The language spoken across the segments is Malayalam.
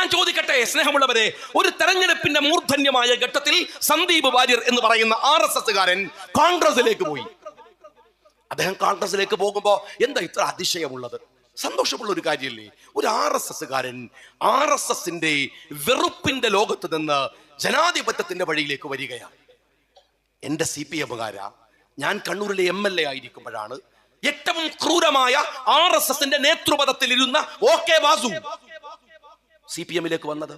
ഞാൻ ചോദിക്കട്ടെ സ്നേഹമുള്ളവരെ, ഒരു തെരഞ്ഞെടുപ്പിന്റെ മൂർധന്യമായ ഘട്ടത്തിൽ സന്ദീപ് വാര്യർ എന്ന് പറയുന്ന RSSകാരൻ കോൺഗ്രസിലേക്ക് പോയി. അദ്ദേഹം കോൺഗ്രസിലേക്ക് പോകുമ്പോ എന്താ ഇത്ര അതിശയമുള്ളത്? സന്തോഷമുള്ള ഒരു കാര്യമല്ലേ? ഒരു RSSകാരൻ RSSന്റെ വെറുപ്പിന്റെ ലോകത്ത് നിന്ന് ജനാധിപത്യത്തിന്റെ വഴിയിലേക്ക് വരികയാണ്. എന്റെ CPMകാരാ, ഞാൻ കണ്ണൂരിലെ MLA ആയിരിക്കുമ്പോഴാണ് ഏറ്റവും ക്രൂരമായ RSSന്റെ നേതൃപദത്തിൽ ഇരുന്ന OK വാസു CPMലേക്ക് വന്നത്.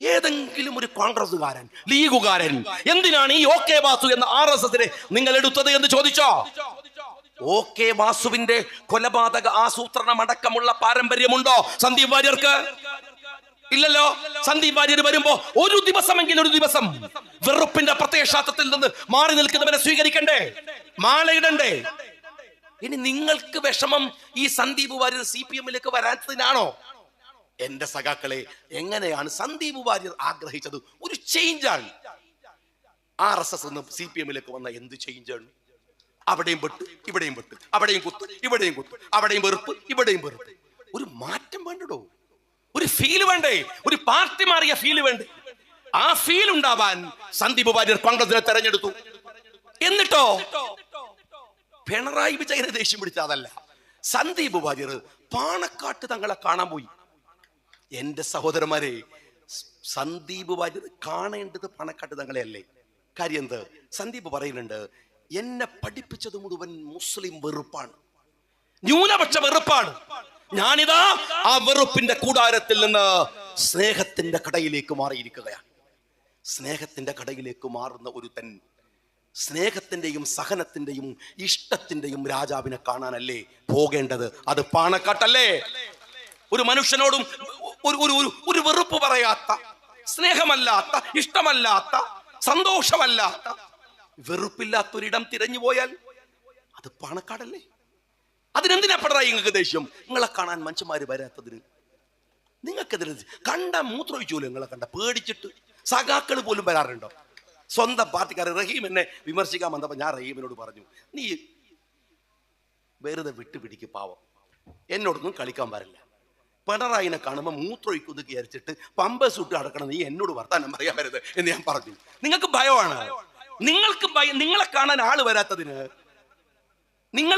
ഏതെങ്കിലും ഒരു കോൺഗ്രസുകാരൻ, ലീഗുകാരൻ എന്തിനാണ് ഈ OK വാസു എന്ന RSSനെ നിങ്ങൾ എടുത്തത് എന്ന് ചോദിച്ചോ? OK വാസുവിന്റെ കൊലപാതക ആസൂത്രണം അടക്കമുള്ള പാരമ്പര്യമുണ്ടോ സന്ദീപ് വാര്യർക്ക്? ഇല്ലല്ലോ. സന്ദീപ് വാര്യർ വരുമ്പോ ഒരു ദിവസം വെറുപ്പിന്റെ പ്രത്യയശാസ്ത്രത്തിൽ നിന്ന് മാറി നിൽക്കുന്നവനെ സ്വീകരിക്കണ്ടേ, മാലയിടണ്ടേ? ഇനി നിങ്ങൾക്ക് വിഷമം ഈ സന്ദീപ് വാര്യർ CPMലേക്ക് വരാത്തതിനാണോ? എന്റെ സഖാക്കളെ, എങ്ങനെയാണ് സന്ദീപ് വാര്യർ ആഗ്രഹിച്ചത്? ഒരു ചേഞ്ചാണ്. RSS നിന്ന് CPMലേക്ക് വന്ന എന്ത് ചേഞ്ചാണ്? അവിടെയും വെട്ട്, ഇവിടെയും വെട്ട്, അവിടെയും കുത്ത്, ഇവിടെയും കുത്ത്, അവിടെയും വെറുപ്പ്, ഇവിടെയും വെറുപ്പ്. ഒരു മാറ്റം വേണ്ടടോ, ഒരു ഫീല് വേണ്ടേ? ഒരു പാർട്ടി മാറിയ ഫീല് വേണ്ടേ? ആ ഫീൽ ഉണ്ടാവാൻ സന്ദീപ് വാര്യർ കോൺഗ്രസിനെ തെരഞ്ഞെടുത്തു. എന്നിട്ടോ പിണറായി വിജയനെ ദേഷ്യം പിടിച്ചതല്ല, സന്ദീപ് വാര്യർ പാണക്കാട്ട് തങ്ങളെ കാണാൻ പോയി. എന്റെ സഹോദരന്മാരെ, സന്ദീപ് വാര്യർ കാണേണ്ടത് പാണക്കാട്ട് തങ്ങളെ അല്ലേ? കാര്യം എന്ത്? സന്ദീപ് പറയുന്നുണ്ട്, എന്നെ പഠിപ്പിച്ചത് മുഴുവൻ മുസ്ലിം വെറുപ്പാണ്, ന്യൂനപക്ഷ വെറുപ്പാണ്. ഞാനിതാ ആ വെറുപ്പിന്റെ കൂടാരത്തിൽ നിന്ന് സ്നേഹത്തിന്റെ കടയിലേക്ക് മാറിയിരിക്കുകയാണ്. സ്നേഹത്തിന്റെ കടയിലേക്ക് മാറുന്ന ഒരുത്തൻ സ്നേഹത്തിന്റെയും സഹനത്തിന്റെയും ഇഷ്ടത്തിന്റെയും രാജാവിനെ കാണാനല്ലേ പോകേണ്ടത്? അത് പാണക്കാട്ടല്ലേ? ഒരു മനുഷ്യനോടും ഒരു വെറുപ്പ് പറയാത്ത, സ്നേഹമല്ലാത്ത, ഇഷ്ടമല്ലാത്ത, സന്തോഷമല്ലാത്ത, വെറുപ്പില്ലാത്തൊരിടം തിരഞ്ഞു പോയാൽ അത് പാണക്കാടല്ലേ? അതിനെന്തിനാ പിണറായി നിങ്ങൾക്ക് ദേഷ്യം? നിങ്ങളെ കാണാൻ മനുഷ്യന്മാര് വരാത്തതിന് നിങ്ങൾക്കെതിരെ കണ്ട മൂത്രമൊഴിച്ചൂല്ലോ. നിങ്ങളെ കണ്ട പേടിച്ചിട്ട് സഖാക്കൾ പോലും വരാറുണ്ടോ? സ്വന്തം പാർട്ടിക്കാരൻ റഹീം എന്നെ വിമർശിക്കാൻ വന്നപ്പോൾ ഞാൻ റഹീമിനോട് പറഞ്ഞു, നീ വെറുതെ വിട്ടുപിടിക്ക്, പാവം, എന്നോടൊന്നും കളിക്കാൻ വരില്ല. പിണറായിനെ കാണുമ്പോൾ മൂത്രമൊഴിക്കുന്നു വിചാരിച്ചിട്ട് പമ്പേഴ്സ് ഇട്ട് നടക്കണം, നീ എന്നോട് വർത്താനം പറയാൻ വരരുത് എന്ന് ഞാൻ പറഞ്ഞു. നിങ്ങൾക്ക് ഭയമാണ്. നിങ്ങൾക്ക് ഭയം, നിങ്ങളെ കാണാൻ ആള് വരാത്തതിന്. നിങ്ങൾ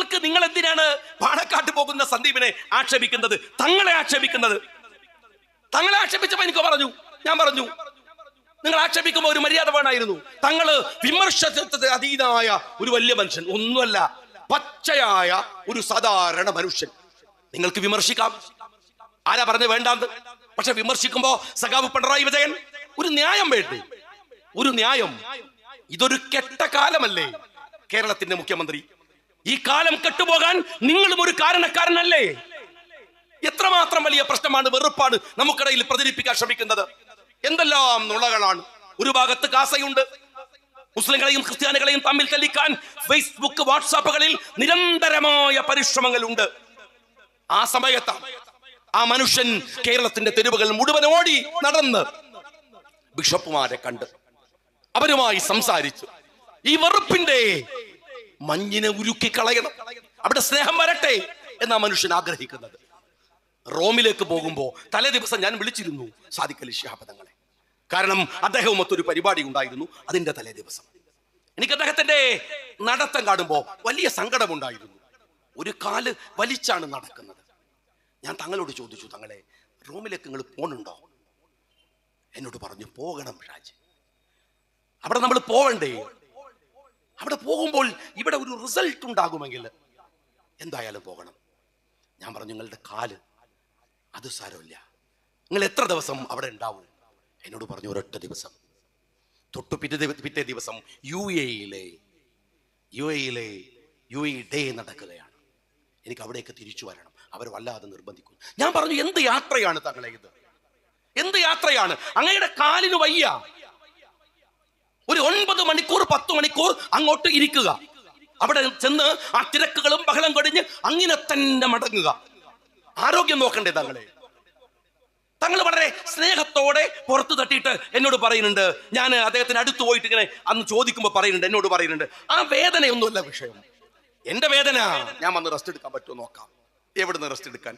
എന്തിനാണ് പാണക്കാട്ട് പോകുന്ന സന്ദീപിനെ ആക്ഷേപിക്കുന്നത്, തങ്ങളെ ആക്ഷേപിക്കുന്നത്? തങ്ങളെ ആക്ഷേപിച്ചപ്പോ ഞാൻ പറഞ്ഞു നിങ്ങൾ ആക്ഷേപിക്കുമ്പോൾ ഒരു മര്യാദ വേണമായിരുന്നു. തങ്ങള് വിമർശനത്തിന് അതീതമായ ഒരു വലിയ മനുഷ്യൻ ഒന്നുമല്ല, പച്ചയായ ഒരു സാധാരണ മനുഷ്യൻ. നിങ്ങൾക്ക് വിമർശിക്കാം, ആരാ പറഞ്ഞ് വേണ്ടാന്ന്? പക്ഷെ വിമർശിക്കുമ്പോ സഖാവ് പിണറായി വിജയൻ ഒരു ന്യായം വേണ്ടേ? ഒരു ന്യായം. ഇതൊരു കെട്ട കാലമല്ലേ കേരളത്തിന്റെ മുഖ്യമന്ത്രി? ഈ കാലം കെട്ടുപോകാൻ നിങ്ങളും ഒരു കാരണക്കാരനല്ലേ? എത്രമാത്രം വലിയ പ്രശ്നമാണ്, വെറുപ്പാണ് നമുക്കിടയിൽ പ്രചരിപ്പിക്കാൻ ശ്രമിക്കുന്നത്. എന്തെല്ലാം നുണകളാണ്. ഒരു ഭാഗത്ത് കാസയുണ്ട്, മുസ്ലിങ്ങളെയും ക്രിസ്ത്യാനികളെയും തമ്മിൽ കല്ലിക്കാൻ ഫേസ്ബുക്ക്, വാട്സാപ്പുകളിൽ നിരന്തരമായ പരിശ്രമങ്ങളുണ്ട്. ആ സമയത്ത് ആ മനുഷ്യൻ കേരളത്തിന്റെ തെരുവുകൾ മുഴുവൻ ഓടി നടന്ന് ബിഷപ്പുമാരെ കണ്ട് അവരുമായി സംസാരിച്ചു. ഈ വെറുപ്പിന്റെ മഞ്ഞിനെ ഉരുക്കി കളയണം, അവിടെ സ്നേഹം വരട്ടെ എന്നാ മനുഷ്യൻ ആഗ്രഹിക്കുന്നത്. റോമിലേക്ക് പോകുമ്പോ തലേ ദിവസം ഞാൻ വിളിച്ചിരുന്നു സാദിഖ് അലി ശിഹാബ് തങ്ങളെ. കാരണം അദ്ദേഹവും മറ്റൊരു പരിപാടി ഉണ്ടായിരുന്നു അതിന്റെ തലേ ദിവസം. എനിക്ക് അദ്ദേഹത്തിന്റെ നടത്തം കാണുമ്പോ വലിയ സങ്കടമുണ്ടായിരുന്നു. ഒരു കാല് വലിച്ചാണ് നടക്കുന്നത്. ഞാൻ തങ്ങളോട് ചോദിച്ചു, തങ്ങളെ റോമിലേക്ക് നിങ്ങൾ പോണുണ്ടോ? എന്നോട് പറഞ്ഞു, പോകണം ഷാജി, അവിടെ നമ്മൾ പോവണ്ടേ? അവിടെ പോകുമ്പോൾ ഇവിടെ ഒരു റിസൾട്ട് ഉണ്ടാകുമെങ്കിൽ എന്തായാലും പോകണം. ഞാൻ പറഞ്ഞു, നിങ്ങളുടെ കാല് അത് സാരമില്ല, നിങ്ങൾ എത്ര ദിവസം അവിടെ ഉണ്ടാവും? എന്നോട് പറഞ്ഞു, ഒരൊറ്റ ദിവസം. തൊട്ടു പിറ്റേ ദിവസം UAE ഡേ നടക്കുകയാണ്, എനിക്ക് അവിടേക്ക് തിരിച്ചു വരണം. അവർ വല്ലാതെ നിർബന്ധിക്കുന്നു. ഞാൻ പറഞ്ഞു, എന്ത് യാത്രയാണ് തങ്ങളെ ഇത്? എന്ത് യാത്രയാണ്? അങ്ങയുടെ കാലിന് വയ്യ. ഒരു 9 മണിക്കൂർ 10 മണിക്കൂർ അങ്ങോട്ട് ഇരിക്കുക, അവിടെ ചെന്ന് ആ തിരക്കുകളും ബഹളം കൊടിഞ്ഞ് അങ്ങനെ തന്നെ മടങ്ങുക. ആരോഗ്യം നോക്കണ്ടേ തങ്ങളെ? തങ്ങൾ വളരെ സ്നേഹത്തോടെ പുറത്തു തട്ടിയിട്ട് എന്നോട് പറയുന്നുണ്ട്, ഞാൻ അദ്ദേഹത്തിന് അടുത്ത് പോയിട്ട് ഇങ്ങനെ അന്ന് ചോദിക്കുമ്പോൾ എന്നോട് പറയുന്നുണ്ട്, ആ വേദനയൊന്നുമല്ല വിഷയം, എന്റെ വേദന. ഞാൻ വന്ന് റെസ്റ്റ് എടുക്കാൻ പറ്റുമോ നോക്കാം. എവിടുന്ന് റെസ്റ്റ് എടുക്കാൻ?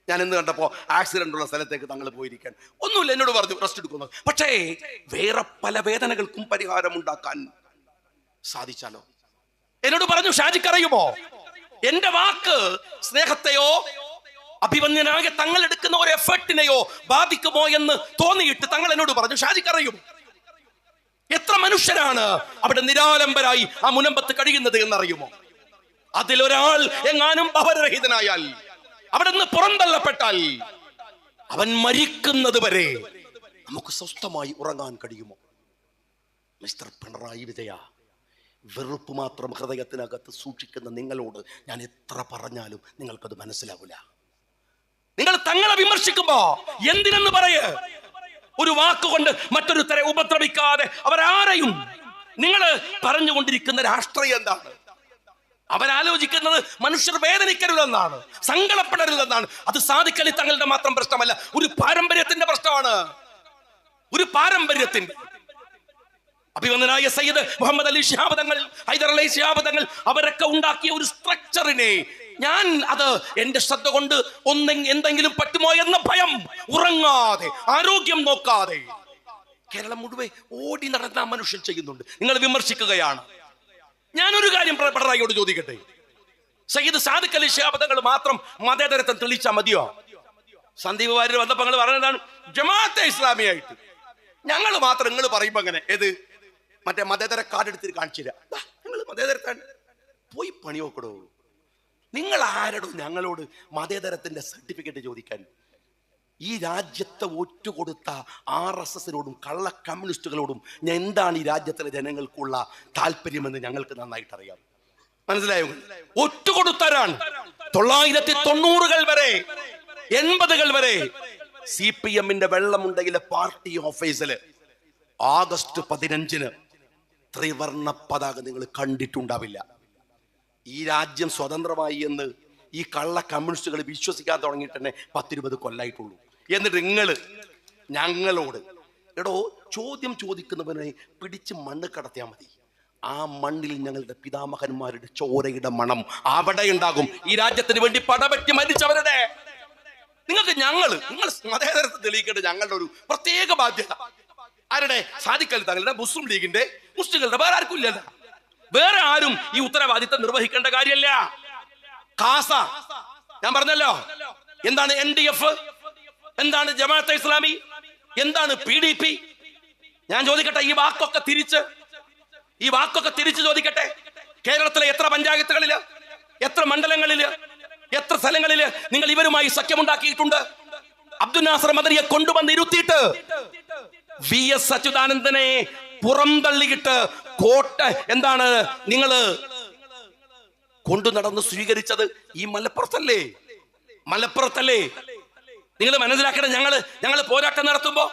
ഞാൻ ഇന്ന് കണ്ടപ്പോ ആക്സിഡന്റ് ഉള്ള സ്ഥലത്തേക്ക് തങ്ങൾ പോയിരിക്കാൻ ഒന്നുമില്ല, എന്നോട് പറഞ്ഞു റെസ്റ്റ് എടുക്കുന്നു. പക്ഷേ വേറെ പല വേദനകൾക്കും പരിഹാരം ഉണ്ടാക്കാൻ സാധിച്ചാലോ? എന്നോട് പറഞ്ഞു, ഷാജിക്കറിയുമോ, എന്റെ വാക്ക് സ്നേഹത്തെയോ അഭിമന്യനായ തങ്ങൾ എടുക്കുന്ന ഒരു എഫർട്ടിനെയോ ബാധിക്കുമോ എന്ന് തോന്നിയിട്ട് തങ്ങൾ എന്നോട് പറഞ്ഞു, ഷാജിക്കറിയും എത്ര മനുഷ്യരാണ് അവിടെ നിരാലംബരായി ആ മുനമ്പത്ത് കഴിയുന്നത് എന്നറിയുമോ? അതിലൊരാൾ എങ്ങാനും ഭവനരഹിതനായാൽ, അവിടെ നിന്ന് പുറന്തള്ളപ്പെട്ടാൽ, അവൻ മരിക്കുന്നത് വരെ നമുക്ക് സ്വസ്ഥമായി ഉറങ്ങാൻ കഴിയുമോ? മിസ്റ്റർ പിണറായി വിജയ, വെറുപ്പ് മാത്രം ഹൃദയത്തിനകത്ത് സൂക്ഷിക്കുന്ന നിങ്ങളോട് ഞാൻ എത്ര പറഞ്ഞാലും നിങ്ങൾക്കത് മനസ്സിലാവില്ല. നിങ്ങൾ തങ്ങളെ വിമർശിക്കുമ്പോ എന്തിനെന്ന് പറയേ, ഒരു വാക്കുകൊണ്ട് മറ്റൊരുത്തരെ ഉപദ്രവിക്കാതെ അവരാരെയും. നിങ്ങൾ പറഞ്ഞുകൊണ്ടിരിക്കുന്ന രാഷ്ട്രീയം എന്താണ്? അവരാലോചിക്കുന്നത് മനുഷ്യർ വേദനിക്കരുതെന്നാണ്, സങ്കടപ്പെടരുതെന്നാണ്. അത് സാധിക്കലി തങ്ങളുടെ മാത്രം പ്രശ്നമല്ല, ഒരു പാരമ്പര്യത്തിന്റെ പ്രശ്നമാണ്. ഒരു പാരമ്പര്യത്തിന്റെ അഭിമന്യനായ സയ്യിദ് മുഹമ്മദ് അലി ശിഹാബ് തങ്ങൾ, ഹൈദർ അലി ശിഹാബ് തങ്ങൾ, അവരൊക്കെ ഉണ്ടാക്കിയ ഒരു സ്ട്രക്ചറിനെ ഞാൻ അത് എന്റെ ശ്രദ്ധ കൊണ്ട് എന്തെങ്കിലും പറ്റുമോ എന്ന ഭയം, ഉറങ്ങാതെ ആരോഗ്യം നോക്കാതെ കേരളം മുഴുവൻ ഓടി നടന്ന മനുഷ്യൻ ചെയ്യുന്നുണ്ട്. നിങ്ങൾ വിമർശിക്കുകയാണ്. ഞാനൊരു കാര്യം പിണറായിയോട് ചോദിക്കട്ടെ, സയ്യിദ് സാദിഖ് അലി ശിഹാബ് തങ്ങൾ മാത്രം മതേതരത്വം തെളിയിച്ചാൽ മതിയോ? സന്ദീപ് വാര്യർ വന്നപ്പോൾ നിങ്ങൾ പറഞ്ഞതാണ് ജമാഅത്തെ ഇസ്ലാമിയായിട്ട് ഞങ്ങൾ മാത്രം. നിങ്ങൾ പറയുമ്പോ അങ്ങനെ ഏത് മറ്റേ മതേതര കാർഡ് എടുത്തിട്ട് കാണിച്ചില്ല, നിങ്ങൾ മതേതരത്താണ്, പോയി പണി നോക്കടോ. നിങ്ങൾ ആരോടും ഞങ്ങളോട് മതേതരത്തിന്റെ സർട്ടിഫിക്കറ്റ് ചോദിക്കാൻ? ഈ രാജ്യത്തെ ഒറ്റുകൊടുത്ത RSSനോടും കള്ള കമ്മ്യൂണിസ്റ്റുകളോടും എന്താണ് ഈ രാജ്യത്തിലെ ജനങ്ങൾക്കുള്ള താല്പര്യമെന്ന് ഞങ്ങൾക്ക് നന്നായിട്ട് അറിയാം. മനസ്സിലായോ? ഒറ്റുകൊടുത്തരാണ്. 1990-കൾ വരെ 80-കൾ വരെ CPM-ന്റെ വെള്ളമുണ്ടെങ്കിലെ പാർട്ടി ഓഫീസില് ആഗസ്റ്റ് 15-ന് ത്രിവർണ്ണ പതാക നിങ്ങൾ കണ്ടിട്ടുണ്ടാവില്ല. ഈ രാജ്യം സ്വതന്ത്രമായി എന്ന് ഈ കള്ള കമ്മ്യൂണിസ്റ്റുകൾ വിശ്വസിക്കാൻ തുടങ്ങിയിട്ട് തന്നെ 10-20 കൊല്ലായിട്ടുള്ളൂ. എന്നിട്ട് നിങ്ങൾ ഞങ്ങളോട് എടോ ചോദ്യം ചോദിക്കുന്നവനെ പിടിച്ച് മണ്ണ് കടത്തിയാൽ മതി, ആ മണ്ണിൽ ഞങ്ങളുടെ പിതാമഹന്മാരുടെ ചോരയുടെ മണം അവിടെ ഉണ്ടാകും. ഈ രാജ്യത്തിന് വേണ്ടി പടപറ്റി മരിച്ചവരുടെ നിങ്ങൾ മതേതരത്തെ തെളിയിക്കേണ്ട ഞങ്ങളുടെ ഒരു പ്രത്യേക ബാധ്യത. ആരുടെ? സാദിഖ് അലി തങ്ങളുടെ, മുസ്ലിം ലീഗിന്റെ, മുസ്ലിങ്ങളുടെ, വേറെ ആർക്കും ഇല്ലല്ല. വേറെ ആരും ഈ ഉത്തരവാദിത്തം നിർവഹിക്കേണ്ട കാര്യമല്ല. കാസ ഞാൻ പറഞ്ഞല്ലോ, എന്താണ് NDF, എന്താണ് ജമാഅത്തെ ഇസ്ലാമി, എന്താണ് PDP? ഞാൻ ചോദിക്കട്ടെ, ഈ വാക്കൊക്കെ തിരിച്ച് ചോദിക്കട്ടെ. കേരളത്തിലെ എത്ര പഞ്ചായത്തുകളില്, എത്ര മണ്ഡലങ്ങളില്, എത്ര സ്ഥലങ്ങളില് നിങ്ങൾ ഇവരുമായി സഖ്യമുണ്ടാക്കിയിട്ടുണ്ട്? അബ്ദുൽ നാസർ മദനിയെ കൊണ്ടുവന്ന് ഇരുത്തിയിട്ട് VS അച്യുതാനന്ദനെ പുറംതള്ളിയിട്ട് എന്താണ് നിങ്ങള് കൊണ്ടു നടന്ന് സ്വീകരിച്ചത് ഈ മലപ്പുറത്തല്ലേ? നിങ്ങൾ മനസ്സിലാക്കണം. ഞങ്ങള് പോരാട്ടം നടത്തുമ്പോ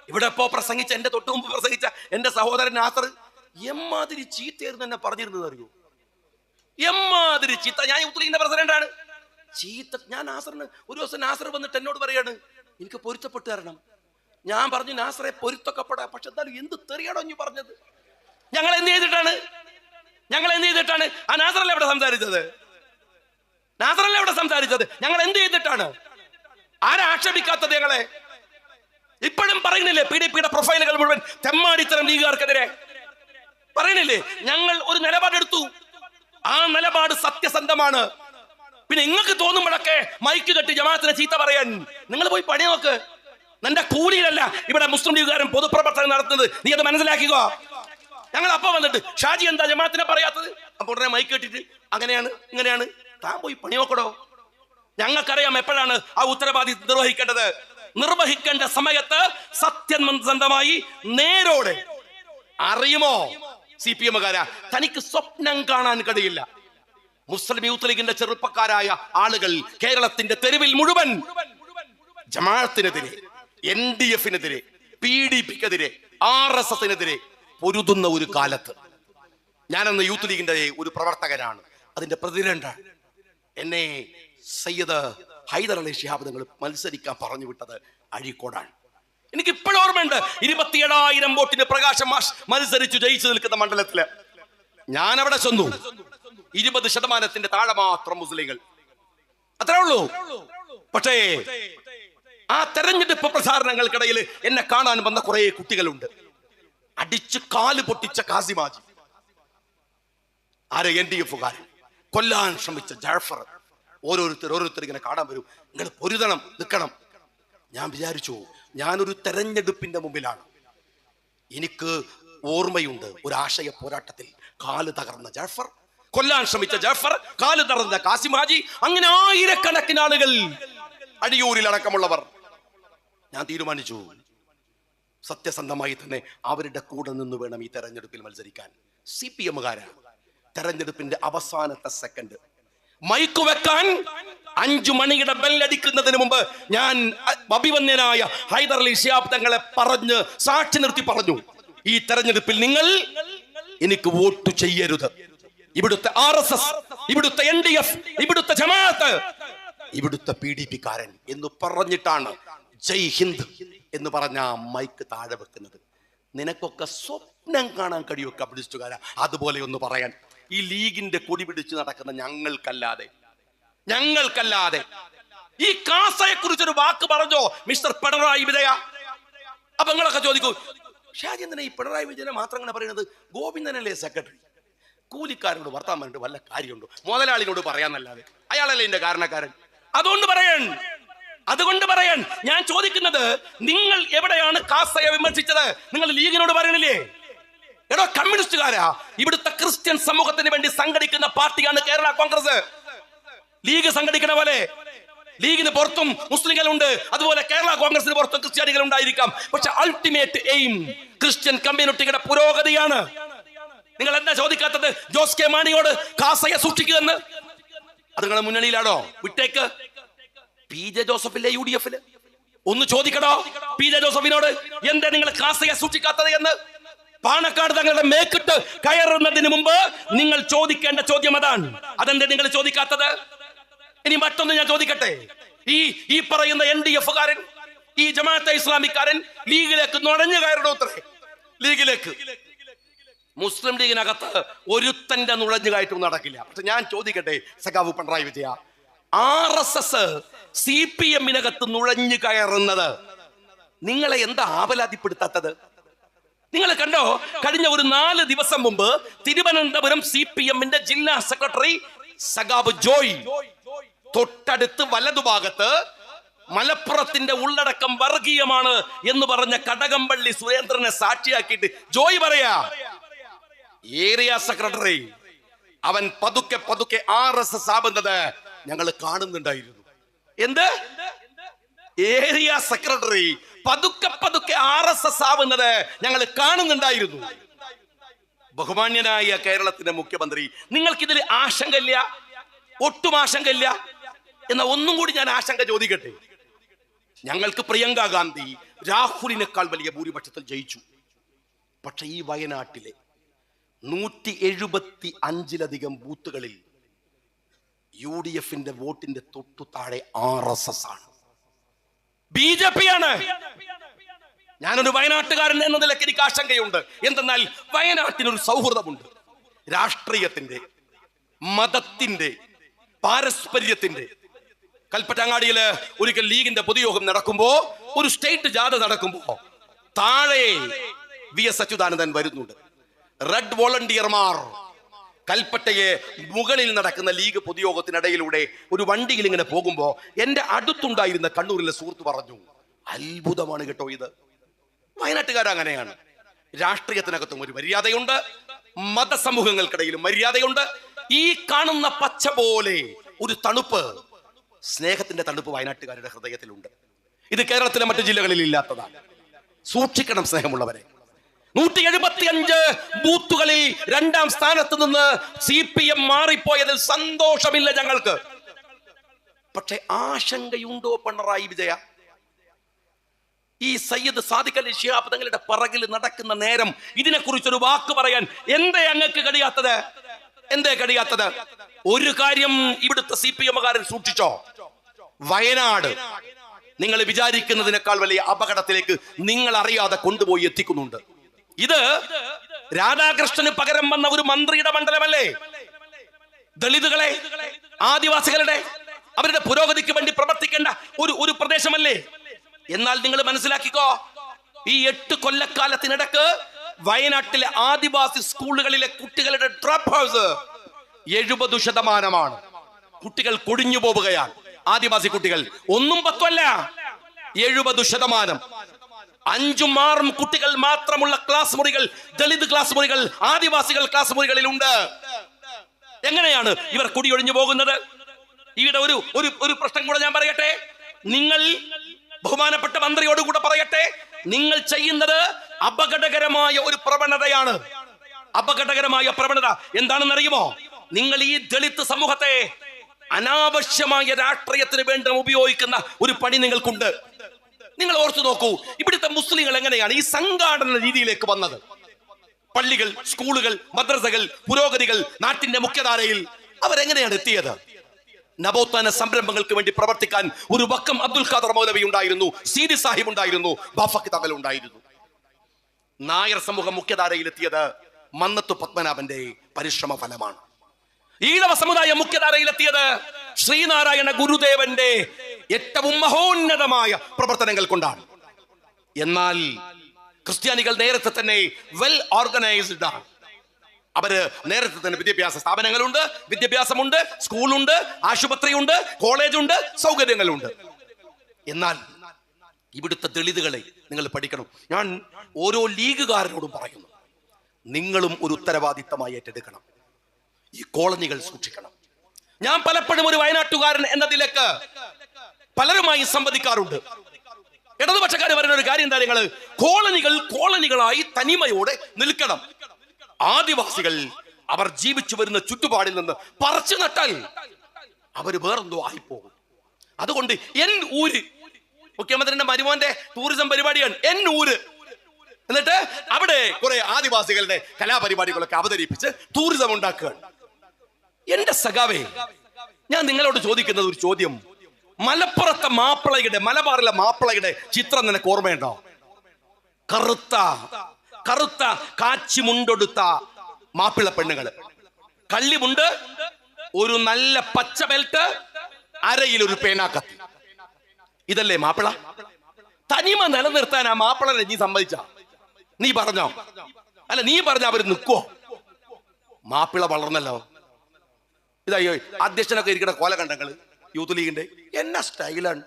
ഇവിടെ ഇപ്പോ പ്രസംഗിച്ച, എന്റെ തൊട്ടു മുമ്പ് പ്രസംഗിച്ച എന്റെ സഹോദരൻ നാസർ എമ്മാതിരി ചീത്തയായിരുന്നു എന്നെ പറഞ്ഞിരുന്നത് അറിയോ? എമ്മാതിരി ചീത്ത. ഞാൻ യൂത്ത് പ്രസിഡന്റാണ്. ചീത്ത. ഞാൻ നാസറിന് ഒരു ദിവസം നാസർ വന്നിട്ട് എന്നോട് പറയാണ്, എനിക്ക് പൊരുത്തപ്പെട്ട് തരണം. ഞാൻ പറഞ്ഞു, നാസറെ പൊരുത്തപ്പെടാം, പക്ഷെ എന്തായാലും എന്ത് തെറിയാണോ നീ പറഞ്ഞത്? ഞങ്ങൾ എന്ത് ചെയ്തിട്ടാണ് ആ നാസറല്ലേ അവിടെ സംസാരിച്ചത്? ഞങ്ങൾ എന്ത് ചെയ്തിട്ടാണ്? ആരാ ആക്ഷേപിക്കാത്തത് ഞങ്ങളെ? ഇപ്പോഴും പറയുന്നില്ലേ PDP-യുടെ പ്രൊഫൈലുകൾ മുഴുവൻ തെമ്മാടിത്തരം ലീഗുകാർക്കെതിരെ പറയുന്നില്ലേ? ഞങ്ങൾ ഒരു നിലപാടെടുത്തു, ആ നിലപാട് സത്യസന്ധമാണ്. പിന്നെ നിങ്ങൾക്ക് തോന്നുമ്പോഴൊക്കെ മൈക്ക് കെട്ടി ജമാഅത്തിനെ ചീത്ത പറയാൻ നിങ്ങൾ പോയി പണി നോക്ക്. നിന്റെ കൂലിയിലല്ല ഇവിടെ മുസ്ലിം ലീഗുകാരൻ പൊതുപ്രവർത്തനം നടത്തുന്നത്, നീ അത് മനസ്സിലാക്കിക്കോ. ഞങ്ങൾ അപ്പൊ വന്നിട്ട് ഷാജി എന്താ ജമാഅത്തിനെ പറയാത്തത്? അപ്പൊ ഉടനെ മൈക്ക് കെട്ടിട്ട് അങ്ങനെയാണ് ഇങ്ങനെയാണ്. താൻ പോയി പണി നോക്കടോ. ഞങ്ങൾക്കറിയാം എപ്പോഴാണ് ആ ഉത്തരവാദിത്വം നിർവഹിക്കേണ്ട സമയത്ത് സത്യസന്ധമായി നേരോടെ. അറിയുമോ CPM-കാരാ, തനിക്ക് സ്വപ്നം കാണാൻ കഴിയില്ല. മുസ്ലിം യൂത്ത് ലീഗിന്റെ ചെറുപ്പക്കാരായ ആളുകൾ കേരളത്തിന്റെ തെരുവിൽ മുഴുവൻ ജമാഅത്തിനെതിരെ, NDF-നെതിരെ, PDP-ക്കെതിരെ, RSS-നെതിരെ പൊരുതുന്ന ഒരു കാലത്ത് ഞാനന്ന് യൂത്ത് ലീഗിന്റെ ഒരു പ്രവർത്തകനാണ്, അതിന്റെ പ്രസിഡന്റാണ്. എന്നെ സയ്യിദ് ഹൈദർ അലി ശിഹാബ് തങ്ങൾ മത്സരിക്കാൻ പറഞ്ഞു വിട്ടത് അഴീക്കോടാണ്. എനിക്ക് ഇപ്പോഴും ഓർമ്മയുണ്ട്. 27,000 വോട്ടിന് പ്രകാശം മാഷ് മത്സരിച്ചു ജയിച്ചു നിൽക്കുന്ന മണ്ഡലത്തില് ഞാൻ അവിടെ ചെന്നു. 20% താഴെ മാത്രം മുസ്ലിങ്ങൾ, അത്രേ ഉള്ളൂ. പക്ഷേ ആ തെരഞ്ഞെടുപ്പ് പ്രചാരണങ്ങൾക്കിടയിൽ എന്നെ കാണാൻ വന്ന കുറെ കുട്ടികളുണ്ട്. അടിച്ച് കാല് പൊട്ടിച്ച കാസിമാജി, ആരെ NDF-കാരൻ, കൊല്ലാൻ ശ്രമിച്ച ജാഫർ, ഓരോരുത്തർ ഇങ്ങനെ കാണാൻ വരും. നിങ്ങൾ പൊരുതണം, നിൽക്കണം. ഞാൻ വിചാരിച്ചു ഞാനൊരു തെരഞ്ഞെടുപ്പിന്റെ മുമ്പിലാണ്. എനിക്ക് ഓർമ്മയുണ്ട് ഒരു ആശയ പോരാട്ടത്തിൽ കാല് തകർന്ന ജാഫർ, കൊല്ലാൻ ശ്രമിച്ച ജാഫർ, കാല് തകർന്ന കാസിമാജി, അങ്ങനെ ആയിരക്കണക്കിന് ആളുകൾ, അടിയൂരിൽ അടക്കമുള്ളവർ. ഞാൻ തീരുമാനിച്ചു സത്യസന്ധമായി തന്നെ അവരുടെ കൂടെ നിന്ന് വേണം ഈ തെരഞ്ഞെടുപ്പിൽ മത്സരിക്കാൻ. CPM-കാരാണ്. തെരഞ്ഞെടുപ്പിന്റെ അവസാനത്തെ സെക്കൻഡ് മൈക്ക് വെക്കാൻ 5 മണിയുടെ ബെല്ലടിക്കുന്നതിന് മുമ്പ് ഞാൻ അഭിവന്യനായ ഹൈദർ അലി ശിഹാബ് തങ്ങളെ പറഞ്ഞ് സാക്ഷി നിർത്തി പറഞ്ഞു, ഈ തെരഞ്ഞെടുപ്പിൽ നിങ്ങൾ എനിക്ക് വോട്ട് ചെയ്യരുത്. ഇവിടുത്തെ RSS, ഇവിടുത്തെ NDF, ഇവിടുത്തെ ജമാഅത്ത്, ഇവിടുത്തെ PDP-കാരൻ എന്ന് പറഞ്ഞിട്ടാണ് ജയ് ഹിന്ദ് എന്ന് പറഞ്ഞ മൈക്ക് താഴെ വെക്കുന്നത്. നിനക്കൊക്കെ സ്വപ്നം കാണാൻ കഴിയോ കമ്മ്യൂണിസ്റ്റുകാരാ അതുപോലെ ഒന്ന് പറയാൻ? ഈ ലീഗിന്റെ കൊടി പിടിച്ച് നടക്കുന്ന ഞങ്ങൾക്കല്ലാതെ ഈ കാസയെ കുറിച്ചൊരു വാക്ക് പറഞ്ഞോ മിസ്റ്റർ പിണറായി വിജയ? അപ്പൊ നിങ്ങളൊക്കെ ചോദിക്കൂ, ഷാജി എന്തിനാ ഈ പിണറായി വിജയനെ മാത്രം അങ്ങനെ പറയുന്നത്? ഗോവിന്ദനല്ലേ സെക്രട്ടറി? കൂലിക്കാരനോട് വർത്താൻ പറഞ്ഞിട്ട് വല്ല കാര്യമുണ്ടോ? മുതലാളിനോട് പറയാന്നല്ലാതെ. അയാളല്ലേ എന്റെ കാരണക്കാരൻ. അതുകൊണ്ട് പറയാൻ ഞാൻ ചോദിക്കുന്നത്, നിങ്ങൾ എവിടെയാണ് കാസയെ വിമർശിച്ചത്? നിങ്ങൾ ലീഗിനോട് പറയണില്ലേ? എടോ കമ്മ്യൂണിസ്റ്റുകാരാ, ഇവിടുത്തെ ക്രിസ്ത്യൻ സമൂഹത്തിന് വേണ്ടി സംഘടിക്കുന്ന പാർട്ടിയാണ് കേരള കോൺഗ്രസ്. ലീഗ് സംഘടിക്കണ പോലെ ലീഗിന് പുറത്തും മുസ്ലിങ്ങളുണ്ട്, അതുപോലെ കേരള കോൺഗ്രസിന് പുറത്തും ക്രിസ്ത്യാനികൾ ഉണ്ടായിരിക്കാം. പക്ഷെ അൾട്ടിമേറ്റ് എയിം ക്രിസ്ത്യൻ കമ്മ്യൂണിറ്റിയുടെ പുരോഗതിയാണ്. നിങ്ങൾ എന്താ ചോദിക്കാത്തത് ജോസ് കെ മാണിയോട് കാസയെ സൂക്ഷിക്കുമെന്ന്? അത് നിങ്ങളെ മുന്നണിയിലാണോ? വിട്ടേക്ക്. PJ ജോസഫിലെ UDF-ല് ഒന്ന് ചോദിക്കണോ PJ ജോസഫിനോട്, എന്താ നിങ്ങൾ കാസയെ സൂക്ഷിക്കാത്തത് എന്ന്? പാണക്കാട് തങ്ങളുടെ മേക്കിട്ട് കയറുന്നതിന് മുമ്പ് നിങ്ങൾ ചോദിക്കേണ്ട ചോദ്യം അതാണ്. അതെന്താ നിങ്ങൾ ചോദിക്കാത്തത്? ഇനി മറ്റൊന്ന് ഞാൻ ചോദിക്കട്ടെ, ഈ പറയുന്ന NDF-കാരൻ, ഈ ജമാഅത്തെ ഇസ്ലാമിക്കാരൻ ലീഗിലേക്ക് നുഴഞ്ഞു കയറണോത്രേ. ലീഗിലേക്ക്, മുസ്ലിം ലീഗിനകത്ത് ഒരുത്തന്റെ നുഴഞ്ഞു കയറ്റവും നടക്കില്ല. പക്ഷെ ഞാൻ ചോദിക്കട്ടെ സഖാവ് പിണറായി വിജയ, RSS CPM-നകത്ത് നുഴഞ്ഞു കയറുന്നത് നിങ്ങളെ എന്താ ആവലാതിപ്പെടുത്താത്തത്? നിങ്ങൾ കണ്ടോ, കഴിഞ്ഞ ഒരു 4 ദിവസം മുമ്പ് തിരുവനന്തപുരം CPM-ന്റെ ജില്ലാ സെക്രട്ടറി സഖാവ് ജോയ്, തൊട്ടടുത്ത് വലതുഭാഗത്ത് മലപ്പുറത്തിന്റെ ഉള്ളടക്കം വർഗീയമാണ് എന്ന് പറഞ്ഞ കടകംപള്ളി സുരേന്ദ്രനെ സാക്ഷിയാക്കിയിട്ട് ജോയ് പറയാ, ഏരിയ സെക്രട്ടറി അവൻ പതുക്കെ RSS ആവുന്നത് ഞങ്ങൾ കാണുന്നുണ്ടായിരുന്നു. എന്ത്? ഏരിയ സെക്രട്ടറി പതുക്കെ RSS ആവുന്നത് ഞങ്ങൾ കാണുന്നുണ്ടായിരുന്നു. ബഹുമാന്യനായ കേരളത്തിന്റെ മുഖ്യമന്ത്രി, നിങ്ങൾക്കിതിൽ ആശങ്കയില്ല? ഒട്ടും ആശങ്കയില്ല? എന്നാ ഒന്നും കൂടി ഞാൻ ആശങ്ക ചോദിക്കട്ടെ. ഞങ്ങൾക്ക് പ്രിയങ്ക ഗാന്ധി രാഹുലിനേക്കാൾ വലിയ ഭൂരിപക്ഷത്തിൽ ജയിച്ചു. പക്ഷെ ഈ വയനാട്ടിലെ 175-ലധികം ബൂത്തുകളിൽ UDF-ന്റെ വോട്ടിന്റെ തൊട്ടു താഴെ RSS ആണ്, BJP ആണ്. ഞാനൊരു വയനാട്ടുകാരൻ എന്ന നിലയ്ക്ക് എനിക്ക് ആശങ്കയുണ്ട്. എന്തെന്നാൽ വയനാട്ടിനൊരു സൗഹൃദമുണ്ട്, രാഷ്ട്രീയത്തിന്റെ, മതത്തിന്റെ, പാരസ്പര്യത്തിന്റെ. കൽപ്പറ്റങ്ങാടിയില് ഒരിക്കൽ ലീഗിന്റെ പൊതുയോഗം നടക്കുമ്പോ, ഒരു സ്റ്റേറ്റ് ജാഥ നടക്കുമ്പോ താഴെ VS അച്യുതാനന്ദൻ വരുന്നുണ്ട്. റെഡ് വോളണ്ടിയർമാർ കൽപ്പറ്റയെ മുകളിൽ നടക്കുന്ന ലീഗ് പൊതുയോഗത്തിനിടയിലൂടെ ഒരു വണ്ടിയിൽ ഇങ്ങനെ പോകുമ്പോ എന്റെ അടുത്തുണ്ടായിരുന്ന കണ്ണൂരിലെ സുഹൃത്ത് പറഞ്ഞു, അത്ഭുതമാണ് കേട്ടോ ഇത്. വയനാട്ടുകാരങ്ങനെയാണ്. രാഷ്ട്രീയത്തിനകത്തും ഒരു മര്യാദയുണ്ട്, മതസമൂഹങ്ങൾക്കിടയിലും മര്യാദയുണ്ട്. ഈ കാണുന്ന പച്ച പോലെ ഒരു തണുപ്പ്, സ്നേഹത്തിന്റെ തണുപ്പ് വയനാട്ടുകാരുടെ ഹൃദയത്തിലുണ്ട്. ഇത് കേരളത്തിലെ മറ്റു ജില്ലകളിൽ ഇല്ലാത്തതാണ്. സൂക്ഷിക്കണം സ്നേഹമുള്ളവരെ. 175 ബൂത്തുകളിൽ 2ാം സ്ഥാനത്ത് നിന്ന് CPM മാറിപ്പോയതിൽ സന്തോഷമില്ല ഞങ്ങൾക്ക്. പക്ഷെ ആശങ്കയുണ്ടോ പിണറായി വിജയ? ഈ സയ്യിദ് സാദിഖ് അലി ശിഹാബ് തങ്ങളുടെ പിറകിൽ നടക്കുന്ന നേരം ഇതിനെക്കുറിച്ചൊരു വാക്ക് പറയാൻ എന്തേ അങ്ങക്ക് കഴിയാത്തത്? ഒരു കാര്യം ഇവിടുത്തെ CPM-കാരൻ സൂക്ഷിച്ചോ, വയനാട് നിങ്ങൾ വിചാരിക്കുന്നതിനേക്കാൾ വലിയ അപകടത്തിലേക്ക് നിങ്ങൾ അറിയാതെ കൊണ്ടുപോയി എത്തിക്കുന്നുണ്ട്. ഇത് രാധാകൃഷ്ണന് പകരം വന്ന ഒരു മന്ത്രിയുടെ മണ്ഡലമല്ലേ? ദളിതുകളെ, ആദിവാസികളുടെ, അവരുടെ പുരോഗതിക്ക് വേണ്ടി പ്രവർത്തിക്കേണ്ട ഒരു പ്രദേശമല്ലേ? എന്നാൽ നിങ്ങൾ മനസ്സിലാക്കിക്കോ, ഈ 8 കൊല്ലക്കാലത്തിനിടക്ക് വയനാട്ടിലെ ആദിവാസി സ്കൂളുകളിലെ കുട്ടികളുടെ ഡ്രോപ്പ് ഹൗസ് 70%. കുട്ടികൾ കൊടിഞ്ഞു പോവുകയാണ്. ആദിവാസി കുട്ടികൾ 1ഉം 10ഉം അല്ല, 70%. 5ഉം 6ഉം കുട്ടികൾ മാത്രമുള്ള ക്ലാസ് മുറികൾ, ദളിത് ക്ലാസ് മുറികൾ, ആദിവാസികൾ ക്ലാസ് മുറികളിൽ ഉണ്ട്. എങ്ങനെയാണ് ഇവർ കുടിയൊഴിഞ്ഞു പോകുന്നത്? ഇവിടെ ഒരു പ്രശ്നം കൂടെ ഞാൻ പറയട്ടെ. നിങ്ങൾ, ബഹുമാനപ്പെട്ട മന്ത്രിയോടുകൂടെ പറയട്ടെ, നിങ്ങൾ ചെയ്യുന്നത് അപകടകരമായ ഒരു പ്രവണതയാണ്. അപകടകരമായ പ്രവണത എന്താണെന്ന് അറിയുമോ? നിങ്ങൾ ഈ ദളിത് സമൂഹത്തെ അനാവശ്യമായ രാഷ്ട്രീയത്തിന് വേണ്ടി ഉപയോഗിക്കുന്ന ഒരു പണി നിങ്ങൾക്കുണ്ട്. നിങ്ങൾ ഓർത്തു നോക്കൂ, ഇവിടുത്തെ മുസ്ലിങ്ങൾ എങ്ങനെയാണ് ഈ സംഘാടന രീതിയിലേക്ക് വന്നത്? പള്ളികൾ, സ്കൂളുകൾ, മദ്രസകൾ, പുരോഗതികൾ, നാട്ടിന്റെ മുഖ്യധാരയിൽ അവരെങ്ങനെയാണ് എത്തിയത്? നവോത്ഥാന സംരംഭങ്ങൾക്ക് വേണ്ടി പ്രവർത്തിക്കാൻ ഒരു വക്കം അബ്ദുൽ ഖാദർ മൗലവി ഉണ്ടായിരുന്നു, സീതി സാഹിബ് ഉണ്ടായിരുന്നു, ബാഫക്കി തങ്ങൾ ഉണ്ടായിരുന്നു. നായർ സമൂഹം മുഖ്യധാരയിൽ എത്തിയത് മന്നത്തു പത്മനാഭന്റെ പരിശ്രമ ഫലമാണ്. ഈഴവ സമുദായം മുഖ്യധാരയിലെത്തിയത് ശ്രീനാരായണ ഗുരുദേവന്റെ ഏറ്റവും മഹോന്നതമായ പ്രവർത്തനങ്ങൾ കൊണ്ടാണ്. എന്നാൽ ക്രിസ്ത്യാനികൾ നേരത്തെ തന്നെ വെൽ ഓർഗനൈസ്ഡ് ആണ്. അവര് നേരത്തെ തന്നെ വിദ്യാഭ്യാസ സ്ഥാപനങ്ങളുണ്ട്, വിദ്യാഭ്യാസമുണ്ട്, സ്കൂളുണ്ട്, ആശുപത്രിയുണ്ട്, കോളേജുണ്ട്, സൗകര്യങ്ങളുണ്ട്. എന്നാൽ ഇവിടുത്തെ ദളിതുകളെ നിങ്ങൾ പഠിക്കണം. ഞാൻ ഓരോ ലീഗുകാരനോടും പറയുന്നു, നിങ്ങളും ഒരു ഉത്തരവാദിത്തമായി ഏറ്റെടുക്കണം. ഈ കോളനികൾ സൂക്ഷിക്കണം. ഞാൻ പലപ്പോഴും ഒരു വയനാട്ടുകാരൻ എന്നതിലേക്ക് പലരുമായി സംവദിക്കാറുണ്ട്. ഇടതുപക്ഷക്കാർ പറയുന്ന ഒരു കാര്യം എന്താ? നിങ്ങൾ കോളനികളായി തനിമയോടെ നിൽക്കണം. ആദിവാസികൾ അവർ ജീവിച്ചു വരുന്ന ചുറ്റുപാടിൽ നിന്ന് പറിച്ചു നട്ടാൽ അവർ വേറെന്തോ ആയിപ്പോകും. അതുകൊണ്ട് എൻ ഊര്, മുഖ്യമന്ത്രിയുടെ മരുമോന്റെ ടൂറിസം പരിപാടിയാണ് എൻ ഊര്. എന്നിട്ട് അവിടെ കുറെ ആദിവാസികളുടെ കലാപരിപാടികളൊക്കെ അവതരിപ്പിച്ച് ടൂറിസം ഉണ്ടാക്കുകയാണ്. എന്റെ സഖാവേ, ഞാൻ നിങ്ങളോട് ചോദിക്കുന്നത് ഒരു ചോദ്യം. മലപ്പുറത്തെ മലബാറിലെ മാപ്പിളയുടെ ചിത്രം നിനക്ക് ഓർമ്മയുണ്ടോ? കറുത്ത കാച്ചി മുണ്ടൊടുത്ത മാപ്പിള പെണ്ണുങ്ങള്, കള്ളിമുണ്ട്, ഒരു നല്ല പച്ച ബെൽറ്റ്, അരയിൽ ഒരു പേനാക്കത്തി. ഇതല്ലേ മാപ്പിള? തനിമ നിലനിർത്താൻ ആ മാപ്പിളനെ നീ സമ്മതിച്ച? നീ പറഞ്ഞോ? അല്ല, നീ പറഞ്ഞ അവര് നിൽക്കുവോ? മാപ്പിള വളർന്നല്ലോ. ഇതായോ അധ്യക്ഷനൊക്കെ ഇരിക്കുന്ന കോലകണ്ടങ്ങള് യൂത്ത് ലീഗിന്റെ എന്നാ സ്റ്റൈലാണ്.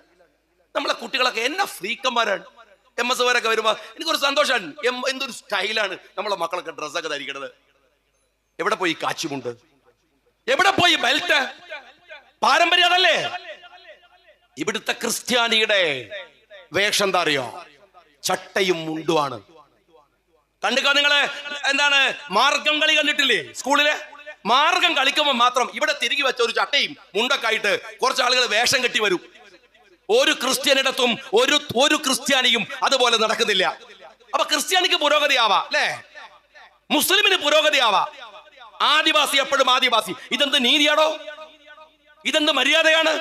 നമ്മളെ കുട്ടികളൊക്കെ എന്നാ ഫ്രീക്കന്മാരാണ്. MS വരൊക്കെ വരുമ്പോ എനിക്കൊരു സന്തോഷമാണ്. എന്തൊരു സ്റ്റൈലാണ് നമ്മളെ മക്കളൊക്കെ ഡ്രസ്സൊക്കെ ധരിക്കണത്. എവിടെ പോയി കാച്ചുമുണ്ട്? എവിടെ പോയി ബെൽറ്റ്? പാരമ്പര്യം അതല്ലേ. ഇവിടുത്തെ ക്രിസ്ത്യാനിയുടെ വേഷം എന്താ അറിയോ? ചട്ടയും മുണ്ടുമാണ്. കണ്ടിക്കോ നിങ്ങള്? എന്താണ് മാർഗം കളി കണ്ടിട്ടില്ലേ? സ്കൂളിലെ മാർഗം കളിക്കുമ്പോൾ മാത്രം ഇവിടെ തിരികെ വെച്ച ഒരു ചട്ടയും മുണ്ടൊക്കെ ആയിട്ട് കുറച്ച് ആളുകൾ വേഷം കെട്ടി വരും. ഒരു ക്രിസ്ത്യാനിടത്തും ഒരു ക്രിസ്ത്യാനിയും അതുപോലെ നടക്കുന്നില്ല. അപ്പൊ ക്രിസ്ത്യാനിക്ക് പുരോഗതിയാവാ അല്ലേ? മുസ്ലിമിന് പുരോഗതിയാവാ. ആദിവാസി എപ്പോഴും ആദിവാസി. ഇതെന്ത് നീതിയാണോ? ഇതെന്ത് മര്യാദയാണ്?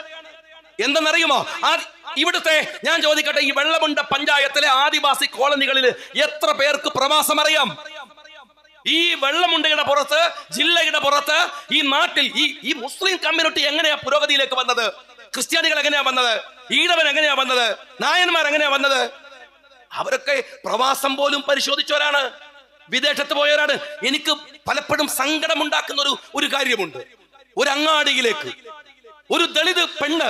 എന്തെന്നറിയുമോ? ഇവിടുത്തെ ഞാൻ ചോദിക്കട്ടെ, ഈ വെള്ളമുണ്ട പഞ്ചായത്തിലെ ആദിവാസി കോളനികളിൽ എത്ര പേർക്ക് പ്രവാസം അറിയാം? ഈ വെള്ളമുണ്ടയുടെ പുറത്ത്, ജില്ലയുടെ പുറത്ത്, ഈ നാട്ടിൽ ഈ മുസ്ലിം കമ്മ്യൂണിറ്റി എങ്ങനെയാ പുരോഗതിയിലേക്ക് വന്നത്? ക്രിസ്ത്യാനികൾ എങ്ങനെയാ വന്നത്? ഈഴവൻ എങ്ങനെയാ വന്നത്? നായന്മാർ എങ്ങനെയാ വന്നത്? അവരൊക്കെ പ്രവാസം പോലും പരിശോധിച്ചവരാണ്, വിദേശത്ത് പോയവരാണ്. എനിക്ക് പലപ്പോഴും സങ്കടമുണ്ടാക്കുന്ന ഒരു കാര്യമുണ്ട്. ഒരു അങ്ങാടിയിലേക്ക് ഒരു ദളിത് പെണ്ണ്,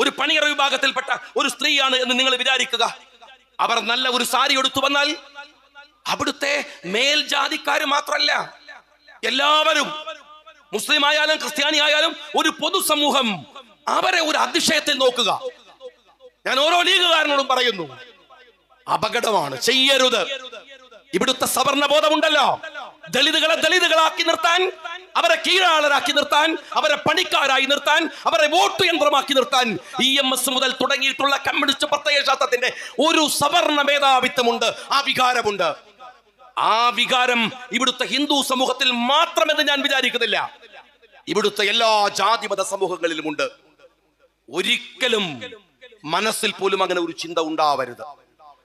ഒരു പണിയറ വിഭാഗത്തിൽപ്പെട്ട ഒരു സ്ത്രീയാണ് എന്ന് നിങ്ങൾ വിചാരിക്കുക. അവർ നല്ല ഒരു സാരി എടുത്തു വന്നാൽ അവിടുത്തെ മേൽജാതിക്കാര് മാത്രല്ല, എല്ലാവരും, മുസ്ലിം ആയാലും ക്രിസ്ത്യാനി ആയാലും ഒരു പൊതുസമൂഹം അവരെ ഒരു അതിശയത്തിൽ നോക്കുക. ഞാൻ ഓരോ ലീഗുകാരനോടും പറയുന്നു, അപകടമാണ്, ചെയ്യരുത്. ഇവിടുത്തെ സവർണ ബോധമുണ്ടല്ലോ, ദളിതുകളെ ദളിതുകളാക്കി നിർത്താൻ, അവരെ കീഴാളരാക്കി നിർത്താൻ, അവരെ പണിക്കാരായി നിർത്താൻ, അവരെ വോട്ട് യന്ത്രമാക്കി നിർത്താൻ EMS മുതൽ തുടങ്ങിയിട്ടുള്ള കമ്മ്യൂണിസ്റ്റ് പ്രത്യയശാസ്ത്രത്തിന്റെ ഒരു സവർണ മേധാവിത്വമുണ്ട്, ആ വികാരമുണ്ട്. ആ വികാരം ഇവിടുത്തെ ഹിന്ദു സമൂഹത്തിൽ മാത്രമെന്ന് ഞാൻ വിചാരിക്കുന്നില്ല, ഇവിടുത്തെ എല്ലാ ജാതിമത സമൂഹങ്ങളിലുമുണ്ട്. ഒരിക്കലും മനസ്സിൽ പോലും അങ്ങനെ ഒരു ചിന്ത ഉണ്ടാവരുത്.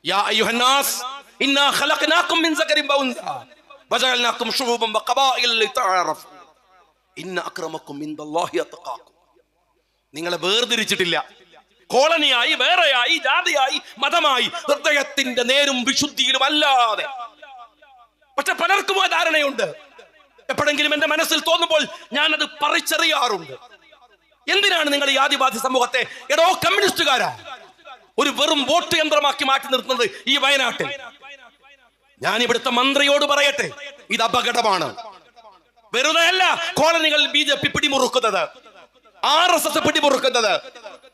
യാ അയ്യുഹന്നാസ് ഇന്നാ ഖലഖനാകും മിൻ സകരിൻ വഉൻസാ വജഅൽനാകും ശുഊബൻ വഖബാഇൽ ലിതഅറഫു ഇന്ന അക്രമക്കും ഇൻദല്ലാഹി അത്ഖാകും. നിങ്ങളെ വേർതിരിച്ചിട്ടില്ല. കോളനിയായി, വേറെയായി, ജാതിയായി, മതമായി, ഹൃദയത്തിന്റെ നേരും വിശുദ്ധിയിലും അല്ലാതെ. പക്ഷെ പലർക്കും ആ ധാരണയുണ്ട്. എപ്പോഴെങ്കിലും എന്റെ മനസ്സിൽ തോന്നുമ്പോൾ ഞാൻ അത് പറിച്ചെറിയാറുണ്ട്. എന്തിനാണ് നിങ്ങൾ ഈ ആദിവാസി സമൂഹത്തെ എടോ കമ്മ്യൂണിസ്റ്റുകാരാ ഒരു വെറും വോട്ട് യന്ത്രമാക്കി മാറ്റി നിർത്തുന്നത് ഈ വയനാട്ടിൽ? ഞാൻ ഇവിടുത്തെ മന്ത്രിയോട് പറയട്ടെ, ഇത് അപകടമാണ്. വെറുതെ അല്ല കോളനികൾ BJP പിടിമുറുക്കുന്നത്, RSS പിടിമുറുക്കുന്നത്,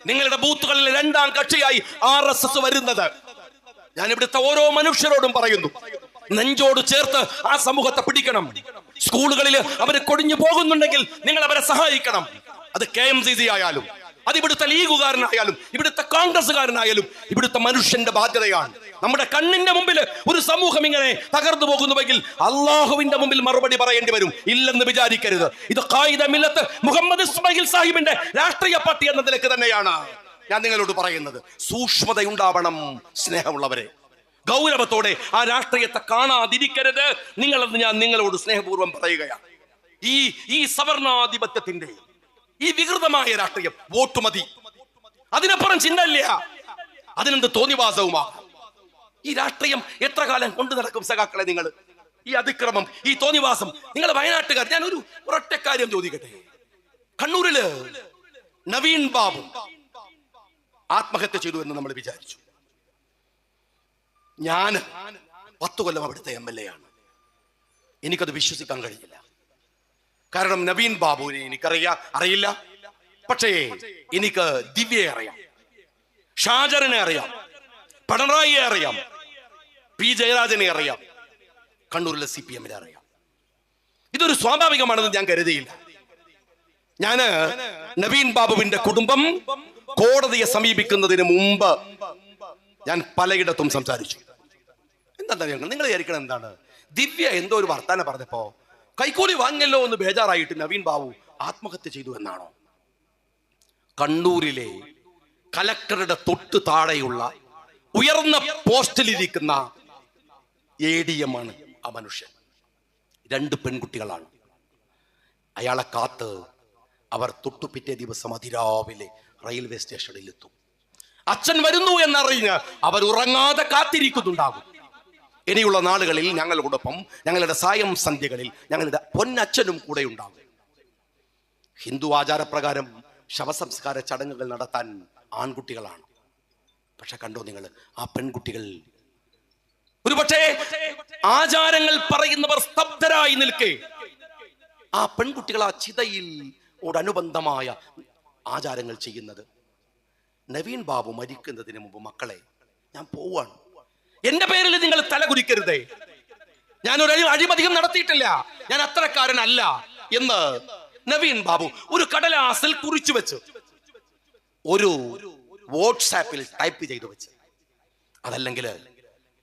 നിങ്ങളുടെ ബൂത്തുകളിൽ രണ്ടാം കക്ഷിയായി RSS വരുന്നത്. ഞാൻ ഇവിടുത്തെ ഓരോ മനുഷ്യരോടും പറയുന്നു, നെഞ്ചോട് ചേർത്ത് ആ സമൂഹത്തെ പിടിക്കണം. സ്കൂളുകളിൽ അവർ കൊടിഞ്ഞു പോകുന്നുണ്ടെങ്കിൽ നിങ്ങൾ അവരെ സഹായിക്കണം. അത് KMCC ആയാലും, അത് ഇവിടുത്തെ ലീഗുകാരനായാലും, ഇവിടുത്തെ കോൺഗ്രസ്സുകാരനായാലും, ഇവിടുത്തെ മനുഷ്യന്റെ ബാധ്യതയാണ്. നമ്മുടെ കണ്ണിന്റെ മുമ്പിൽ ഒരു സമൂഹം ഇങ്ങനെ തകർന്നു പോകുന്നുവെങ്കിൽ അള്ളാഹുവിന്റെ മുമ്പിൽ മറുപടി പറയേണ്ടി വരും. ഇല്ലെന്ന് വിചാരിക്കരുത്. ഇത് ഖായിദ മില്ലത്ത് മുഹമ്മദ് ഇസ്മായിൽ സാഹിബിന്റെ രാഷ്ട്രീയ പാർട്ടി എന്ന നിലയ്ക്ക് തന്നെയാണ് ഞാൻ നിങ്ങളോട് പറയുന്നത്. സൂക്ഷ്മതയുണ്ടാവണം സ്നേഹമുള്ളവരെ. ഗൗരവത്തോടെ ആ രാഷ്ട്രീയത്തെ കാണാതിരിക്കരുത് നിങ്ങളെന്ന് ഞാൻ നിങ്ങളോട് സ്നേഹപൂർവ്വം പറയുകയാണ്. ഈ സവർണാധിപത്യത്തിന്റെ ഈ വികൃതമായ രാഷ്ട്രീയം വോട്ട് മതി, അതിനപ്പുറം ചിന്തയില്ല, അതിനെന്ത് തോന്നിവാസവുമാണ്. ഈ രാഷ്ട്രീയം എത്ര കാലം കൊണ്ടു നടക്കും സഖാക്കളെ? നിങ്ങൾ ഈ അതിക്രമം, ഈ തോന്നിവാസം, നിങ്ങൾ വയനാട്ടുകാർ. ഞാൻ ഒരൊറ്റ കാര്യം ചോദിക്കട്ടെ. കണ്ണൂരില് നവീൻ ബാബു ആത്മഹത്യ ചെയ്തു എന്ന് നമ്മൾ വിചാരിച്ചു. ഞാൻ 10 കൊല്ലം അവിടുത്തെ MLA ആണ്. എനിക്കത് വിശ്വസിക്കാൻ കഴിയില്ല. കാരണം നവീൻ ബാബുവിനെ അറിയില്ല. പക്ഷേ എനിക്ക് ദിവ്യയെ അറിയാം, ഷാജറിനെ അറിയാം, പിണറായിയെ അറിയാം, P. ജയരാജനെ അറിയാം, കണ്ണൂരിലെ CPM-നെ അറിയാം. ഇതൊരു സ്വാഭാവികമാണെന്ന് ഞാൻ കരുതിയില്ല. ഞാന് നവീൻ ബാബുവിന്റെ കുടുംബം കോടതിയെ സമീപിക്കുന്നതിന് മുമ്പ് ഞാൻ പലയിടത്തും സംസാരിച്ചു. എന്താ നിങ്ങൾ വിചാരിക്കണം എന്താണ്? ദിവ്യ എന്തോ ഒരു വർത്താനം പറഞ്ഞപ്പോ കൈക്കൂലി വാങ്ങല്ലോ എന്ന് ബേജാറായിട്ട് നവീൻ ബാബു ആത്മഹത്യ ചെയ്തു എന്നാണോ? കണ്ണൂരിലെ കലക്ടറുടെ തൊട്ട് താഴെയുള്ള ഉയർന്ന പോസ്റ്റിലിരിക്കുന്ന ADM ആണ് ആ മനുഷ്യൻ. 2 പെൺകുട്ടികളാണ്. അയാളെ കാത്ത് അവർ തൊട്ടു പിറ്റേ ദിവസം അതിരാവിലെ റെയിൽവേ സ്റ്റേഷനിൽ എത്തും. അച്ഛൻ വരുന്നു എന്നറിഞ്ഞ് അവർ ഉറങ്ങാതെ കാത്തിരിക്കുന്നുണ്ടാകും. ഇനിയുള്ള നാളുകളിൽ ഞങ്ങളോടൊപ്പം ഞങ്ങളുടെ സായം സന്ധ്യകളിൽ ഞങ്ങളുടെ പൊന്നച്ഛനും കൂടെ ഉണ്ടാകും. ഹിന്ദു ആചാരപ്രകാരം ശവസംസ്കാര ചടങ്ങുകൾ നടത്താൻ ആൺകുട്ടികളാണ്. പക്ഷെ കണ്ടോ നിങ്ങൾ, ആ പെൺകുട്ടികൾ ഒരുപക്ഷേ ആചാരങ്ങൾ പറയുന്നവർ സ്തബ്ധരായി നിൽക്കെ ആ പെൺകുട്ടികൾ ആ ചിതയിൽ ഓടനുബന്ധമായ ആചാരങ്ങൾ ചെയ്യുന്നത്. നവീൻ ബാബു മരിക്കുന്നതിന് മുമ്പ്, മക്കളെ ഞാൻ പോവാണ്, എന്റെ പേരിൽ നിങ്ങൾ തലകുരിക്കരുതേ, ഞാനൊരു അഴിമതിയും നടത്തിയിട്ടില്ല, ഞാൻ അത്രക്കാരനല്ല എന്ന് നവീൻ ബാബു ഒരു കടലാസിൽ കുറിച്ചു വെച്ച് ഒരു വാട്സാപ്പിൽ ടൈപ്പ് ചെയ്തു വെച്ച്, അതല്ലെങ്കിൽ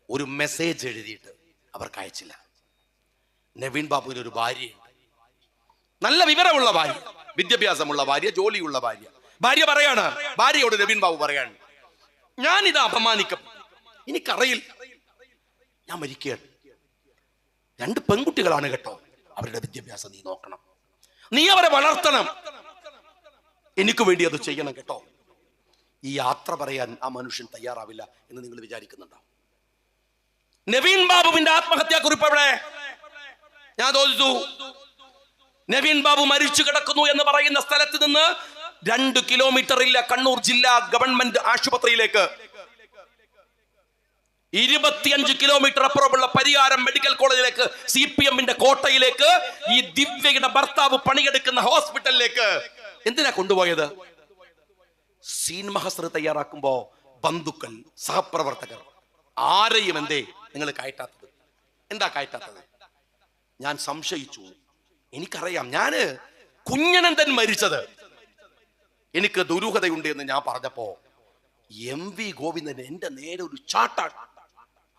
ഒരു മെസ്സേജ് എഴുതിയിട്ട് അവർക്ക് അയച്ചില്ല. നവീൻ ബാബുവിന് ഒരു ഭാര്യയുണ്ട്, നല്ല വിവരമുള്ള ഭാര്യ, വിദ്യാഭ്യാസമുള്ള ഭാര്യ, ജോലിയുള്ള ഭാര്യ. ഭാര്യ പറയാണ്, ഭാര്യയോട് നവീൻ ബാബു പറയാണ്, ഞാനിത് അപമാനിക്കും, എനിക്കറിയില്ല, ഞാൻ മരിക്കുകയാണ്. 2 പെൺകുട്ടികളാണ് കേട്ടോ, അവരുടെ വിദ്യാഭ്യാസം നീ നോക്കണം, നീ അവരെ വളർത്തണം, എനിക്ക് വേണ്ടി അത് ചെയ്യണം കേട്ടോ. ഈ യാത്ര പറയാൻ ആ മനുഷ്യൻ തയ്യാറാവില്ല എന്ന് നിങ്ങൾ വിചാരിക്കുന്നുണ്ടോ? നവീൻ ബാബുവിന്റെ ആത്മഹത്യാ കുറിപ്പ് എവിടെ? ഞാൻ ചോദിച്ചു, നവീൻ ബാബു മരിച്ചു കിടക്കുന്നു എന്ന് പറയുന്ന സ്ഥലത്ത് നിന്ന് 2 കിലോമീറ്റർ ഇല്ല കണ്ണൂർ ജില്ലാ ഗവൺമെന്റ് ആശുപത്രിയിലേക്ക്, 25 കിലോമീറ്റർ അപ്പുറമുള്ള പരിയാരം മെഡിക്കൽ കോളേജിലേക്ക്, CPM-ന്റെ കോട്ടയിലേക്ക്, ഈ ദിവ്യയുടെ ഭർത്താവ് പണിയെടുക്കുന്ന ഹോസ്പിറ്റലിലേക്ക് എന്തിനാ കൊണ്ടുപോയത്? സീൻ മഹസർ തയ്യാറാക്കുമ്പോ ബന്ധുക്കൾ, സഹപ്രവർത്തകർ ആരെയും എന്തേ നിങ്ങൾ കയറ്റാത്തത്? എന്താ കയറ്റാത്തത്? ഞാൻ സംശയിച്ചു. എനിക്കറിയാം, ഞാന് കുഞ്ഞനന്തൻ മരിച്ചത് എനിക്ക് ദുരൂഹതയുണ്ട് എന്ന് ഞാൻ പറഞ്ഞപ്പോ MV ഗോവിന്ദൻ എന്റെ നേരെ ഒരു ചാട്ടാണ്.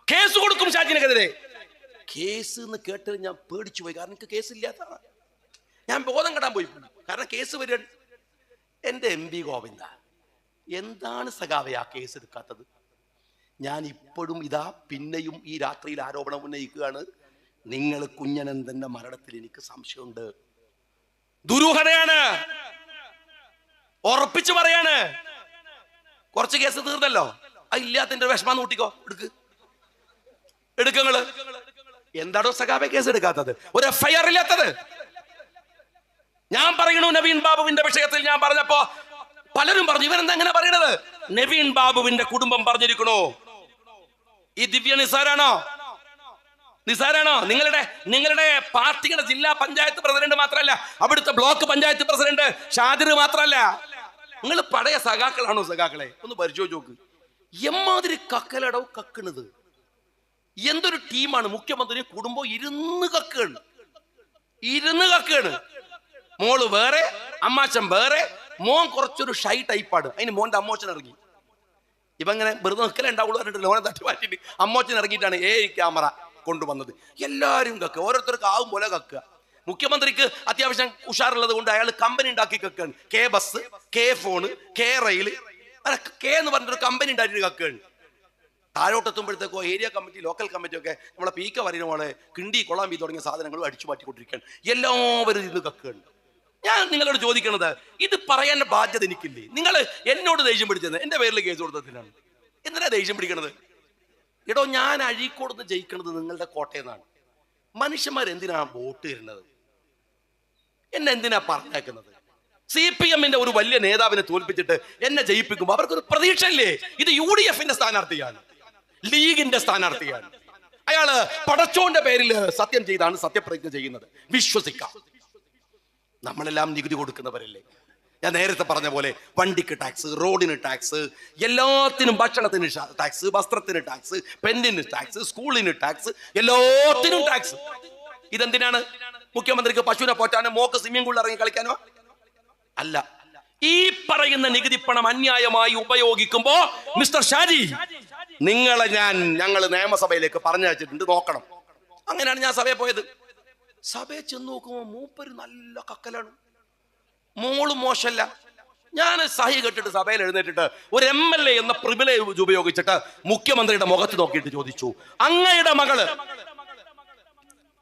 കേസ് കൊടുക്കും ഷാജിനെതിരെ. കേസ് എന്ന് കേട്ടത് ഞാൻ പേടിച്ചു പോയി. കാരണം എനിക്ക് കേസില്ലാത്ത, ഞാൻ ബോധം കെടാൻ പോയി. കാരണം കേസ് വരിക. എന്റെ MV ഗോവിന്ദ, എന്താണ് സഖാവേ ആ കേസ് എടുക്കാത്തത്? ഞാൻ ഇപ്പോഴും ഇതാ പിന്നെയും ഈ രാത്രിയിൽ ആരോപണം ഉന്നയിക്കുകയാണ്. നിങ്ങൾ കുഞ്ഞനന്തന്റെ മരണത്തിൽ എനിക്ക് സംശയമുണ്ട്, ദുരൂഹതയാണ്. ഉറപ്പിച്ചു പറയാണ്. കുറച്ച് കേസ് തീർന്നല്ലോ, അത് ഇല്ലാത്തതിന്റെ വിഷമം കൂട്ടിക്കോ, എടുക്കങ്ങള്. എന്താണോ സഖാബെ കേസ് എടുക്കാത്തത്, ഒരു FIR ഇല്ലാത്തത്? ഞാൻ പറയണു നവീൻ ബാബുവിന്റെ വിഷയത്തിൽ ഞാൻ പറഞ്ഞപ്പോ പലരും പറഞ്ഞു ഇവരെന്താ എങ്ങനെ പറയണത്? നവീൻ ബാബുവിന്റെ കുടുംബം പറഞ്ഞിരിക്കണോ ഈ ദിവ്യ നിസാരാണോ? നിങ്ങളുടെ പാർട്ടിയുടെ ജില്ലാ പഞ്ചായത്ത് പ്രസിഡന്റ് മാത്രമല്ല, അവിടുത്തെ ബ്ലോക്ക് പഞ്ചായത്ത് പ്രസിഡന്റ് ഷാദിർ മാത്രമല്ല, നിങ്ങൾ പഴയ സഖാക്കളാണോ? സഖാക്കളെ ഒന്ന് പരിശോധിച്ച് നോക്ക്. എമ്മാതിരി കക്കലടവ് കക്കണത്. എന്തൊരു ടീമാണ്. മുഖ്യമന്ത്രി കുടുംബം ഇരുന്ന് കക്കാണ്. മോള് വേറെ, അമ്മാച്ചൻ വേറെ. മോൻ കുറച്ചൊരു ഷൈ ടൈപ്പാണ്. അതിന് മോന്റെ അമ്മോച്ചൻ ഇറങ്ങി. ഇവ ഇങ്ങനെ വെറുതെ നിൽക്കലേ ഉണ്ടാവുള്ളൂ പറഞ്ഞിട്ട് ലോനെ തട്ടി മാറ്റിട്ട് അമ്മോച്ചൻ ഇറങ്ങിയിട്ടാണ് ക്യാമറ കൊണ്ടുവന്നത്. എല്ലാവരും കക്കുക, ഓരോരുത്തർക്ക് ആവും പോലെ കക്കുക. മുഖ്യമന്ത്രിക്ക് അത്യാവശ്യം ഉഷാറുള്ളത് കൊണ്ട് അയാൾ കമ്പനി ഉണ്ടാക്കി കക്കുകയാണ്. K bus, K phone, K rail, K എന്ന് പറഞ്ഞൊരു കമ്പനി ഉണ്ടാക്കിയിട്ട് കക്കുകയാണ്. താഴോട്ടെത്തുമ്പോഴത്തേക്കോ ഏരിയ കമ്മിറ്റി, ലോക്കൽ കമ്മിറ്റി ഒക്കെ നമ്മളെ പീക്ക വരിന പോലെ കിണ്ടി കൊളാമ്പി തുടങ്ങിയ സാധനങ്ങളും അടിച്ചു മാറ്റിക്കൊണ്ടിരിക്കുകയാണ്. എല്ലാവരും ഇത് കക്കുകയാണ്. ഞാൻ നിങ്ങളോട് ചോദിക്കണത്, ഇത് പറയാൻ ബാധ്യത എനിക്കില്ലേ? നിങ്ങൾ എന്നോട് ദേഷ്യം പിടിച്ചത് എന്റെ പേരിൽ കേസ് കൊടുത്തതിനാണ്. എന്തിനാ ദേഷ്യം പിടിക്കണത്? എടോ, ഞാൻ അഴീക്കോടുന്ന് ജയിക്കണത് നിങ്ങളുടെ കോട്ടയെന്നാണ്. മനുഷ്യന്മാർ എന്തിനാ വോട്ട് തരുന്നത്? എന്നെ എന്തിനാ പറഞ്ഞേക്കുന്നത്? CPM-ന്റെ ഒരു വലിയ നേതാവിനെ തോൽപ്പിച്ചിട്ട് എന്നെ ജയിപ്പിക്കുമ്പോൾ അവർക്കൊരു പ്രതീക്ഷയില്ലേ? ഇത് UDF-ന്റെ സ്ഥാനാർത്ഥിയാണ്, ലീഗിന്റെ സ്ഥാനാർത്ഥിയാണ്. അയാള് പടച്ചോന്റെ പേരിൽ സത്യം ചെയ്താണ് സത്യപ്രതിജ്ഞ ചെയ്യുന്നത്. വിശ്വസിക്കാം. നമ്മളെല്ലാം നികുതി കൊടുക്കുന്നവരല്ലേ? ഞാൻ നേരത്തെ പറഞ്ഞ പോലെ വണ്ടിക്ക് ടാക്സ്, റോഡിന് ടാക്സ്, എല്ലാത്തിനും, ഭക്ഷണത്തിന് ടാക്സ്, വസ്ത്രത്തിന് ടാക്സ്, പെന്നിന് ടാക്സ്, സ്കൂളിന് ടാക്സ്, എല്ലാത്തിനും ടാക്സ്. ഇതെന്തിനാണ്? മുഖ്യമന്ത്രിക്ക് പശുവിനെ പോറ്റാനോ മോക്ക് സ്വിമ്മിംഗ് പൂളിൽ ഇറങ്ങി കളിക്കാനോ അല്ല. ഈ പറയുന്ന നികുതി പണം അന്യായമായി ഉപയോഗിക്കുമ്പോ മിസ്റ്റർ ഷാജി, ഞങ്ങൾ നിയമസഭയിലേക്ക് പറഞ്ഞയച്ചിട്ടുണ്ട്, നോക്കണം. അങ്ങനെയാണ് ഞാൻ സഭയിൽ പോയത്. സഭയിൽ ചെന്ന് നോക്കുമ്പോ മൂപ്പര് നല്ല കക്കലാണ്, മോള് മോശമല്ല. ഞാൻ സഹി കെട്ടിട്ട് സഭയിൽ എഴുന്നേറ്റിട്ട് ഒരു MLA എന്ന പ്രിവിലേജ് ഉപയോഗിച്ചിട്ട് മുഖ്യമന്ത്രിയുടെ മുഖത്ത് നോക്കിയിട്ട് ചോദിച്ചു, അങ്ങയുടെ മകള്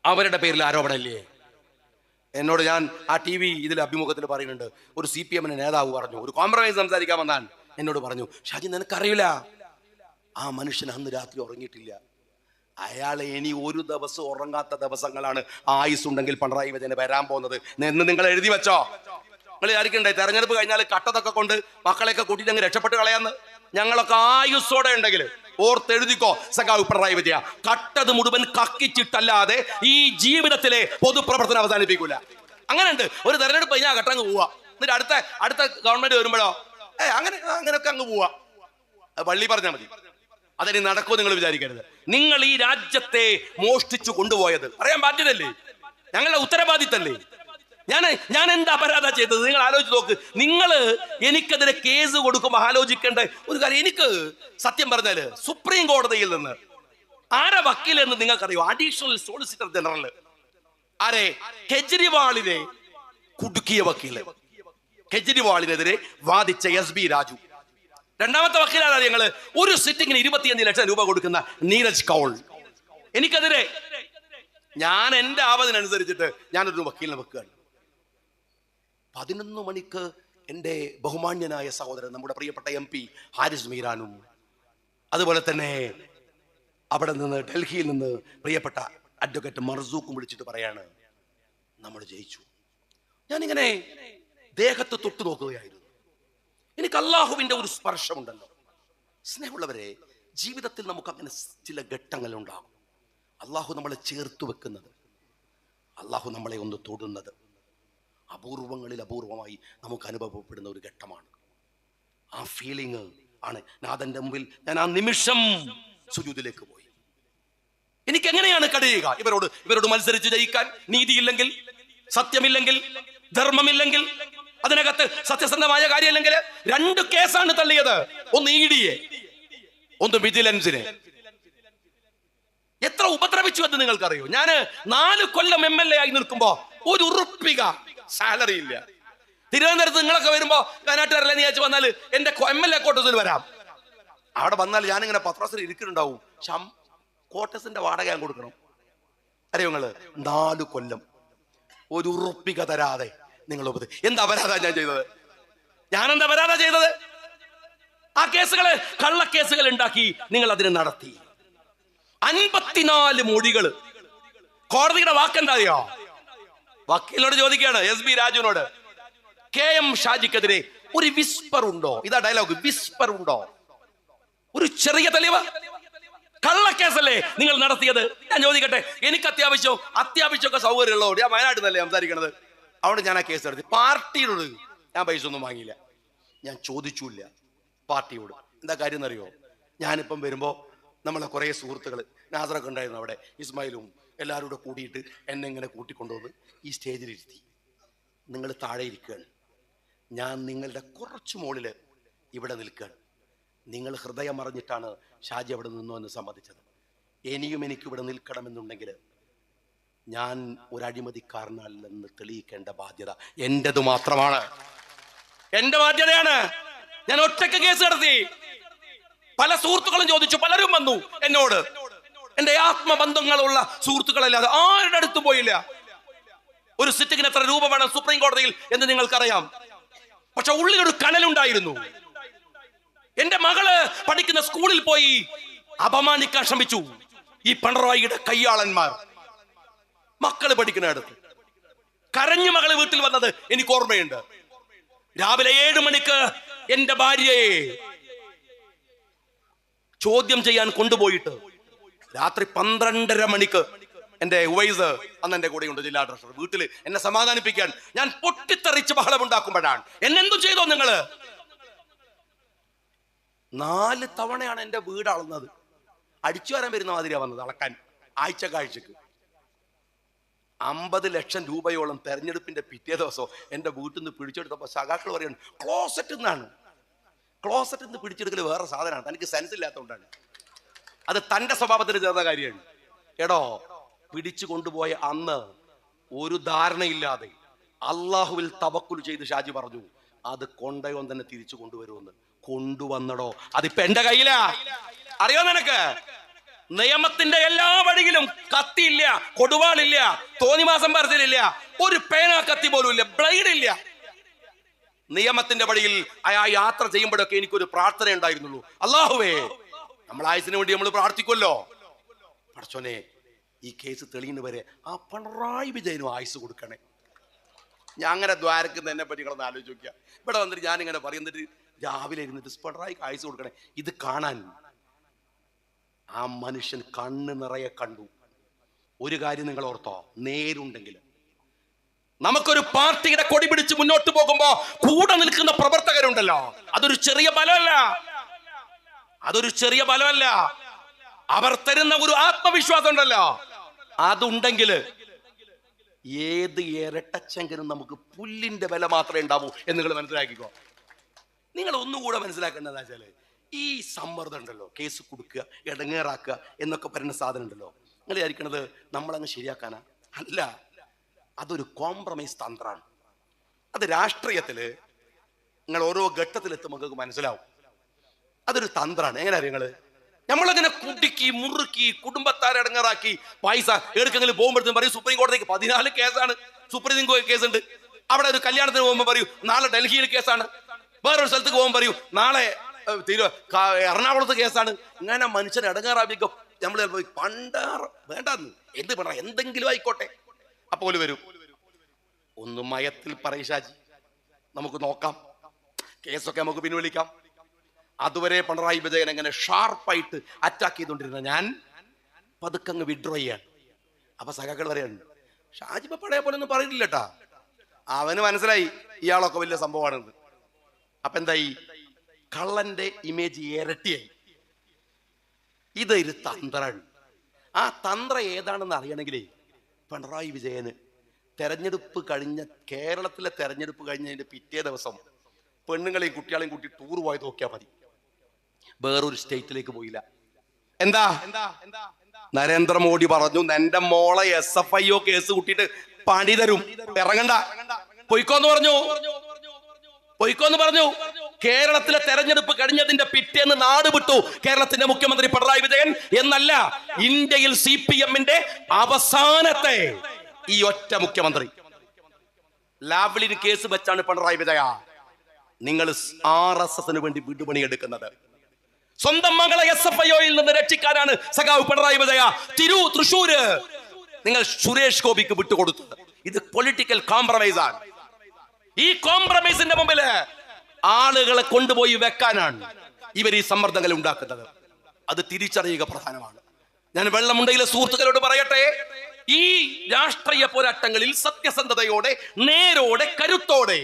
അവരുടെ പേരിൽ ആരോപണമല്ലേ? എന്നോട് ഞാൻ ആ TV ഇതിൽ അഭിമുഖത്തിൽ പറയുന്നുണ്ട്, ഒരു CPM-ന്റെ നേതാവ് പറഞ്ഞു, ഒരു കോംപ്രമൈസ് സംസാരിക്കാൻ വന്നാൽ എന്നോട് പറഞ്ഞു, ഷാജി നിനക്കറിയില്ല, ആ മനുഷ്യൻ അന്ന് രാത്രി ഉറങ്ങിയിട്ടില്ല. അയാളെ ഇനി ഒരു ദിവസം ഉറങ്ങാത്ത ദിവസങ്ങളാണ് ആയുസുണ്ടെങ്കിൽ പിണറായി വിജയന് വരാൻ പോകുന്നത് എന്ന് നിങ്ങൾ എഴുതി വെച്ചോ. നിങ്ങൾ വിചാരിക്കണ്ടേ തെരഞ്ഞെടുപ്പ് കഴിഞ്ഞാൽ കട്ടതൊക്കെ കൊണ്ട് മക്കളെയൊക്കെ കൂട്ടിയിട്ട് അങ്ങ് രക്ഷപ്പെട്ട് കളയാന്ന്? ഞങ്ങളൊക്കെ ആയുസ്സോടെ ഉണ്ടെങ്കിൽ ഓർത്തെഴുതിക്കോ സഖാവ് പിണറായി വിജയ, കട്ടത് മുഴുവൻ കക്കിച്ചിട്ടല്ലാതെ ഈ ജീവിതത്തിലെ പൊതുപ്രവർത്തനം അവസാനിപ്പിക്കൂല. അങ്ങനെയുണ്ട്. ഒരു തെരഞ്ഞെടുപ്പ് കഴിഞ്ഞാൽ കട്ട അങ്ങ് പോവാ. എന്നിട്ട് അടുത്ത ഗവൺമെന്റ് വരുമ്പോഴോ അങ്ങനെയൊക്കെ അങ്ങ് പോവാ. പള്ളി പറഞ്ഞാൽ മതി. അതിന് നടക്കുമോ നിങ്ങൾ വിചാരിക്കരുത്. നിങ്ങൾ ഈ രാജ്യത്തെ മോഷ്ടിച്ചു കൊണ്ടുപോയത് അറിയാൻ ബാധ്യതല്ലേ? ഞങ്ങളുടെ ഉത്തരവാദിത്തല്ലേ? ഞാൻ എന്താ അപരാധ ചെയ്തത്? നിങ്ങൾ ആലോചിച്ച് നോക്ക്. നിങ്ങൾ എനിക്കെതിരെ കേസ് കൊടുക്കുമ്പോൾ ആലോചിക്കേണ്ട ഒരു കാര്യം, എനിക്ക് സത്യം പറഞ്ഞാല് സുപ്രീം കോടതിയിൽ നിന്ന് ആരെ വക്കീലെന്ന് നിങ്ങൾക്കറിയോ? അഡീഷണൽ സോളിസിറ്റർ ജനറൽ ആരെ? കെജ്രിവാളിനെ കുടുക്കിയ വക്കീല്, കെജ്രിവാളിനെതിരെ വാദിച്ച SB രാജു. രണ്ടാമത്തെ വക്കീലാണ് ഞങ്ങള് ഒരു സിറ്റിങ്ങിന് 25 ലക്ഷം രൂപ കൊടുക്കുന്ന നീരജ് കൗൾ. എനിക്കെതിരെ ഞാൻ എന്റെ ആവതിനനുസരിച്ചിട്ട് ഞാനൊരു വക്കീലിനെ വെക്കുകയാണ്. 11 മണിക്ക് എൻ്റെ ബഹുമാന്യനായ സഹോദരൻ, നമ്മുടെ പ്രിയപ്പെട്ട MP ഹാരിസ് മീരാനും, അതുപോലെ തന്നെ അവിടെ നിന്ന് ഡൽഹിയിൽ നിന്ന് പ്രിയപ്പെട്ട അഡ്വക്കേറ്റ് മർസൂഖും വിളിച്ചിട്ട് പറയാണ്, നമ്മൾ ജയിച്ചു. ഞാനിങ്ങനെ ദേഹത്ത് തൊട്ടു നോക്കുകയായിരുന്നു. എനിക്ക് അള്ളാഹുവിന്റെ ഒരു സ്പർശമുണ്ടല്ലോ. സ്നേഹമുള്ളവരെ, ജീവിതത്തിൽ നമുക്ക് അങ്ങനെ ചില ഘട്ടങ്ങൾ ഉണ്ടാകും. അള്ളാഹു നമ്മളെ ചേർത്ത് വെക്കുന്നത്, അള്ളാഹു നമ്മളെ ഒന്ന് തൊടുന്നത് അപൂർവങ്ങളിൽ അപൂർവമായി നമുക്ക് അനുഭവപ്പെടുന്ന ഒരു ഘട്ടമാണ്. ആ ഫീലിംഗ് ആണ് നാഥന്റെ മുമ്പിൽ ഞാൻ ആ നിമിഷം സുജൂദിലേക്ക് പോയി. എനിക്ക് എങ്ങനെയാണ് കഴിയുക ഇവരോട് മത്സരിച്ച് ജയിക്കാൻ? നീതിയില്ലെങ്കിൽ, സത്യമില്ലെങ്കിൽ, ധർമ്മമില്ലെങ്കിൽ, അതിനകത്ത് സത്യസന്ധമായ കാര്യമില്ലെങ്കിൽ. 2 കേസാണ് തള്ളിയത്. ഒന്ന് ED-യെ, ഒന്ന് വിജിലൻസിനെ. എത്ര ഉപദ്രവിച്ചു എന്ന് നിങ്ങൾക്കറിയോ? ഞാൻ 4 കൊല്ലം MLA ആയി നിൽക്കുമ്പോ ഒരു ഉറുപ്പിക സാലറി ഇല്ല. തിരുവനന്തപുരത്ത് നിങ്ങളൊക്കെ വരുമ്പോ വയനാട്ടുകാരല്ലേ നീ അയച്ചു വന്നാൽ എന്റെ MLA ക്വാർട്ടേഴ്സിൽ വരാം. അവിടെ വന്നാൽ ഞാനിങ്ങനെ പത്രാസിൽ ഇരിക്കുന്നുണ്ടാവും. ക്വാർട്ടേഴ്സിന്റെ വാടക ഞാൻ കൊടുക്കണം. അറിയോ നിങ്ങള്? 4 കൊല്ലം ഒരു ഉറുപ്പിക തരാതെ നിങ്ങൾ എന്താ അപരാധം ഞാൻ ചെയ്തത്? ഞാനെന്താ വരാതാ ചെയ്തത്? ആ കേസുകള് കള്ളക്കേസുകൾ ഉണ്ടാക്കി നിങ്ങൾ അതിനെ നടത്തി. 54 മൊഴികൾ. കോടതിയുടെ വാക്കെന്തായോ? വക്കീലിനോട് ചോദിക്കുകയാണ്, എസ് ബി രാജുവിനോട്, KM ഷാജിക്കെതിരെ ഒരു വിസ്പർ ഉണ്ടോ? ഇതാ ഡയലോഗ്, വിസ്പർ ഉണ്ടോ? ഒരു ചെറിയ തെളിവ്. കള്ളക്കേസല്ലേ നിങ്ങൾ നടത്തിയത്? ഞാൻ ചോദിക്കട്ടെ, എനിക്ക് അത്യാവശ്യമൊക്കെ സൗകര്യമുള്ളതുകൊണ്ട് ഞാൻ വയനാട്ടിൽ സംസാരിക്കണത്. അവിടെ ഞാൻ ആ കേസ് നടത്തി. പാർട്ടിയോട് ഞാൻ പൈസ ഒന്നും വാങ്ങിയില്ല, ഞാൻ ചോദിച്ചില്ല പാർട്ടിയോട്. എന്താ കാര്യം എന്നറിയോ? ഞാനിപ്പം വരുമ്പോൾ നമ്മളെ കുറേ സുഹൃത്തുക്കൾ, നാസറൊക്കെ ഉണ്ടായിരുന്നു അവിടെ, ഇസ്മായിലും എല്ലാവരും കൂടെ കൂടിയിട്ട് എന്നെ ഇങ്ങനെ കൂട്ടിക്കൊണ്ടുവന്ന് ഈ സ്റ്റേജിലിരുത്തി. നിങ്ങൾ താഴെ ഇരിക്കുകയാണ്, ഞാൻ നിങ്ങളുടെ കുറച്ച് മുകളിൽ ഇവിടെ നിൽക്കുകയാണ്. നിങ്ങൾ ഹൃദയം അറിഞ്ഞിട്ടാണ് ഷാജി അവിടെ നിന്നോ എന്ന് സമ്മതിച്ചത്. ഇനിയും എനിക്കിവിടെ നിൽക്കണമെന്നുണ്ടെങ്കിൽ ഞാൻ ഒരു അഴിമതിക്കാരനല്ലെന്ന് തെളിയിക്കേണ്ട ബാധ്യത എന്റേത് മാത്രമാണ്, എന്റെ ബാധ്യതയാണ്. ഞാൻ ഒറ്റയ്ക്ക് കേസ് നടത്തി. പല സുഹൃത്തുക്കളും ചോദിച്ചു, പലരും വന്നു എന്നോട്. എന്റെ ആത്മബന്ധങ്ങളുള്ള സുഹൃത്തുക്കളല്ലാതെ ആരുടെ അടുത്ത് പോയില്ല. ഒരു സിറ്റിങ്ങിന് എത്ര രൂപ വേണം സുപ്രീം കോടതിയിൽ എന്ന് നിങ്ങൾക്കറിയാം. പക്ഷെ ഉള്ളിലൊരു കനലുണ്ടായിരുന്നു. എന്റെ മകള് പഠിക്കുന്ന സ്കൂളിൽ പോയി അപമാനിക്കാൻ ശ്രമിച്ചു ഈ പിണറായിയുടെ കയ്യാളന്മാർ. മക്കള് പഠിക്കുന്ന അടുത്ത് കരഞ്ഞു മകള് വീട്ടിൽ വന്നത് എനിക്ക് ഓർമ്മയുണ്ട്. രാവിലെ 7 മണിക്ക് എന്റെ ഭാര്യയെ ചോദ്യം ചെയ്യാൻ കൊണ്ടുപോയിട്ട് രാത്രി 12:30 മണിക്ക് എന്റെ ഉവൈസ്, അന്ന് എന്റെ കൂടെയുണ്ട് ജില്ലാ ട്രഷറർ, വീട്ടിൽ എന്നെ സമാധാനിപ്പിക്കാൻ ഞാൻ പൊട്ടിത്തെറിച്ച് ബഹളമുണ്ടാക്കുമ്പോഴാണ് എന്നെന്തു ചെയ്തോ നിങ്ങള്? 4 തവണയാണ് എന്റെ വീട് അളന്നത്. അടിച്ചു വരാൻ വരുന്ന മാതിരിയാ വന്നത് അളക്കാൻ. ആഴ്ചക്ക് 50 ലക്ഷം രൂപയോളം തെരഞ്ഞെടുപ്പിന്റെ പിറ്റേ ദിവസം എന്റെ വീട്ടിൽ നിന്ന് പിടിച്ചെടുത്തപ്പോ സഖാക്കൾ പറയാണ്, ക്ലോസറ്റിൽ നിന്ന് പിടിച്ചെടുക്കൽ വേറെ സാധനമാണ്, തനിക്ക് സെൻസ് ഇല്ലാത്തതുകൊണ്ടാണ്. അത് തന്റെ സ്വഭാവത്തിന് ചേർന്ന കാര്യമാണ്. എടോ, പിടിച്ചു കൊണ്ടുപോയ അന്ന് ഒരു ധാരണയില്ലാതെ അള്ളാഹുവിൽ തവക്കുൽ ചെയ്ത് ഷാജി പറഞ്ഞു, അത് കൊണ്ടയോൻ തന്നെ തിരിച്ചു കൊണ്ടുവരുമെന്ന്. കൊണ്ടുവന്നടോ, അതിപ്പോ എന്റെ കയ്യിലാ. അറിയോ നിനക്ക്? നിയമത്തിന്റെ എല്ലാ വഴിയിലും കത്തിയില്ല, കൊടുവാളില്ല, തോന്നിമാസം പറച്ചിലില്ല, ഒരു പേന കത്തി പോലും ഇല്ല, ബ്ലേഡ് ഇല്ല. നിയമത്തിന്റെ വഴിയിൽ ആ യാത്ര ചെയ്യുമ്പോഴൊക്കെ എനിക്കൊരു പ്രാർത്ഥന ഉണ്ടായിരുന്നുള്ളൂ, അല്ലാഹുവേ, നമ്മൾ ആയുസിന് വേണ്ടി നമ്മൾ പ്രാർത്ഥിക്കുമല്ലോ, പടച്ചോനെ ഈ കേസ് തെളിയുന്നവരെ ആ പിണറായി വിജയനും ആയുസ് കൊടുക്കണേ. ഞാൻ അങ്ങനെ ദ്വാരക്കുന്നതിനെ പറ്റി നിങ്ങളൊന്ന് ആലോചിച്ച് നോക്കിയാ. ഇവിടെ വന്നിട്ട് ഞാനിങ്ങനെ പറയുന്നിട്ട് രാവിലെ ഇരുന്നിട്ട് പിണറായിക്ക് ആയുസ് കൊടുക്കണേ. ഇത് കാണാൻ ആ മനുഷ്യൻ കണ്ണ് നിറയെ കണ്ടു. ഒരു കാര്യം നിങ്ങൾ ഓർത്തോ, നേരുണ്ടെങ്കിൽ നമുക്കൊരു പാർട്ടിയുടെ കൊടി പിടിച്ച് മുന്നോട്ട് പോകുമ്പോ കൂടെ നിൽക്കുന്ന പ്രവർത്തകരുണ്ടല്ലോ, അതൊരു ചെറിയ ബലമല്ല. അവർ തരുന്ന ഒരു ആത്മവിശ്വാസം ഉണ്ടല്ലോ, അതുണ്ടെങ്കിൽ ഏത് ഇരട്ടച്ചെങ്കിലും നമുക്ക് പുല്ലിന്റെ വില മാത്രമേ ഉണ്ടാവൂ എന്ന് നിങ്ങൾ മനസ്സിലാക്കിക്കോ. നിങ്ങൾ ഒന്നുകൂടെ മനസ്സിലാക്കേണ്ടതെന്ന് വെച്ചാല്, ഈ സമ്മർദ്ദം ഉണ്ടല്ലോ, കേസ് കൊടുക്കുക, ഇടങ്ങേറാക്കുക എന്നൊക്കെ പറയുന്ന സാധനം ഉണ്ടല്ലോ, നിങ്ങൾ വിചാരിക്കണത് നമ്മളങ്ങ് ശരിയാക്കാനാ? അല്ല, അതൊരു കോംപ്രമൈസ് തന്ത്രമാണ്. അത് രാഷ്ട്രീയത്തില് നിങ്ങൾ ഓരോ ഘട്ടത്തിലെത്തുമ്പോൾ നിങ്ങൾക്ക് മനസ്സിലാവും. അതൊരു തന്ത്രമാണ്. എങ്ങനെയാ നിങ്ങള് നമ്മളങ്ങനെ കുടുക്കി മുറുക്കി കുടുംബത്താരെ ഇടങ്ങാറാക്കി പൈസ എടുക്കെങ്കിലും പോകുമ്പോഴത്തേക്കും പറയും സുപ്രീം കോടതിക്ക് 14 കേസാണ്, സുപ്രീം കോടതി കേസുണ്ട്. അവിടെ ഒരു കല്യാണത്തിന് പോകുമ്പോൾ പറയൂ നാളെ ഡൽഹിയിൽ കേസാണ്, വേറൊരു സ്ഥലത്തേക്ക് പോകുമ്പോൾ പറയൂ നാളെ എറണാകുളത്ത് കേസാണ്. ഇങ്ങനെ മനുഷ്യനെ ഇടങ്ങാറാപ്പിക്കും. നമ്മൾ പണ്ടാറ് വേണ്ടെന്ന് എന്ത് പറ, എന്തെങ്കിലും ആയിക്കോട്ടെ അപ്പോൾ വരും. ഒന്ന് മയത്തിൽ പറയും ഷാജി, നമുക്ക് നോക്കാം, കേസൊക്കെ നമുക്ക് പിൻവലിക്കാം. അതുവരെ പിണറായി വിജയൻ എങ്ങനെ ഷാർപ്പായിട്ട് അറ്റാക്ക് ചെയ്തുകൊണ്ടിരുന്ന ഞാൻ പതുക്കങ്ങ് വിഡ്രോ ചെയ്യാണ്. അപ്പൊ സഖാക്കൾ പറയാണ്, ഷാജി ഇപ്പൊ പഴയ പോലെ ഒന്നും പറയില്ല കേട്ടാ, അവന് മനസ്സിലായി ഇയാളൊക്കെ വലിയ സംഭവമാണെന്ന്. അപ്പൊ എന്തായി, കള്ളന്റെ ഇമേജ് ഇരട്ടിയായി. ഇതൊരു തന്ത്രമാണ്. ആ തന്ത്രം ഏതാണെന്ന് അറിയണമെങ്കിലേ പിണറായി വിജയന് കേരളത്തിലെ തെരഞ്ഞെടുപ്പ് കഴിഞ്ഞതിന്റെ പിറ്റേ ദിവസം പെണ്ണുങ്ങളെയും കുട്ടികളെയും കൂട്ടി ടൂർ പോയത് നോക്കിയാൽ മതി. വേറൊരു സ്റ്റേറ്റിലേക്ക് പോയില്ല. എന്താ നരേന്ദ്രമോദി പറഞ്ഞു, എന്റെ മോളെ SFIO കേസ് കൂട്ടിയിട്ട് പണി തരും, ഇറങ്ങണ്ട, പൊയ്ക്കോന്ന് പറഞ്ഞു. കേരളത്തിലെ തെരഞ്ഞെടുപ്പ് കഴിഞ്ഞതിന്റെ പിറ്റേന്ന് നാട് വിട്ടു കേരളത്തിന്റെ മുഖ്യമന്ത്രി പിണറായി വിജയൻ. എന്നല്ല, ഇന്ത്യയിൽ CPM-ന്റെ അവസാനത്തെ ഈ ഒറ്റ മുഖ്യമന്ത്രി. ലാവ്ലിന് കേസ് വെച്ചാണ് പിണറായി വിജയ നിങ്ങൾ RSS വേണ്ടി വിടുപണിയെടുക്കുന്നത്. സ്വന്തം മകളെ SFIOയിൽ നിന്ന് രക്ഷിക്കാനാണ് സഖാവ് പിണറായി വിജയ തൃശൂര് നിങ്ങൾ സുരേഷ് ഗോപിക്ക് വിട്ടുകൊടുത്തത്. ഇത് പൊളിറ്റിക്കൽ കോംപ്രമൈസ് ആണ്. ഈ കോംപ്രമൈസിന്റെ മുമ്പില് ആളുകളെ കൊണ്ടുപോയി വെക്കാനാണ് ഇവർ ഈ സമ്മർദ്ദങ്ങൾ ഉണ്ടാക്കുന്നത്. അത് തിരിച്ചറിയുക പ്രധാനമാണ്. ഞാൻ വെള്ളമുണ്ടയിലെ സുഹൃത്തുക്കളോട് പറയട്ടെ, ഈ രാഷ്ട്രീയ പോരാട്ടങ്ങളിൽ സത്യസന്ധതയോടെ, നേരോടെ, കരുത്തോടെ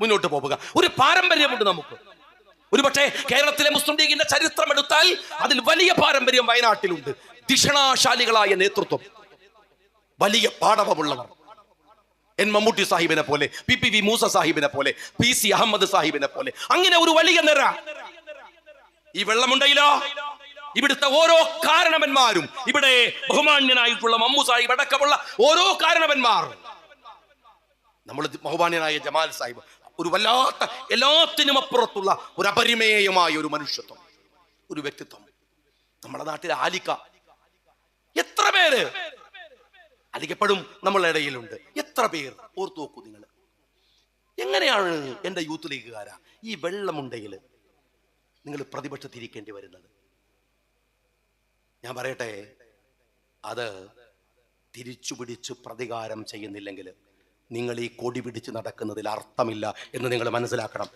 മുന്നോട്ട് പോവുക. ഒരു പാരമ്പര്യമുണ്ട് നമുക്ക്. ഒരുപക്ഷെ കേരളത്തിലെ മുസ്ലിം ലീഗിന്റെ ചരിത്രം എടുത്താൽ അതിൽ വലിയ പാരമ്പര്യം വയനാട്ടിലുണ്ട്. ധിഷണാശാലികളായ നേതൃത്വം, വലിയ പാടവമുള്ളവർ, എൻ മമ്മൂട്ടി സാഹിബിനെ പോലെ, PPV മൂസ സാഹിബിനെ പോലെ, PC അഹമ്മദ് സാഹിബിനെ പോലെ, അങ്ങനെ ഒരു വലിയ നിര ഈ വെള്ളമുണ്ടയിലോ. ഇവിടുത്തെ ഓരോ കാരണവന്മാരും, ഇവിടെ ബഹുമാന്യനായിട്ടുള്ള മമ്മു സാഹിബ് അടക്കമുള്ള ഓരോ കാരണവന്മാർ, നമ്മൾ ബഹുമാന്യനായ ജമാൽ സാഹിബ്, ഒരു വല്ലാത്ത എല്ലാത്തിനും അപ്പുറത്തുള്ള ഒരു അപരിമേയമായ ഒരു മനുഷ്യത്വം, ഒരു വ്യക്തിത്വം. നമ്മുടെ നാട്ടിലെ ആലിക്ക, എത്ര പേര് അധികപ്പെടും നമ്മളുടെ ഇടയിലുണ്ട്. എത്ര പേർ ഓർത്തു നോക്കൂ നിങ്ങൾ. എങ്ങനെയാണ് എൻ്റെ യൂത്ത് ലീഗുകാരാ ഈ വെള്ളമുണ്ടയിൽ നിങ്ങൾ പ്രതിപക്ഷത്തിരിക്കേണ്ടി വരുന്നത്? ഞാൻ പറയട്ടെ, അത് തിരിച്ചു പിടിച്ചു പ്രതികാരം ചെയ്യുന്നില്ലെങ്കിൽ നിങ്ങൾ ഈ കൊടി പിടിച്ച് നടക്കുന്നതിൽ അർത്ഥമില്ല എന്ന് നിങ്ങൾ മനസ്സിലാക്കണം.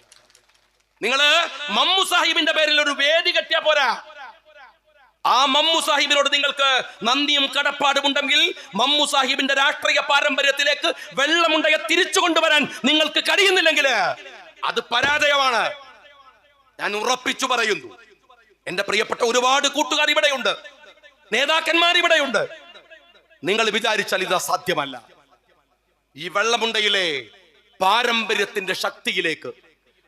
നിങ്ങൾ മമ്മു സാഹിബിന്റെ പേരിൽ ഒരു വേദി കെട്ടിയാ പോരാ. ആ മമ്മു സാഹിബിനോട് നിങ്ങൾക്ക് നന്ദിയും കടപ്പാടും ഉണ്ടെങ്കിൽ മമ്മു സാഹിബിന്റെ രാഷ്ട്രീയ പാരമ്പര്യത്തിലേക്ക് വെള്ളമുണ്ടയെ തിരിച്ചു കൊണ്ടുവരാൻ നിങ്ങൾക്ക് കഴിയുന്നില്ലെങ്കിൽ അത് പരാജയമാണ്. ഞാൻ ഉറപ്പിച്ചു പറയുന്നു. എന്റെ പ്രിയപ്പെട്ട ഒരുപാട് കൂട്ടുകാർ ഇവിടെയുണ്ട്, നേതാക്കന്മാർ ഇവിടെയുണ്ട്. നിങ്ങൾ വിചാരിച്ചാൽ ഇത് അസാധ്യമല്ല. ഈ വെള്ളമുണ്ടയിലെ പാരമ്പര്യത്തിന്റെ ശക്തിയിലേക്ക്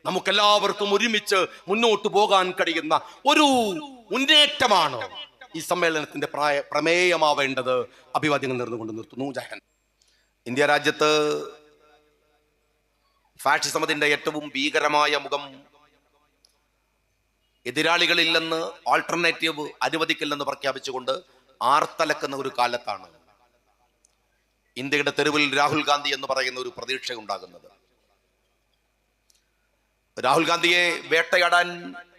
നമുക്കെല്ലാവർക്കും ഒരുമിച്ച് മുന്നോട്ട് പോകാൻ കഴിയുന്ന ഒരു മുന്നേറ്റമാണ് ഈ സമ്മേളനത്തിന്റെ പ്രമേയമാവേണ്ടത്. അഭിവാദ്യങ്ങൾ നേർന്നുകൊണ്ട് നിർത്തുന്നു. ജയൻ. ഇന്ത്യ രാജ്യത്ത് ഫാഷിസമതിന്റെ ഏറ്റവും ഭീകരമായ മുഖം എതിരാളികളില്ലെന്ന്, ആൾട്ടർനേറ്റീവ് അനുവദിക്കില്ലെന്ന് പ്രഖ്യാപിച്ചുകൊണ്ട് ആർത്തലക്കുന്ന ഒരു കാലത്താണ് ഇന്ത്യയുടെ തെരുവിൽ രാഹുൽ ഗാന്ധി എന്ന് പറയുന്ന ഒരു പ്രതീക്ഷ ഉണ്ടാകുന്നത്. രാഹുൽ ഗാന്ധിയെ വേട്ടയാടാൻ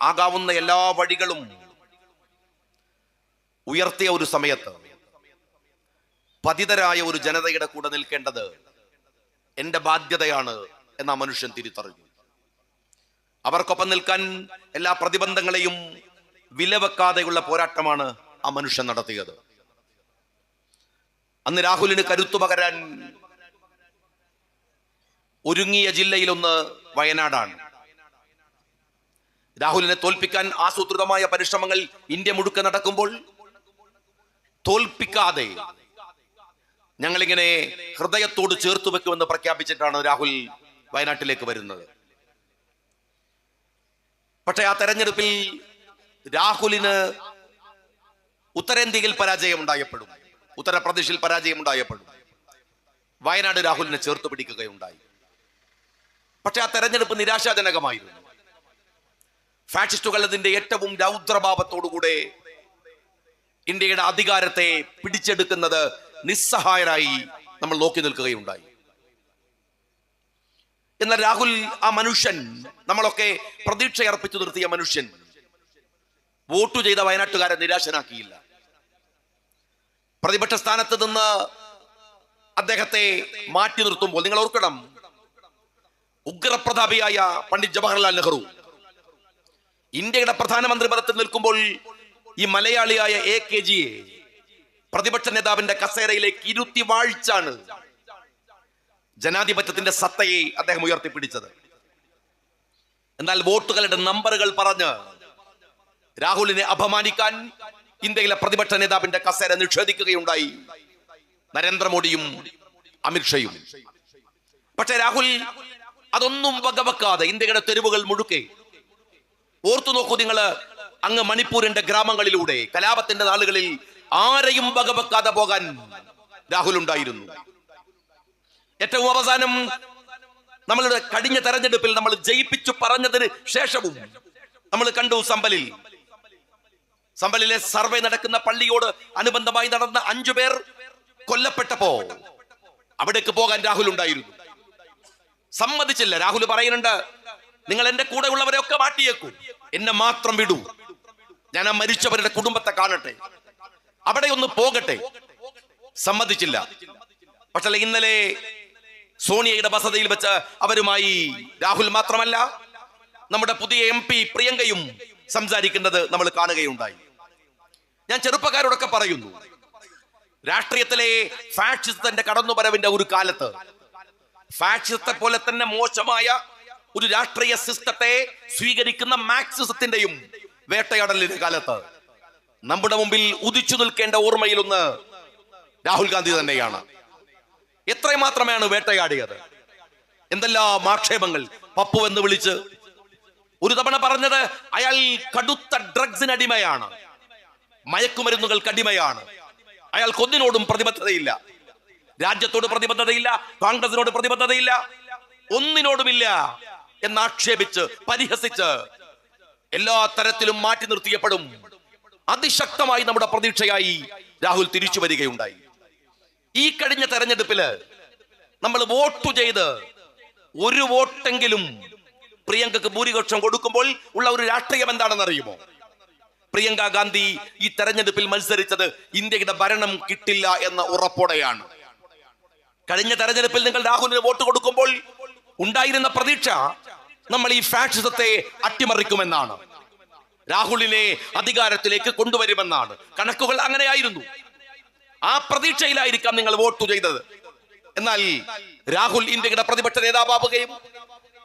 ആകാവുന്ന എല്ലാ വഴികളും ഉയർത്തിയ ഒരു സമയത്ത് പതിതരായ ഒരു ജനതയുടെ കൂടെ നിൽക്കേണ്ടത് എന്റെ ബാധ്യതയാണ് എന്ന മനുഷ്യൻ തിരിച്ചറിഞ്ഞു. അവർക്കൊപ്പം നിൽക്കാൻ എല്ലാ പ്രതിബന്ധങ്ങളെയും വിലവെക്കാതെയുള്ള പോരാട്ടമാണ് ആ മനുഷ്യൻ നടത്തിയത്. അന്ന് രാഹുലിന് കരുത്തു പകരാൻ ഒരുങ്ങിയ ജില്ലയിലൊന്ന് വയനാടാണ്. രാഹുലിനെ തോൽപ്പിക്കാൻ ആസൂത്രിതമായ പരിശ്രമങ്ങൾ ഇന്ത്യ മുഴുക്കെ നടക്കുമ്പോൾ തോൽപ്പിക്കാതെ ഞങ്ങളിങ്ങനെ ഹൃദയത്തോട് ചേർത്ത് വെക്കുമെന്ന് പ്രഖ്യാപിച്ചിട്ടാണ് രാഹുൽ വയനാട്ടിലേക്ക് വരുന്നത്. പക്ഷേ ആ തെരഞ്ഞെടുപ്പിൽ രാഹുലിന് ഉത്തരേന്ത്യയിൽ പരാജയമുണ്ടായപ്പെടും, ഉത്തർപ്രദേശിൽ പരാജയമുണ്ടായപ്പെടും, വയനാട് രാഹുലിനെ ചേർത്ത് പിടിക്കുകയുണ്ടായി. പക്ഷെ ആ തെരഞ്ഞെടുപ്പ് നിരാശാജനകമായിരുന്നു. ഫാഷിസ്റ്റുകൾ അതിന്റെ ഏറ്റവും രൗദ്രഭാവത്തോടുകൂടെ ഇന്ത്യയുടെ അധികാരത്തെ പിടിച്ചെടുക്കുന്നത് നിസ്സഹായരായി നമ്മൾ നോക്കി നിൽക്കുകയുണ്ടായി. എന്നാൽ രാഹുൽ, ആ മനുഷ്യൻ, നമ്മളൊക്കെ പ്രതീക്ഷയർപ്പിച്ചു നിർത്തിയ മനുഷ്യൻ, വോട്ട് ചെയ്ത വയനാട്ടുകാരെ നിരാശനാക്കിയില്ല. പ്രതിപക്ഷ സ്ഥാനത്ത് നിന്ന് അദ്ദേഹത്തെ മാറ്റി നിർത്തുമ്പോൾ നിങ്ങൾ ഓർക്കണം, ഉഗ്രപ്രതാപിയായ പണ്ഡിറ്റ് ജവഹർലാൽ നെഹ്റു ഇന്ത്യയുടെ പ്രധാനമന്ത്രി പദത്തിൽ നിൽക്കുമ്പോൾ ഈ മലയാളിയായ AKജിയെ പ്രതിപക്ഷ നേതാവിന്റെ കസേരയിലേക്ക് ഇരുത്തി വാഴിച്ചാണ് ജനാധിപത്യത്തിന്റെ സത്തയെ അദ്ദേഹം ഉയർത്തിപ്പിടിച്ചത്. എന്നാൽ വോട്ടുകളുടെ നമ്പറുകൾ പറഞ്ഞ് രാഹുലിനെ അപമാനിക്കാൻ ഇന്ത്യയിലെ പ്രതിപക്ഷ നേതാവിന്റെ കസേര നിഷേധിക്കുകയുണ്ടായി നരേന്ദ്രമോദിയും അമിത്ഷയും. പക്ഷേ രാഹുൽ അതൊന്നും വകവെക്കാതെ ഇന്ത്യയുടെ തെരുവുകൾ മുഴുക്കെ, ഓർത്തു നോക്കൂ നിങ്ങൾ, അങ്ങ് മണിപ്പൂരിന്റെ ഗ്രാമങ്ങളിലൂടെ കലാപത്തിന്റെ നാളുകളിൽ ആരെയും വകവെക്കാതെ പോകാൻ രാഹുൽ ഉണ്ടായിരുന്നു. ഏറ്റവും അവസാനം നമ്മളുടെ കഴിഞ്ഞ തെരഞ്ഞെടുപ്പിൽ നമ്മൾ ജയിപ്പിച്ചു പറഞ്ഞതിന് ശേഷവും നമ്മൾ കണ്ടു സമ്പലിലെ സർവേ നടക്കുന്ന പള്ളിയോട് അനുബന്ധമായി നടന്ന 5 പേർ കൊല്ലപ്പെട്ടപ്പോ അവിടേക്ക് പോകാൻ രാഹുൽ ഉണ്ടായിരുന്നു. സമ്മതിച്ചില്ല. രാഹുൽ പറയുന്നുണ്ട്, നിങ്ങൾ എന്റെ കൂടെ ഉള്ളവരെയൊക്കെ മാറ്റിയേക്കും, എന്നെ മാത്രം വിടൂ, ഞാൻ ആ മരിച്ചവരുടെ കുടുംബത്തെ കാണട്ടെ, അവിടെ ഒന്ന് പോകട്ടെ. സമ്മതിച്ചില്ല. പക്ഷേ ഇന്നലെ സോണിയയുടെ വസതിയിൽ വെച്ച് അവരുമായി രാഹുൽ മാത്രമല്ല നമ്മുടെ പുതിയ MP പ്രിയങ്കയും സംസാരിക്കുന്നത് നമ്മൾ കാണുകയുണ്ടായി. ഞാൻ ചെറുപ്പക്കാരോടൊക്കെ പറയുന്നു, രാഷ്ട്രീയത്തിലെ ഫാഷിസത്തിന്റെ കടന്നുവരവിന്റെ ഒരു കാലത്ത് ഫാഷിസത്തെ പോലെ തന്നെ മോശമായ ഒരു രാഷ്ട്രീയ സിസ്റ്റത്തെ സ്വീകരിക്കുന്ന മാർക്സിസത്തിന്റെയും വേട്ടയാടലിന്റെ കാലത്ത് നമ്മുടെ മുമ്പിൽ ഉദിച്ചു നിൽക്കേണ്ട ഓർമ്മയിലൊന്ന് രാഹുൽ ഗാന്ധി തന്നെയാണ്. എത്രമാത്രമാണ് വേട്ടയാടിയത്, എന്തെല്ലാം ആക്ഷേപങ്ങൾ. പപ്പു എന്ന് വിളിച്ച് ഒരു തവണ പറഞ്ഞത് അയാൾ കടുത്ത ഡ്രഗ്സിന് അടിമയാണ്, മയക്കുമരുന്നുകൾക്ക് അടിമയാണ്, അയാൾക്ക് ഒന്നിനോടും പ്രതിബദ്ധതയില്ല, രാജ്യത്തോട് പ്രതിബദ്ധതയില്ല, കോൺഗ്രസിനോട് പ്രതിബദ്ധതയില്ല, ഒന്നിനോടുമില്ല എന്നാക്ഷേപിച്ച് പരിഹസിച്ച് എല്ലാ തരത്തിലും മാറ്റി നിർത്തിയപ്പോഴും അതിശക്തമായി നമ്മുടെ പ്രതീക്ഷയായി രാഹുൽ തിരിച്ചു വരികയുണ്ടായി. ഈ കഴിഞ്ഞ തെരഞ്ഞെടുപ്പില് നമ്മൾ വോട്ട് ചെയ്ത് ഒരു വോട്ടെങ്കിലും പ്രിയങ്കക്ക് ഭൂരിപക്ഷം കൊടുക്കുമ്പോൾ ഉള്ള ഒരു രാഷ്ട്രീയം എന്താണെന്ന് അറിയുമോ? പ്രിയങ്ക ഗാന്ധി ഈ തെരഞ്ഞെടുപ്പിൽ മത്സരിച്ചത് ഇന്ത്യയുടെ ഭരണം കിട്ടില്ല എന്ന ഉറപ്പോടെയാണ്. കഴിഞ്ഞ തെരഞ്ഞെടുപ്പിൽ നിങ്ങൾ രാഹുലിന് വോട്ട് കൊടുക്കുമ്പോൾ ഉണ്ടായിരുന്ന പ്രതീക്ഷ നമ്മൾ ഈ ഫാഷിസത്തെ അട്ടിമറിക്കുമെന്നാണ്, രാഹുലിനെ അധികാരത്തിലേക്ക് കൊണ്ടുവരുമെന്നാണ്. കണക്കുകൾ അങ്ങനെയായിരുന്നു. ആ പ്രതീക്ഷയിലായിരിക്കാം നിങ്ങൾ വോട്ട് ചെയ്തത്. എന്നാൽ രാഹുൽ ഇന്ത്യയുടെ പ്രതിപക്ഷ നേതാവാവുകയും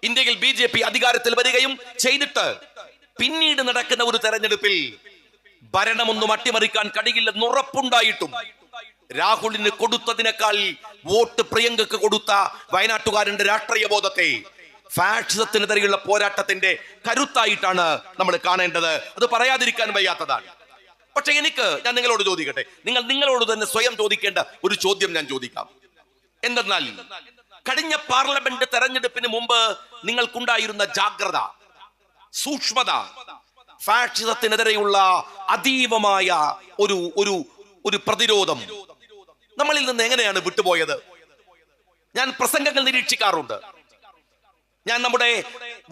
ഇന്ത്യയിൽ BJP അധികാരത്തിൽ വരികയും ചെയ്തിട്ട് പിന്നീട് നടക്കുന്ന ഒരു തെരഞ്ഞെടുപ്പിൽ ഭരണമൊന്നും അട്ടിമറിക്കാൻ കഴിയില്ലെന്ന് ഉറപ്പുണ്ടായിട്ടും രാഹുലിന് കൊടുത്തതിനേക്കാൾ വോട്ട് പ്രിയങ്കക്ക് കൊടുത്ത വയനാട്ടുകാരന്റെ രാഷ്ട്രീയ ബോധത്തെ ഫാഷിസത്തിനെതിരെയുള്ള പോരാട്ടത്തിന്റെ കരുത്തായിട്ടാണ് നമ്മൾ കാണേണ്ടത്. അത് പറയാതിരിക്കാൻ വയ്യാത്തതാണ്. പക്ഷെ ഞാൻ നിങ്ങളോട് ചോദിക്കട്ടെ, നിങ്ങളോട് തന്നെ സ്വയം ചോദിക്കേണ്ട ഒരു ചോദ്യം ഞാൻ ചോദിക്കാം. എന്തെന്നാൽ കഴിഞ്ഞ പാർലമെന്റ് തെരഞ്ഞെടുപ്പിന് മുമ്പ് നിങ്ങൾക്കുണ്ടായിരുന്ന ജാഗ്രത, സൂക്ഷ്മത, ഫാഷിസത്തിനെതിരെയുള്ള അതീവമായ ഒരു പ്രതിരോധം നമ്മളിൽ നിന്ന് എങ്ങനെയാണ് വിട്ടുപോയത്? ഞാൻ പ്രസംഗങ്ങൾ നിരീക്ഷിക്കാറുണ്ട്. ഞാൻ നമ്മുടെ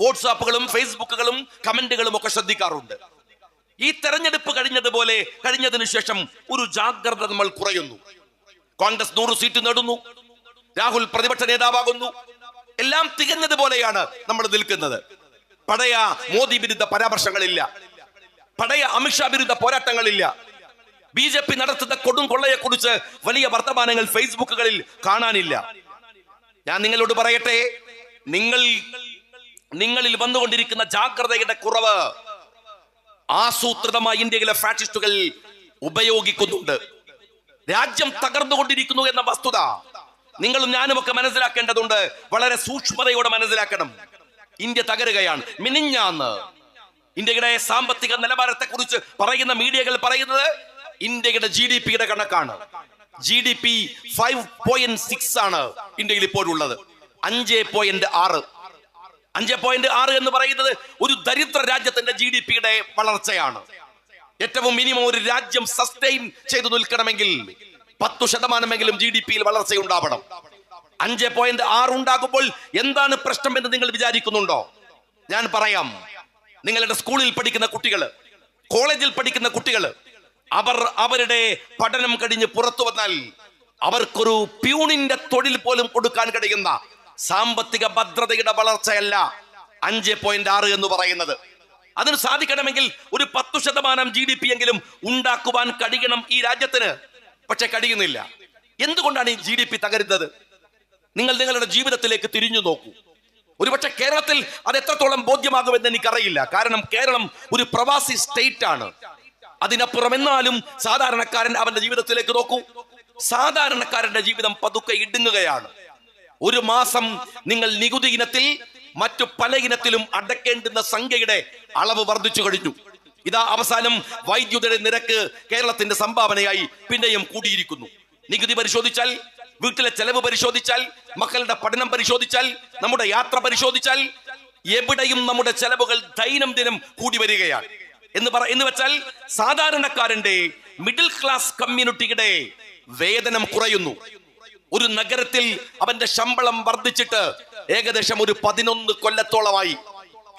വാട്സാപ്പുകളും ഫേസ്ബുക്കുകളും കമന്റുകളും ഒക്കെ ശ്രദ്ധിക്കാറുണ്ട്. ഈ തെരഞ്ഞെടുപ്പ് കഴിഞ്ഞതിന് ശേഷം ഒരു ജാഗ്രത നമ്മൾ കുറയുന്നു. കോൺഗ്രസ് 100 സീറ്റ് നേടുന്നു, രാഹുൽ പ്രതിപക്ഷ നേതാവാകുന്നു, എല്ലാം തികഞ്ഞതുപോലെയാണ് നമ്മൾ നിൽക്കുന്നത്. പഴയ മോദി വിരുദ്ധ പരാമർശങ്ങളില്ല, പഴയ അമിത്ഷാ വിരുദ്ധ പോരാട്ടങ്ങളില്ല. BJP നടത്തുന്ന കൊടും കൊള്ളയെ കുറിച്ച് വലിയ വർത്തമാനങ്ങൾ ഫേസ്ബുക്കുകളിൽ കാണാനില്ല. ഞാൻ നിങ്ങളോട് പറയട്ടെ, നിങ്ങളിൽ വന്നുകൊണ്ടിരിക്കുന്ന ജാഗ്രതയുടെ കുറവ് ആസൂത്രിതമായി ഇന്ത്യയിലെ ഫാഷിസ്റ്റുകൾ ഉപയോഗിക്കുന്നുണ്ട്. രാജ്യം തകർന്നുകൊണ്ടിരിക്കുന്നു എന്ന വസ്തുത നിങ്ങളും ഞാനും ഒക്കെ മനസ്സിലാക്കേണ്ടതുണ്ട്. വളരെ സൂക്ഷ്മതയോടെ മനസ്സിലാക്കണം. ഇന്ത്യ തകരുകയാണ്. മിനിഞ്ഞാന്ന് ഇന്ത്യയുടെ സാമ്പത്തിക നിലവാരത്തെ കുറിച്ച് പറയുന്ന മീഡിയകൾ പറയുന്നത് ഇന്ത്യയുടെ GDP-യുടെ കണക്കാണ്. GDP 5.6 ആണ് ഇന്ത്യയിൽ ഇപ്പോഴുള്ളത്. 5.6 എന്ന് പറയുന്നത് ഒരു ദരിദ്ര രാജ്യത്തിന്റെ GDP-യുടെ വളർച്ചയാണ്. ഏറ്റവും മിനിമം ഒരു രാജ്യം സസ്റ്റെയിൻ ചെയ്തു നിൽക്കണമെങ്കിൽ 10% GDP-യിൽ വളർച്ചയുണ്ടാവണം. 5.6 ഉണ്ടാകുമ്പോൾ എന്താണ് പ്രശ്നം എന്ന് നിങ്ങൾ വിചാരിക്കുന്നുണ്ടോ? ഞാൻ പറയാം. നിങ്ങളുടെ സ്കൂളിൽ പഠിക്കുന്ന കുട്ടികൾ, കോളേജിൽ പഠിക്കുന്ന കുട്ടികൾ, അവരുടെ പഠനം കഴിഞ്ഞ് പുറത്തു വന്നാൽ അവർക്കൊരു പ്യൂണിന്റെ തൊഴിൽ പോലും കൊടുക്കാൻ കഴിയുന്ന സാമ്പത്തിക ഭദ്രതയുടെ വളർച്ചയല്ല 5.6 എന്ന് പറയുന്നത്. അതിന് സാധിക്കണമെങ്കിൽ ഒരു 10% GDP എങ്കിലും ഉണ്ടാക്കുവാൻ കഴിയണം ഈ രാജ്യത്തിന്. പക്ഷെ കഴിയുന്നില്ല. എന്തുകൊണ്ടാണ് ഈ GDP തകരുന്നത്? നിങ്ങൾ നിങ്ങളുടെ ജീവിതത്തിലേക്ക് തിരിഞ്ഞു നോക്കൂ. ഒരുപക്ഷെ കേരളത്തിൽ അത് എത്രത്തോളം ബോധ്യമാകുമെന്ന് എനിക്കറിയില്ല. കാരണം കേരളം ഒരു പ്രവാസി സ്റ്റേറ്റ് ആണ്. അതിനപ്പുറം എന്നാലും സാധാരണക്കാരൻ അവന്റെ ജീവിതത്തിലേക്ക് നോക്കൂ. സാധാരണക്കാരന്റെ ജീവിതം പതുക്കെ ഇടുങ്ങുകയാണ്. ഒരു മാസം നിങ്ങൾ നികുതി ഇനത്തിൽ മറ്റു പല ഇനത്തിലും അടയ്ക്കേണ്ടുന്ന സംഖ്യയുടെ അളവ് വർദ്ധിച്ചു കഴിഞ്ഞു. ഇതാ അവസാനം വൈദ്യുതിയുടെ നിരക്ക് കേരളത്തിന്റെ സംഭാവനയായി പിന്നെയും കൂടിയിരിക്കുന്നു. നികുതി പരിശോധിച്ചാൽ, വീട്ടിലെ ചെലവ് പരിശോധിച്ചാൽ, മക്കളുടെ പഠനം പരിശോധിച്ചാൽ, നമ്മുടെ യാത്ര പരിശോധിച്ചാൽ എവിടെയും നമ്മുടെ ചെലവുകൾ ദൈനംദിനം കൂടി വരികയാണ്. എന്ന് വെച്ചാൽ സാധാരണക്കാരന്റെ മിഡിൽ ക്ലാസ് കമ്മ്യൂണിറ്റിയുടെ വേതനം കുറയുന്നു. ഒരു നഗരത്തിൽ അവന്റെ ശമ്പളം വർദ്ധിച്ചിട്ട് ഏകദേശം ഒരു 11 കൊല്ലത്തോളമായി.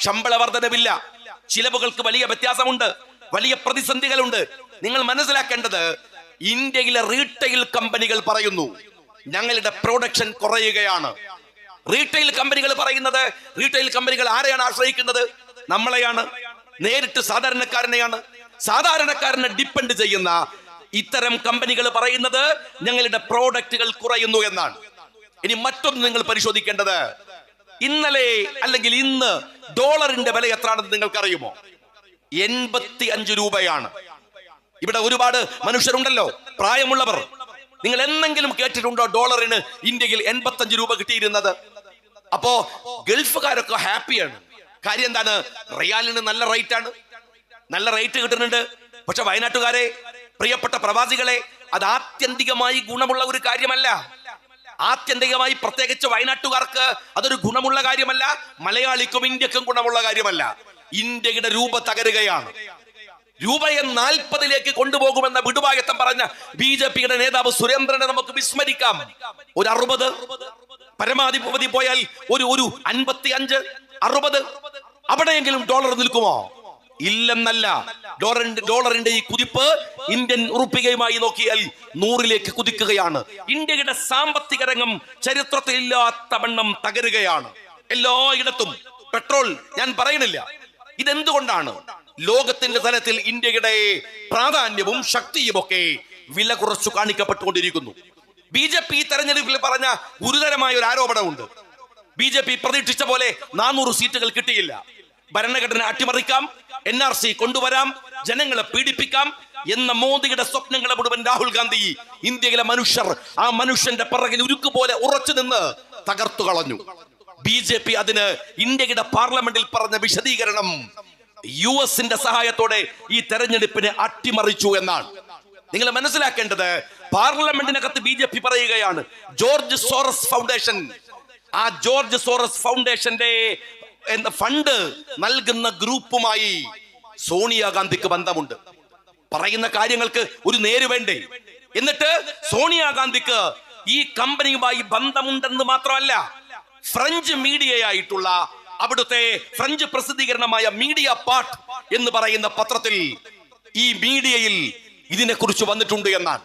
ശമ്പള വർധനവില്ല, ചിലവുകൾക്ക് വലിയ വ്യത്യാസമുണ്ട്, വലിയ പ്രതിസന്ധികളുണ്ട്. നിങ്ങൾ മനസ്സിലാക്കേണ്ടത്, ഇന്ത്യയിലെ റീറ്റെയിൽ കമ്പനികൾ പറയുന്നു ഞങ്ങളുടെ പ്രൊഡക്ഷൻ കുറയുകയാണ്. റീറ്റെയിൽ കമ്പനികൾ പറയുന്നത്, റീറ്റെയിൽ കമ്പനികൾ ആരെയാണ് ആശ്രയിക്കുന്നത്? നമ്മളെയാണ്, നേരിട്ട് സാധാരണക്കാരനെയാണ്. സാധാരണക്കാരനെ ഡിപ്പെൻഡ് ചെയ്യുന്ന ഇത്തരം കമ്പനികൾ പറയുന്നത് ഞങ്ങളുടെ പ്രോഡക്റ്റുകൾ കുറയുന്നു എന്നാണ്. ഇനി മറ്റൊന്ന് നിങ്ങൾ പരിശോധിക്കേണ്ടത്, ഇന്നലെ അല്ലെങ്കിൽ ഇന്ന് ഡോളറിന്റെ വില എത്രയാണെന്ന് നിങ്ങൾക്കറിയുമോ? 85 രൂപയാണ്. ഇവിടെ ഒരുപാട് മനുഷ്യരുണ്ടല്ലോ, പ്രായമുള്ളവർ. നിങ്ങൾ എന്തെങ്കിലും കേട്ടിട്ടുണ്ടോ ഡോളറിന് ഇന്ത്യയിൽ 85 രൂപ കിട്ടിയിരുന്നത്? അപ്പോ ഗൾഫുകാരൊക്കെ ഹാപ്പിയാണ്. കാര്യം എന്താണ്? റിയാലിന് നല്ല റേറ്റ് ആണ്, നല്ല റേറ്റ് കിട്ടുന്നുണ്ട്. പക്ഷെ വയനാട്ടുകാരെ, പ്രിയപ്പെട്ട പ്രവാസികളെ, അത് ആത്യന്തികമായി ഗുണമുള്ള ഒരു കാര്യമല്ല. ആത്യന്തികമായി പ്രത്യേകിച്ച് വയനാട്ടുകാർക്ക് അതൊരു ഗുണമുള്ള കാര്യമല്ല. മലയാളിക്കും ഇന്ത്യക്കും ഗുണമുള്ള കാര്യമല്ല. ഇന്ത്യയുടെ രൂപ തകരുകയാണ്. രൂപയെ 40ലേക്ക് കൊണ്ടുപോകുമെന്ന വിടുവായത്തം പറഞ്ഞ BJPയുടെ നേതാവ് സുരേന്ദ്രനെ നമുക്ക് വിസ്മരിക്കാം. ഒരു 60, പരമാധിപതി പോയാൽ ഒരു 55, 60, അവിടെയെങ്കിലും ഡോളർ നിൽക്കുമോ? ഇല്ലെന്നല്ല. ഡോളറിന്റെ ഈ കുതിപ്പ് ഇന്ത്യൻ ഉറുപ്പികയുമായി നോക്കിയാൽ 100ലേക്ക് കുതിക്കുകയാണ്. ഇന്ത്യയുടെ സാമ്പത്തിക രംഗം ചരിത്രത്തിൽ ഇല്ലാത്ത വണ്ണം തകരുകയാണ്. എല്ലായിടത്തും പെട്രോൾ ഞാൻ പറയുന്നില്ല. ഇതെന്തുകൊണ്ടാണ്? ലോകത്തിന്റെ തലത്തിൽ ഇന്ത്യയുടെ പ്രാധാന്യവും ശക്തിയും ഒക്കെ വില കുറച്ചു കാണിക്കപ്പെട്ടുകൊണ്ടിരിക്കുന്നു. BJP തെരഞ്ഞെടുപ്പിൽ പറഞ്ഞ ഗുരുതരമായ ഒരു ആരോപണമുണ്ട്. BJP പ്രതീക്ഷിച്ച പോലെ 400 സീറ്റുകൾ കിട്ടിയില്ല. ഭരണഘടന അട്ടിമറിക്കാം, NRC കൊണ്ടുവരാം, ജനങ്ങളെ പീഡിപ്പിക്കാം എന്ന മോദിയുടെ സ്വപ്നങ്ങളെ മുഴുവൻ രാഹുൽ ഗാന്ധി, ഇന്ത്യയിലെ മനുഷ്യർ ആ മനുഷ്യന്റെ പിറകിൽ ഉരുക്കുപോലെ ഉറച്ചു നിന്ന് തകർത്തു കളഞ്ഞു. BJP അതിന് ഇന്ത്യയുടെ പാർലമെന്റിൽ പറഞ്ഞ വിശദീകരണം US-ന്റെ സഹായത്തോടെ ഈ തെരഞ്ഞെടുപ്പിനെ അട്ടിമറിച്ചു എന്നാണ്. നിങ്ങൾ മനസ്സിലാക്കേണ്ടത്, പാർലമെന്റിനകത്ത് BJP പറയുകയാണ് ജോർജ് സോറസ് ഫൗണ്ടേഷൻ, ആ ജോർജ് സോറസ് ഫൗണ്ടേഷന്റെ ഫണ്ട് നൽകുന്ന ഗ്രൂപ്പുമായി സോണിയാഗാന്ധിക്ക് ബന്ധമുണ്ട്. പറയുന്ന കാര്യങ്ങൾക്ക് ഒരു നേര് വേണ്ടേ? എന്നിട്ട് സോണിയാഗാന്ധിക്ക് ഈ കമ്പനിയുമായി ബന്ധമുണ്ടെന്ന് മാത്രമല്ല, ഫ്രഞ്ച് മീഡിയയായിട്ടുള്ള അവിടുത്തെ ഫ്രഞ്ച് പ്രസിദ്ധീകരണമായ മീഡിയ പാർട്ട് എന്ന് പറയുന്ന പത്രത്തിൽ, ഈ മീഡിയയിൽ ഇതിനെക്കുറിച്ച് വന്നിട്ടുണ്ട് എന്നാണ്.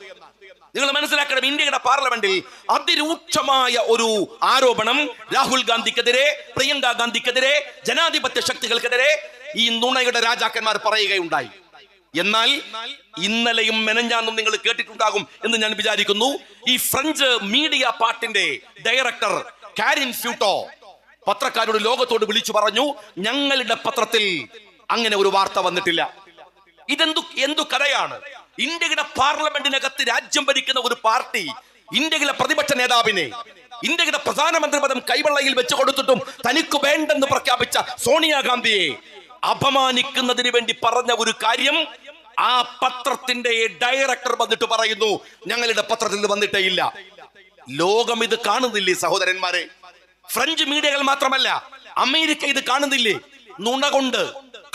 നിങ്ങൾ മനസ്സിലാക്കണം, ഇന്ത്യയുടെ പാർലമെന്റിൽ അതിരൂക്ഷമായ ഒരു ആരോപണം രാഹുൽ ഗാന്ധിക്കെതിരെ, പ്രിയങ്ക ഗാന്ധിക്കെതിരെ, ജനാധിപത്യ ശക്തികൾക്കെതിരെ ഈ നുണയുടെ രാജാക്കന്മാർ പറയുകയുണ്ടായി. എന്നാൽ ഇന്നലെയും മെനഞ്ഞാന്നും നിങ്ങൾ കേട്ടിട്ടുണ്ടാകും എന്ന് ഞാൻ വിചാരിക്കുന്നു, ഈ ഫ്രഞ്ച് മീഡിയ പാർട്ടിന്റെ ഡയറക്ടർ കാരിൻ ഫ്യൂട്ടോ പത്രക്കാരോട്, ലോകത്തോട് വിളിച്ചു പറഞ്ഞു, ഞങ്ങളുടെ പത്രത്തിൽ അങ്ങനെ ഒരു വാർത്ത വന്നിട്ടില്ല. എന്തു കഥയാണ്? ഇന്ത്യയുടെ പാർലമെന്റിനകത്ത് രാജ്യം ഭരിക്കുന്ന ഒരു പാർട്ടി ഇന്ത്യയിലെ പ്രതിപക്ഷ നേതാവിനെ, ഇന്ത്യയുടെ പ്രധാനമന്ത്രി പദം കൈവെള്ളയിൽ വെച്ച് കൊടുത്തിട്ടും തനിക്ക് വേണ്ടെന്ന് പ്രഖ്യാപിച്ച സോണിയാഗാന്ധിയെ അപമാനിക്കുന്നതിന് വേണ്ടി പറഞ്ഞ ഒരു കാര്യം ആ പത്രത്തിന്റെ ഡയറക്ടർ വന്നിട്ട് പറയുന്നു ഞങ്ങളുടെ പത്രത്തിൽ വന്നിട്ടേ ഇല്ല. ലോകം ഇത് കാണുന്നില്ലേ സഹോദരന്മാരെ? ഫ്രഞ്ച് മീഡിയകൾ മാത്രമല്ല, അമേരിക്ക ഇത് കാണുന്നില്ലേ? നുണ കൊണ്ട്,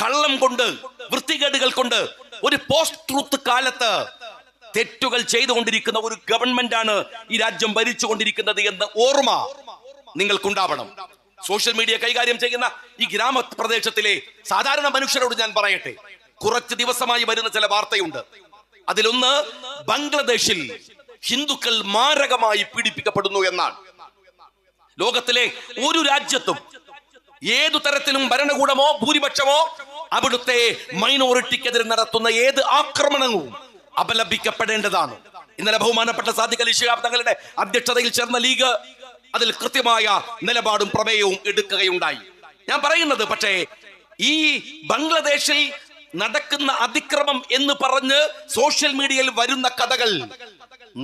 കള്ളം കൊണ്ട്, വൃത്തികേടുകൾ കൊണ്ട് ഒരു പോസ്റ്റ് ട്രൂത്ത് കാലത്ത് തെറ്റുകൾ ചെയ്തുകൊണ്ടിരിക്കുന്ന ഒരു ഗവൺമെന്റ് ആണ് ഈ രാജ്യം ഭരിച്ചുകൊണ്ടിരിക്കുന്നത് എന്ന ഓർമ്മ നിങ്ങൾക്കുണ്ടാവണം. സോഷ്യൽ മീഡിയ കൈകാര്യം ചെയ്യുന്ന ഈ ഗ്രാമപ്രദേശത്തിലെ സാധാരണ മനുഷ്യരോട് ഞാൻ പറയട്ടെ, കുറച്ച് ദിവസമായി വരുന്ന ചില വാർത്തയുണ്ട്. അതിലൊന്ന്, ബംഗ്ലാദേശിൽ ഹിന്ദുക്കൾ മാരകമായി പീഡിപ്പിക്കപ്പെടുന്നു എന്നാണ്. ലോകത്തിലെ ഒരു രാജ്യത്തും ഏതു തരത്തിലും ഭരണകൂടമോ ഭൂരിപക്ഷമോ അവിടുത്തെ മൈനോറിറ്റിക്കെതിരെ നടത്തുന്ന ഏത് ആക്രമണവും അപലപിക്കപ്പെടേണ്ടതാണ്. ഇന്നലെ ബഹുമാനപ്പെട്ട സാദിഖ് അലി ശിഹാബ് തങ്ങളുടെ അധ്യക്ഷതയിൽ ചേർന്ന ലീഗ് അതിൽ കൃത്യമായ നിലപാടും പ്രമേയവും എടുക്കുകയുണ്ടായി. ഞാൻ പറയുന്നത്, പക്ഷേ ഈ ബംഗ്ലാദേശിൽ നടക്കുന്ന അതിക്രമം എന്ന് പറഞ്ഞ് സോഷ്യൽ മീഡിയയിൽ വരുന്ന കഥകൾ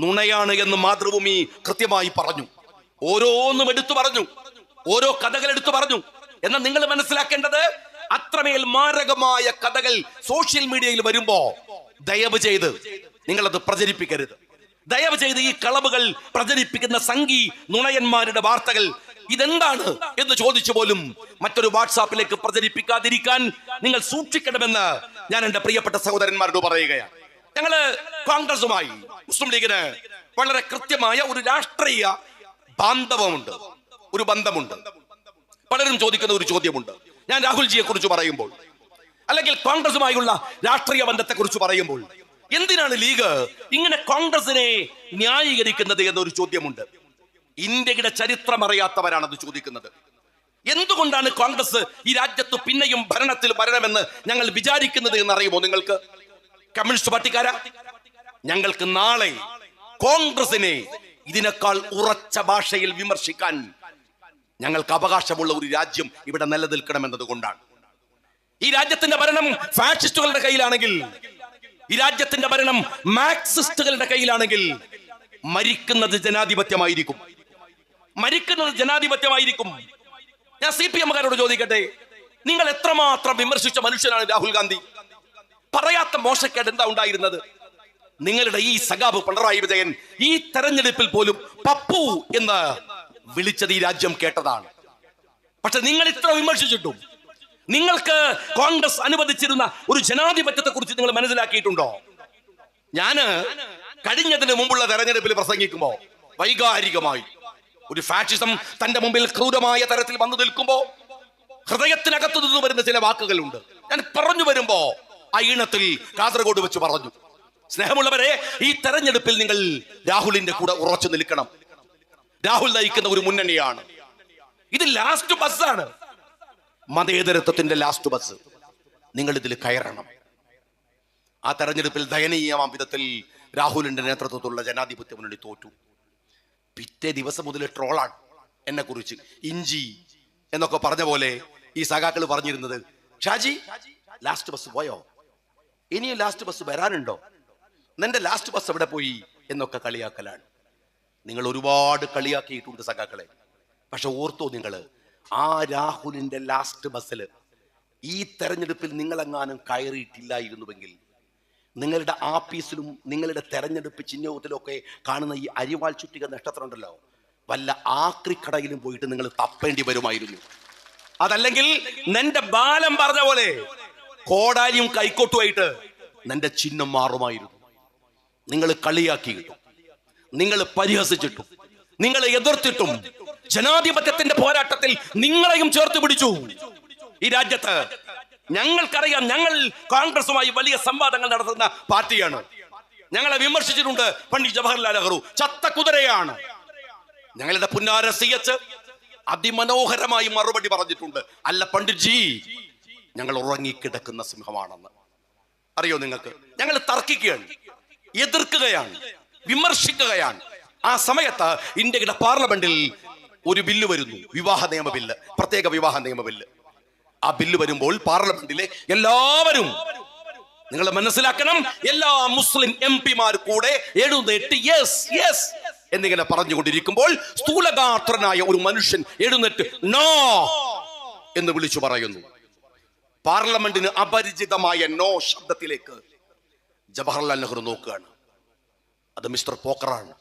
നുണയാണ് എന്ന് മാതൃഭൂമി കൃത്യമായി പറഞ്ഞു. ഓരോന്നും എടുത്തു പറഞ്ഞു, ഓരോ കഥകൾ എടുത്തു പറഞ്ഞു. എന്നാൽ നിങ്ങൾ മനസ്സിലാക്കേണ്ടത്, അത്രമേൽ മാരകമായ കഥകൾ സോഷ്യൽ മീഡിയയിൽ വരുമ്പോ ദയവ് ചെയ്ത് നിങ്ങളത് പ്രചരിപ്പിക്കരുത്. ദയവ് ചെയ്ത് ഈ കളവുകൾ പ്രചരിപ്പിക്കുന്ന സംഘി നുണയന്മാരുടെ വാർത്തകൾ ഇതെന്താണ് എന്ന് ചോദിച്ചു പോലും മറ്റൊരു വാട്സാപ്പിലേക്ക് പ്രചരിപ്പിക്കാതിരിക്കാൻ നിങ്ങൾ സൂക്ഷിക്കണമെന്ന് ഞാൻ എന്റെ പ്രിയപ്പെട്ട സഹോദരന്മാരോട് പറയുകയാണ്. ഞങ്ങള് കോൺഗ്രസുമായി, മുസ്ലിം ലീഗിന് വളരെ കൃത്യമായ ഒരു രാഷ്ട്രീയ ബാന്ധവമുണ്ട്, ഒരു ബന്ധമുണ്ട്. പലരും ചോദിക്കുന്ന ഒരു ചോദ്യമുണ്ട്, ഞാൻ രാഹുൽജിയെ കുറിച്ച് പറയുമ്പോൾ, അല്ലെങ്കിൽ കോൺഗ്രസുമായുള്ള രാഷ്ട്രീയ ബന്ധത്തെക്കുറിച്ച് പറയുമ്പോൾ, എന്തിനാണ് ലീഗ് ഇങ്ങനെ കോൺഗ്രസിനെ ന്യായീകരിക്കുന്നത് എന്നൊരു ചോദ്യമുണ്ട്. ഇന്ത്യയുടെ ചരിത്രം അറിയാത്തവരാണത് ചോദിക്കുന്നത്. എന്തുകൊണ്ടാണ് കോൺഗ്രസ് ഈ രാജ്യത്ത് പിന്നെയും ഭരണത്തിൽ വരണമെന്ന് ഞങ്ങൾ വിചാരിക്കുന്നത് എന്നറിയുമോ നിങ്ങൾക്ക്? കമ്മ്യൂണിസ്റ്റ് പാർട്ടിക്കാരാ, ഞങ്ങൾക്ക് നാളെ കോൺഗ്രസിനെ ഇതിനേക്കാൾ ഉറച്ച ഭാഷയിൽ വിമർശിക്കാൻ ഞങ്ങൾക്ക് അവകാശമുള്ള ഒരു രാജ്യം ഇവിടെ നിലനിൽക്കണമെന്നത് കൊണ്ടാണ്. ഈ രാജ്യത്തിന്റെ ഭരണം ഫാഷിസ്റ്റുകളുടെ കയ്യിലാണെങ്കിൽ, ഈ രാജ്യത്തിന്റെ ഭരണം മാർക്സിസ്റ്റുകളുടെ കയ്യിലാണെങ്കിൽ, മരിക്കുന്നത് ജനാധിപത്യമായിരിക്കും. മരിക്കുന്നത് ജനാധിപത്യമായിരിക്കും. ഞാൻ CPM-കാരോട് ചോദിക്കട്ടെ, നിങ്ങൾ എത്രമാത്രം വിമർശിച്ച മനുഷ്യനാണ് രാഹുൽ ഗാന്ധി? പറയാത്ത മോശക്കേട് എന്താ ഉണ്ടായിരുന്നത്? നിങ്ങളുടെ ഈ സഖാബ് പിണറായി വിജയൻ ഈ തെരഞ്ഞെടുപ്പിൽ പോലും പപ്പു എന്ന് വിളിച്ചത് ഈ രാജ്യം കേട്ടതാണ്. പക്ഷെ നിങ്ങൾ ഇത്ര വിമർശിച്ചിട്ടും നിങ്ങൾക്ക് കോൺഗ്രസ് അനുവദിച്ചിരുന്ന ഒരു ജനാധിപത്യത്തെ കുറിച്ച് നിങ്ങൾ മനസ്സിലാക്കിയിട്ടുണ്ടോ? ഞാന് കഴിഞ്ഞതിന് മുമ്പുള്ള തെരഞ്ഞെടുപ്പിൽ പ്രസംഗിക്കുമ്പോ വൈകാരികമായി ഒരു ഫാഷിസം തന്റെ മുമ്പിൽ ക്രൂരമായ തരത്തിൽ വന്നു നിൽക്കുമ്പോ ഹൃദയത്തിനകത്തു നിന്ന് വരുന്ന ചില വാക്കുകളുണ്ട്. ഞാൻ പറഞ്ഞു വരുമ്പോ ആ ഈണത്തിൽ കാസർഗോഡ് വെച്ച് പറഞ്ഞു, സ്നേഹമുള്ളവരെ, ഈ തെരഞ്ഞെടുപ്പിൽ നിങ്ങൾ രാഹുലിന്റെ കൂടെ ഉറച്ചു നിൽക്കണം. രാഹുൽ നയിക്കുന്ന ഒരു മുന്നണിയാണ്. ഇത് ലാസ്റ്റ് ബസ്സാണ്, മതേതരത്വത്തിന്റെ ലാസ്റ്റ് ബസ്. നിങ്ങൾ ഇതിൽ കയറണം. ആ തെരഞ്ഞെടുപ്പിൽ ദയനീയമാം വിധത്തിൽ രാഹുലിന്റെ നേതൃത്വത്തിലുള്ള ജനാധിപത്യ മുന്നണി തോറ്റു. പിറ്റേ ദിവസം മുതൽ ട്രോളാണ് എന്നെ കുറിച്ച്. ഇഞ്ചി എന്നൊക്കെ പറഞ്ഞ പോലെ ഈ സഖാക്കൾ പറഞ്ഞിരുന്നത്, ഷാജി ലാസ്റ്റ് ബസ് പോയോ, ഇനിയും ലാസ്റ്റ് ബസ് വരാനുണ്ടോ, നിന്റെ ലാസ്റ്റ് ബസ് എവിടെ പോയി എന്നൊക്കെ കളിയാക്കലാണ്. നിങ്ങൾ ഒരുപാട് കളിയാക്കിയിട്ടുണ്ട് സഖാക്കളെ. പക്ഷെ ഓർത്തോ, നിങ്ങൾ ആ രാഹുലിന്റെ ലാസ്റ്റ് ബസ്സിൽ ഈ തെരഞ്ഞെടുപ്പിൽ നിങ്ങളെങ്ങാനും കയറിയിട്ടില്ലായിരുന്നുവെങ്കിൽ നിങ്ങളുടെ ആഫീസിലും നിങ്ങളുടെ തെരഞ്ഞെടുപ്പ് ചിഹ്നത്തിലൊക്കെ കാണുന്ന ഈ അരിവാൾ ചുറ്റിക നക്ഷത്രം ഉണ്ടല്ലോ, വല്ല ആക്രിക്കടയിലും പോയിട്ട് നിങ്ങൾ തപ്പേണ്ടി വരുമായിരുന്നു. അതല്ലെങ്കിൽ നിന്റെ ബാലം പറഞ്ഞ പോലെ കോടാലിയും കൈക്കോട്ടുമായിട്ട് നിന്റെ ചിഹ്നം മാറുമായിരുന്നു. നിങ്ങൾ കളിയാക്കിയിട്ടും നിങ്ങൾ പരിഹസിച്ചിട്ടും നിങ്ങൾ എതിർത്തിട്ടും ജനാധിപത്യത്തിന്റെ പോരാട്ടത്തിൽ നിങ്ങളെയും ചേർത്ത് പിടിച്ചു. ഈ രാജ്യത്ത് ഞങ്ങൾക്കറിയാം, ഞങ്ങൾ കോൺഗ്രസുമായി വലിയ സംവാദങ്ങൾ നടത്തുന്ന പാർട്ടിയാണ്. ഞങ്ങളെ വിമർശിച്ചിട്ടുണ്ട് പണ്ഡിറ്റ് ജവഹർലാൽ നെഹ്റു, ചത്ത കുതിരയാണ്. ഞങ്ങളുടെ പുന്നാര CH അതിമനോഹരമായി മറുപടി പറഞ്ഞിട്ടുണ്ട്, അല്ല പണ്ഡിറ്റ് ജി, ഞങ്ങൾ ഉറങ്ങിക്കിടക്കുന്ന സിംഹമാണെന്ന്. അറിയോ നിങ്ങൾക്ക്? ഞങ്ങൾ തർക്കിക്കുകയാണ്, എതിർക്കുകയാണ്, വിമർശിക്കുകയാണ്. ആ സമയത്ത് ഇന്ത്യയുടെ പാർലമെന്റിൽ ഒരു ബില്ല് വരുന്നു, വിവാഹ നിയമ ബില്ല്, പ്രത്യേക വിവാഹ നിയമ ബില്ല്. ആ ബില്ല് വരുമ്പോൾ പാർലമെന്റിലെ എല്ലാവരും, നിങ്ങൾ മനസ്സിലാക്കണം, എല്ലാ മുസ്ലിം MP-മാർ കൂടെ എഴുന്നേറ്റ് യെസ് യെസ് എന്നിങ്ങനെ പറഞ്ഞുകൊണ്ടിരിക്കുമ്പോൾ സ്ഥൂലഗാത്രനായ ഒരു മനുഷ്യൻ എഴുന്നേറ്റ് നോ എന്ന് വിളിച്ചു പറയുന്നു. പാർലമെന്റിന് അപരിചിതമായ നോ ശബ്ദത്തിലേക്ക് ജവഹർലാൽ നെഹ്റു നോക്കുകയാണ്. അത് മിസ്റ്റർ പോക്കറാണ്.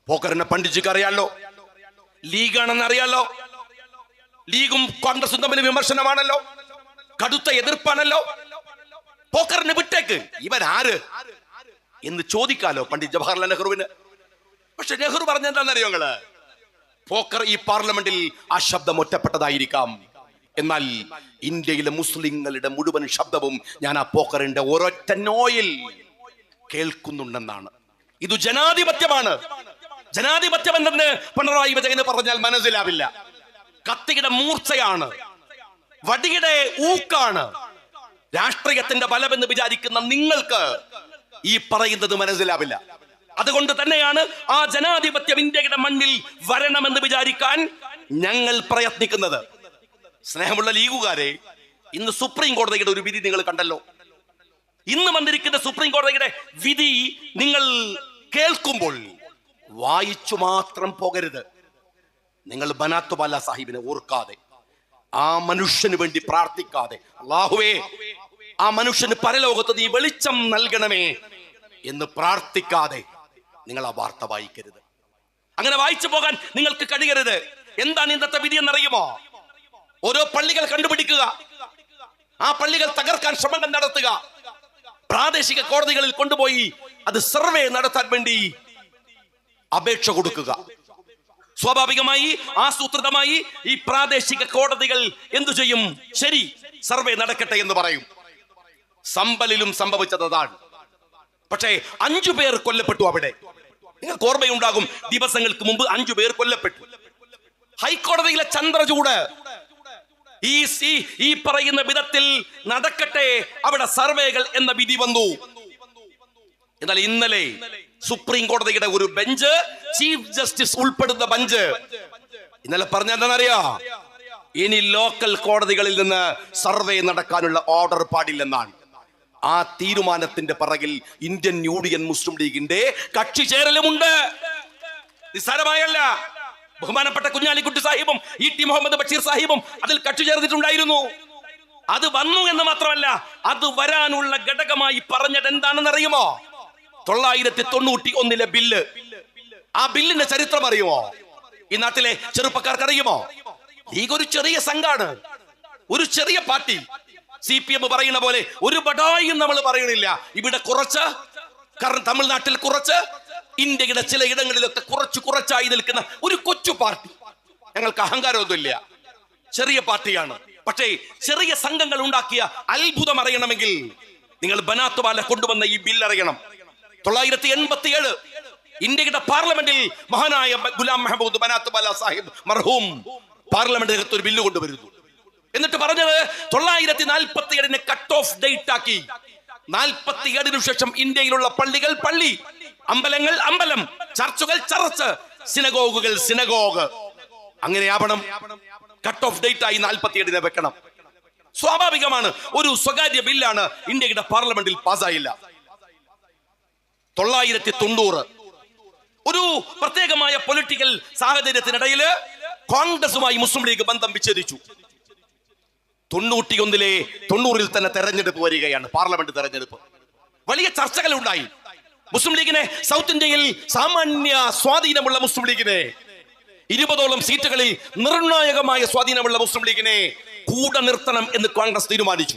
പോക്കറിനെ പണ്ഡിറ്റ്ജിക്ക് അറിയാലോ, ലീഗാണെന്ന് അറിയാലോ. ലീഗും കോൺഗ്രസും തമ്മിൽ വിമർശനമാണല്ലോ, കടുത്ത എതിർപ്പാണല്ലോ. പോക്കറിനെ വിട്ടേക്ക്, ഇവൻ ആര് എന്ന് ചോദിക്കാലോ പണ്ഡിറ്റ് ജവഹർലാൽ നെഹ്റുവിന്. പക്ഷെ നെഹ്റു പറഞ്ഞെന്താണെന്നറിയോ നിങ്ങള്? പോക്കർ ഈ പാർലമെന്റിൽ ആ ശബ്ദം ഒറ്റപ്പെട്ടതായിരിക്കാം, എന്നാൽ ഇന്ത്യയിലെ മുസ്ലിങ്ങളുടെ മുഴുവൻ ശബ്ദവും ഞാൻ ആ പോക്കറിന്റെ ഒരൊറ്റ നോയിൽ കേൾക്കുന്നുണ്ടെന്നാണ്. ഇത് ജനാധിപത്യമാണ്. ജനാധിപത്യം എന്തെന്ന് പിണറായി വിജയന് പറഞ്ഞാൽ മനസ്സിലാവില്ല. കത്തിയുടെ മൂർച്ചയാണ്, വടിയുടെ ഊക്കാണ്. രാഷ്ട്രീയത്തിന്റെ ബലമെന്ന് വിചാരിക്കുന്ന നിങ്ങൾക്ക് ഈ പറയുന്നത് മനസ്സിലാവില്ല. അതുകൊണ്ട് തന്നെയാണ് ആ ജനാധിപത്യം ഇന്ത്യയുടെ മണ്ണിൽ വരണമെന്ന് വിചാരിക്കാൻ ഞങ്ങൾ പ്രയത്നിക്കുന്നത്. സ്നേഹമുള്ള ലീഗുകാരെ, ഇന്ന് സുപ്രീം കോടതിയുടെ ഒരു വിധി നിങ്ങൾ കണ്ടല്ലോ. ഇന്ന് വന്നിരിക്കുന്ന സുപ്രീം കോടതിയുടെ വിധി നിങ്ങൾ കേൾക്കുമ്പോൾ വായിച്ചു മാത്രം പോകരുത്. നിങ്ങൾ ബനാത്ത് ബാല സാഹിബിനെ ഓർക്കാതെ, ആ മനുഷ്യന് വേണ്ടി പ്രാർത്ഥിക്കാതെ, അല്ലാഹുവേ ആ മനുഷ്യന് പരലോകത്ത് നീ വെളിച്ചം നൽകണമേ എന്ന് പ്രാർത്ഥിക്കാതെ നിങ്ങൾ ആ വാർത്ത വായിക്കരുത്. അങ്ങനെ വായിച്ചു പോകാൻ നിങ്ങൾക്ക് കഴിയരുത്. എന്താണ് ഇന്നത്തെ വിധി എന്നറിയുമോ? ഓരോ പള്ളികൾ കണ്ടുപിടിക്കുക, ആ പള്ളികൾ തകർക്കാൻ ശ്രമങ്ങൾ നടത്തുക, പ്രാദേശിക കോടതികളിൽ കൊണ്ടുപോയി അത് സർവേ നടത്താൻ വേണ്ടി അപേക്ഷ കൊടുക്കുക. സ്വാഭാവികമായി ആസൂത്രിതമായി ഈ പ്രാദേശിക കോടതികൾ എന്തു ചെയ്യും? ശരി, സർവേ നടക്കട്ടെ എന്ന് പറയും. സമ്പലിലും സംഭവിച്ചത് അതാണ്. പക്ഷേ 5 പേർ കൊല്ലപ്പെട്ടു അവിടെ. നിങ്ങൾക്ക് ഓർമ്മയുണ്ടാകും, ദിവസങ്ങൾക്ക് മുമ്പ് 5 പേർ കൊല്ലപ്പെട്ടു. ഹൈക്കോടതിയിലെ ചന്ദ്രചൂട് ഈ പറയുന്ന വിധത്തിൽ നടക്കട്ടെ അവിടെ സർവേകൾ എന്ന വിധി വന്നു. എന്നാൽ ഇന്നലെ സുപ്രീം കോടതിയുടെ ഒരു ബെഞ്ച്, ചീഫ് ജസ്റ്റിസ് ഉൾപ്പെടുന്ന ബെഞ്ച് ഇന്നലെ പറഞ്ഞ എന്താണെന്നറിയോ? ഇനി ലോക്കൽ കോടതികളിൽ നിന്ന് സർവേ നടക്കാനുള്ള ഓർഡർ പാടില്ലെന്നാണ്. ആ തീരുമാനത്തിന്റെ പിറകിൽ ഇന്ത്യൻ യൂണിയൻ മുസ്ലിം ലീഗിന്റെ കക്ഷി ചേരലുമുണ്ട്. നിസ്സാരമായല്ല. ബഹുമാനപ്പെട്ട കുഞ്ഞാലിക്കുട്ടി സാഹിബും ഇ ടി മുഹമ്മദ് ബഷീർ സാഹിബും അതിൽ കക്ഷി ചേർന്നിട്ടുണ്ടായിരുന്നു. അത് വന്നു എന്ന് മാത്രമല്ല, അത് വരാനുള്ള ഘടകമായി പറഞ്ഞത് എന്താണെന്ന് അറിയുമോ? 991 ബില്ല്. ആ ബില്ലിന്റെ ചരിത്രം അറിയുമോ? ഈ നാട്ടിലെ ചെറുപ്പക്കാർക്ക് അറിയുമോ? ലീഗ് ഒരു ചെറിയ സംഘാണ്, ഒരു ചെറിയ പാർട്ടി. CPM പറയുന്ന പോലെ ഒരു ബടായും നമ്മൾ പറയണില്ല. ഇവിടെ കുറച്ച്, കാരണം തമിഴ്നാട്ടിൽ കുറച്ച്, ഇന്ത്യയുടെ ചില ഇടങ്ങളിലൊക്കെ കുറച്ചായി നിൽക്കുന്ന ഒരു കൊച്ചു പാർട്ടി. ഞങ്ങൾക്ക് അഹങ്കാരമൊന്നുമില്ല, ചെറിയ പാർട്ടിയാണ്. പക്ഷേ ചെറിയ സംഘങ്ങൾ ഉണ്ടാക്കിയ അത്ഭുതം അറിയണമെങ്കിൽ നിങ്ങൾ ബനാത്ത് വാല കൊണ്ടുവന്ന ഈ ബിൽ അറിയണം. 987 ഇന്ത്യയുടെ പാർലമെന്റിൽ മഹാനായ ഗുലാം മെഹബൂദ് ബനാത്ത് വാല സാഹിബ് മർഹൂം പാർലമെന്റിനകത്ത് ഒരു ബില്ല് കൊണ്ടുവരുന്നു. എന്നിട്ട് പറഞ്ഞത് 947 കട്ട് ഓഫ് ഡേറ്റ് ആക്കി. 47 ശേഷം ഇന്ത്യയിലുള്ള പള്ളികൾ പള്ളി, അമ്പലങ്ങൾ അമ്പലം, ചർച്ചുകൾ ചർച്ച്, സിനഗോഗുകൾ സിനഗോഗ്. അങ്ങനെയാവണം. കട്ട് ഓഫ് ഡേറ്റ് ആയി 47 വെക്കണം. സ്വാഭാവികമാണ്, ഒരു സ്വകാര്യ ബില്ലാണ് ഇന്ത്യയുടെ പാർലമെന്റിൽ പാസ്സായില്ല. 990 ഒരു പ്രത്യേകമായ പൊളിറ്റിക്കൽ സാഹചര്യത്തിനിടയിൽ കോൺഗ്രസുമായി മുസ്ലിം ലീഗ് ബന്ധം വിച്ഛേദിച്ചു. 91 തന്നെ തെരഞ്ഞെടുപ്പ് വരികയാണ്, പാർലമെന്റ് തെരഞ്ഞെടുപ്പ്. വലിയ ചർച്ചകൾ ഉണ്ടായി. മുസ്ലിം ലീഗിനെ, സൗത്ത് ഇന്ത്യയിൽ സാമാന്യ സ്വാധീനമുള്ള മുസ്ലിം ലീഗിനെ, 20ഓളം സീറ്റുകളിൽ നിർണായകമായ സ്വാധീനമുള്ള മുസ്ലിം ലീഗിനെ കൂടെ നിർത്തണം എന്ന് കോൺഗ്രസ് തീരുമാനിച്ചു.